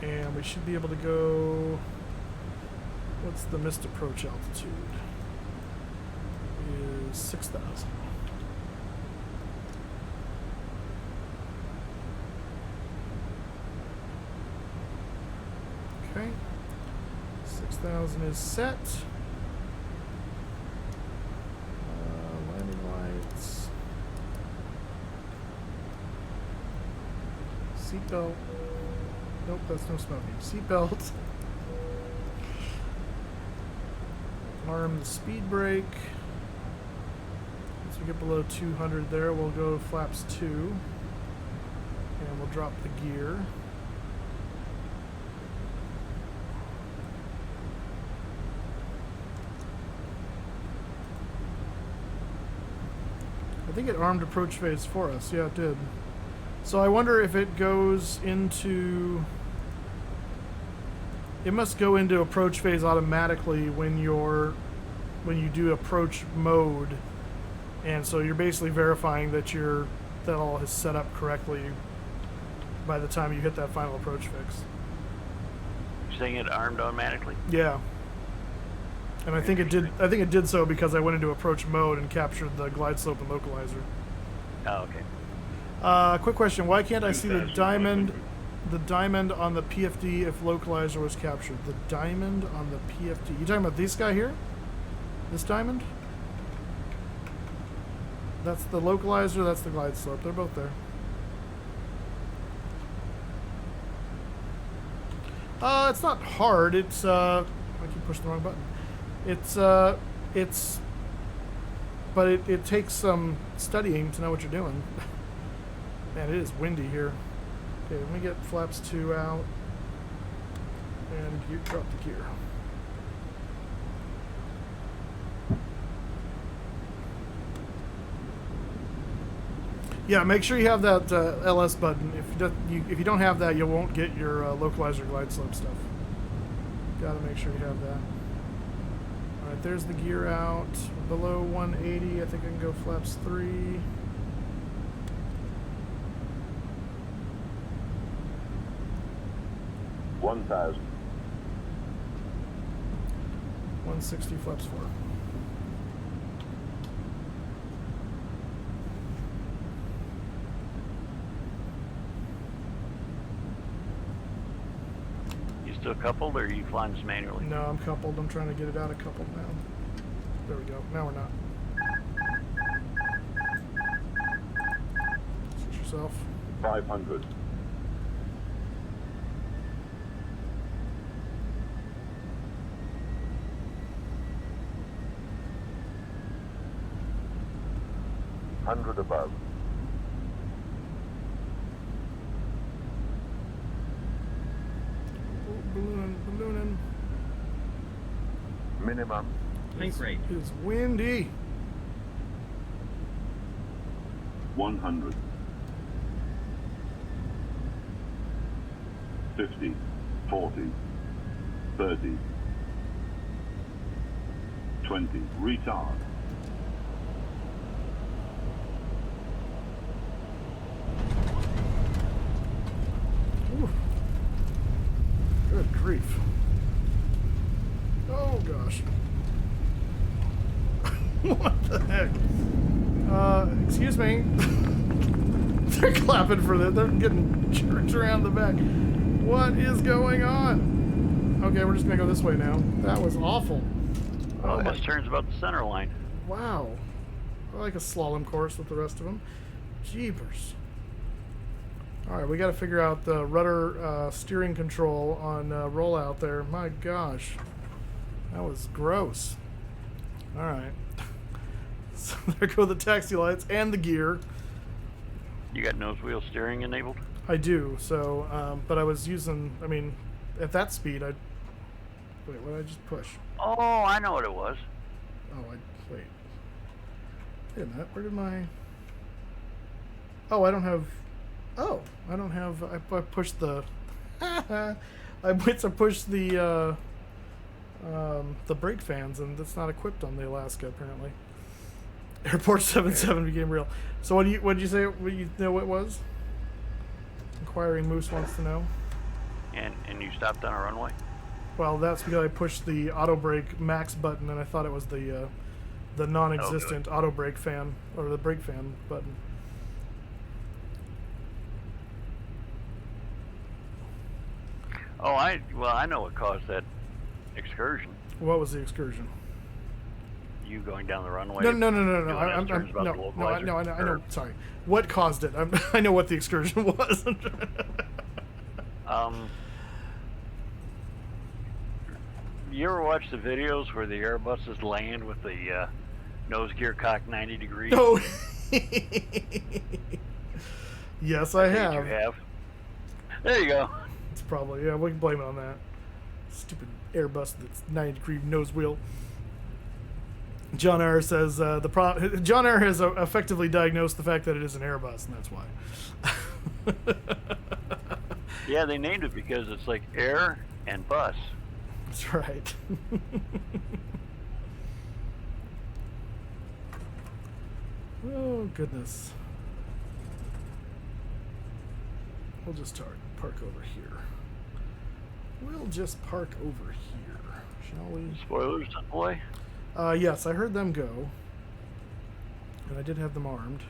And we should be able to go... What's the missed approach altitude? Is 6,000. Okay, 6,000 is set. Landing lights. Seatbelt. Nope, that's no smoking. Seatbelt. Arm the speed brake. Once we get below 200 there, we'll go to flaps 2. And we'll drop the gear. I think it armed approach phase for us. Yeah, it did. So I wonder if it goes into... It must go into approach phase automatically when you do approach mode, and so you're basically verifying that that all is set up correctly by the time you hit that final approach fix. You're saying it armed automatically? Yeah. And I think it did. I think it did so because I went into approach mode and captured the glide slope and localizer. Oh, okay. Quick question: why can't I see the diamond on the PFD if localizer was captured? The diamond on the PFD. You talking about this guy here? This diamond? That's the localizer. That's the glide slope. They're both there. It's not hard. It's I keep pushing the wrong button. But it takes some studying to know what you're doing. Man, it is windy here. Okay, let me get flaps 2 out and you drop the gear. Yeah, make sure you have that LS button. If you don't have that, you won't get your localizer glide slope stuff. Gotta make sure you have that. Alright, there's the gear out. Below 180, I think I can go flaps 3. 1,000. 160 flaps 4. You still coupled, or are you flying this manually? No, I'm coupled. I'm trying to get it out of coupled now. There we go. Now we're not. Switch yourself. 500. Hundred above. Ballooning. Minimum. Link rate. It's windy. 100. 50. 40. 30. 20. Retard. Ooh. Good grief. Oh gosh. What the heck? Excuse me. They're clapping for that. They're getting jerked around the back. What is going on? Okay, we're just gonna go this way now. That was awful. Oh, my- this turn's about the center line. Wow. I like a slalom course with the rest of them. Jeepers. Alright, we gotta figure out the rudder steering control on rollout there. My gosh. That was gross. Alright. So there go the taxi lights and the gear. You got nose wheel steering enabled? I do, so, but I was using, I mean, at that speed, wait, what did I just push? Oh, I know what it was. Oh, wait. Wait a minute, where did my... Oh, I don't have... I pushed the... I went to push the brake fans, and that's not equipped on the Alaska, apparently. Airport 77 became real. So what did you say? You know what it was? Inquiring Moose wants to know. And you stopped on a runway? Well, that's because I pushed the auto brake max button, and I thought it was the non-existent auto brake fan, or the brake fan button. Oh, I know what caused that excursion. What was the excursion? You going down the runway? No. I know. Sorry. What caused it? I know what the excursion was. You ever watch the videos where the Airbuses land with the nose gear cocked 90 degrees? Oh. Yes, I have. You have. There you go. It's probably, yeah, we can blame it on that. Stupid Airbus that's 90-degree nose wheel. John R. says John R. has effectively diagnosed the fact that it is an Airbus, and that's why. Yeah, they named it because it's like air and bus. That's right. Oh, goodness. We'll just park over here. We'll just park over here, shall we? Spoilers on the way? Yes, I heard them go. And I did have them armed.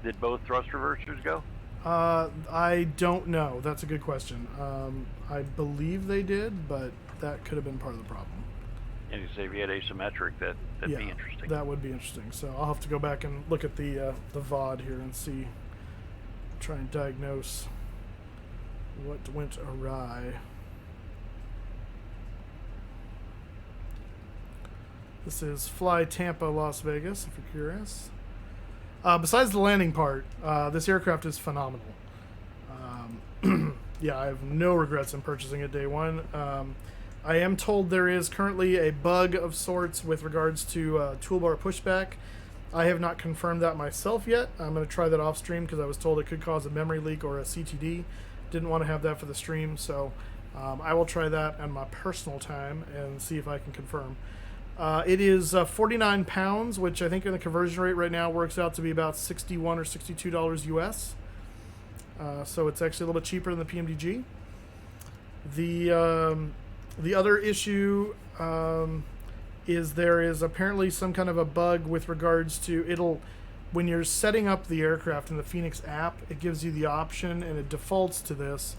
Did both thrust reversers go? I don't know. That's a good question. I believe they did, but that could have been part of the problem. And you say if you had asymmetric, that'd Yeah, be interesting. that would be interesting. So I'll have to go back and look at the VOD here and see, try and diagnose what went awry. This is Fly Tampa, Las Vegas, if you're curious. Besides the landing part, this aircraft is phenomenal. Yeah, I have no regrets in purchasing it day one. I am told there is currently a bug of sorts with regards to toolbar pushback. I have not confirmed that myself yet. I'm going to try that off stream because I was told it could cause a memory leak or a CTD. Didn't want to have that for the stream, so I will try that on my personal time and see if I can confirm. It is 49 pounds, which I think in the conversion rate right now works out to be about $61 or $62 US. So it's actually a little bit cheaper than the PMDG. The other issue is there is apparently some kind of a bug with regards to when you're setting up the aircraft in the Fenix app, it gives you the option and it defaults to this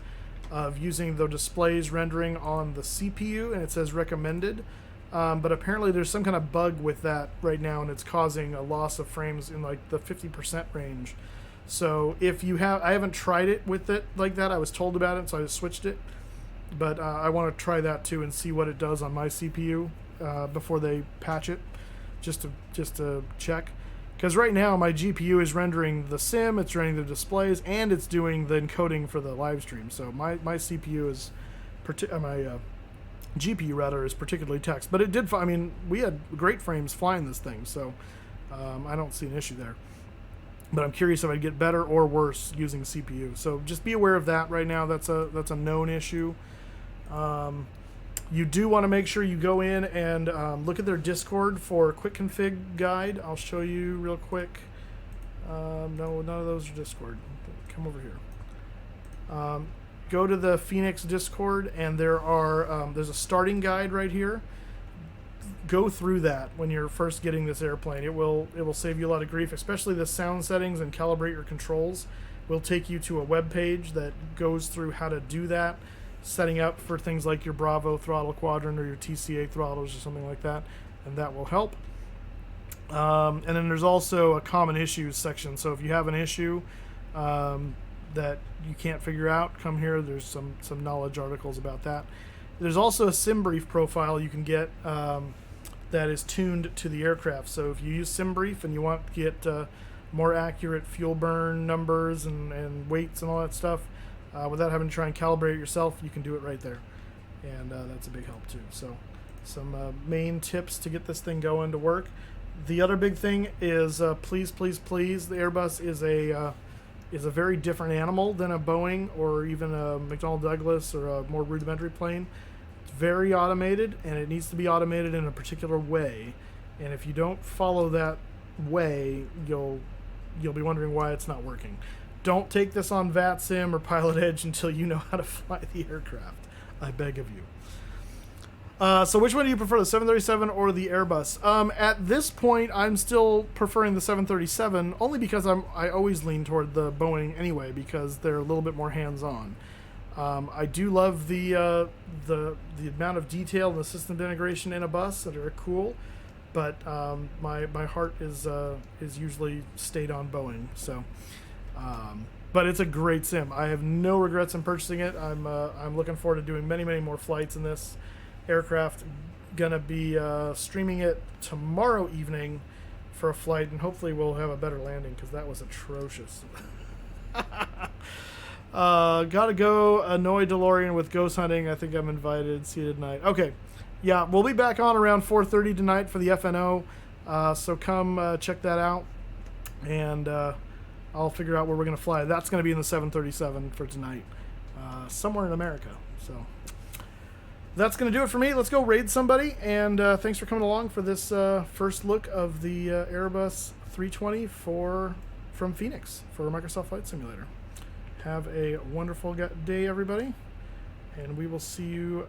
of using the displays rendering on the CPU, and it says recommended. But apparently there's some kind of bug with that right now, and it's causing a loss of frames in like the 50% range. So if you have, I haven't tried it with it like that. I was told about it, so I just switched it. But I want to try that too and see what it does on my CPU before they patch it, just to check. Because right now my GPU is rendering the sim, it's rendering the displays, and it's doing the encoding for the live stream. So my CPU is, my GPU rather, is particularly taxed. But it did. I mean, we had great frames flying this thing, so I don't see an issue there. But I'm curious if I'd get better or worse using CPU. So just be aware of that right now. That's a known issue. You do want to make sure you go in and look at their Discord for a quick config guide. I'll show you real quick. No, none of those are Discord. Come over here. Go to the Fenix Discord, and there's a starting guide right here. Go through that when you're first getting this airplane. It will save you a lot of grief, especially the sound settings and calibrate your controls. Will take you to a web page that goes through how to do that, setting up for things like your Bravo throttle quadrant or your TCA throttles or something like that, and that will help. And then there's also a common issues section. So if you have an issue that you can't figure out, come here. There's some knowledge articles about that. There's also a SimBrief profile you can get that is tuned to the aircraft. So if you use SimBrief and you want to get more accurate fuel burn numbers and weights and all that stuff, without having to try and calibrate it yourself, you can do it right there. And that's a big help too. So some main tips to get this thing going to work. The other big thing is please, the Airbus is a very different animal than a Boeing or even a McDonnell Douglas or a more rudimentary plane. It's very automated, and it needs to be automated in a particular way. And if you don't follow that way, you'll be wondering why it's not working. Don't take this on VATSIM or Pilot Edge until you know how to fly the aircraft. I beg of you. So which one do you prefer, the 737 or the Airbus? At this point, I'm still preferring the 737, only because I always lean toward the Boeing anyway, because they're a little bit more hands-on. I do love the amount of detail and the system integration in a bus that are cool, but my heart is usually stayed on Boeing. So. But it's a great sim. I have no regrets in purchasing it. I'm looking forward to doing many more flights in this aircraft. Gonna be streaming it tomorrow evening for a flight, and hopefully we'll have a better landing, because that was atrocious. Gotta go annoy DeLorean with ghost hunting. I think I'm invited. See you tonight. Okay, yeah, we'll be back on around 4:30 tonight for the FNO. So come check that out, and I'll figure out where we're going to fly. That's going to be in the 737 for tonight, somewhere in America. So that's going to do it for me. Let's go raid somebody, and thanks for coming along for this first look of the Airbus 320 from Fenix for Microsoft Flight Simulator. Have a wonderful day, everybody, and we will see you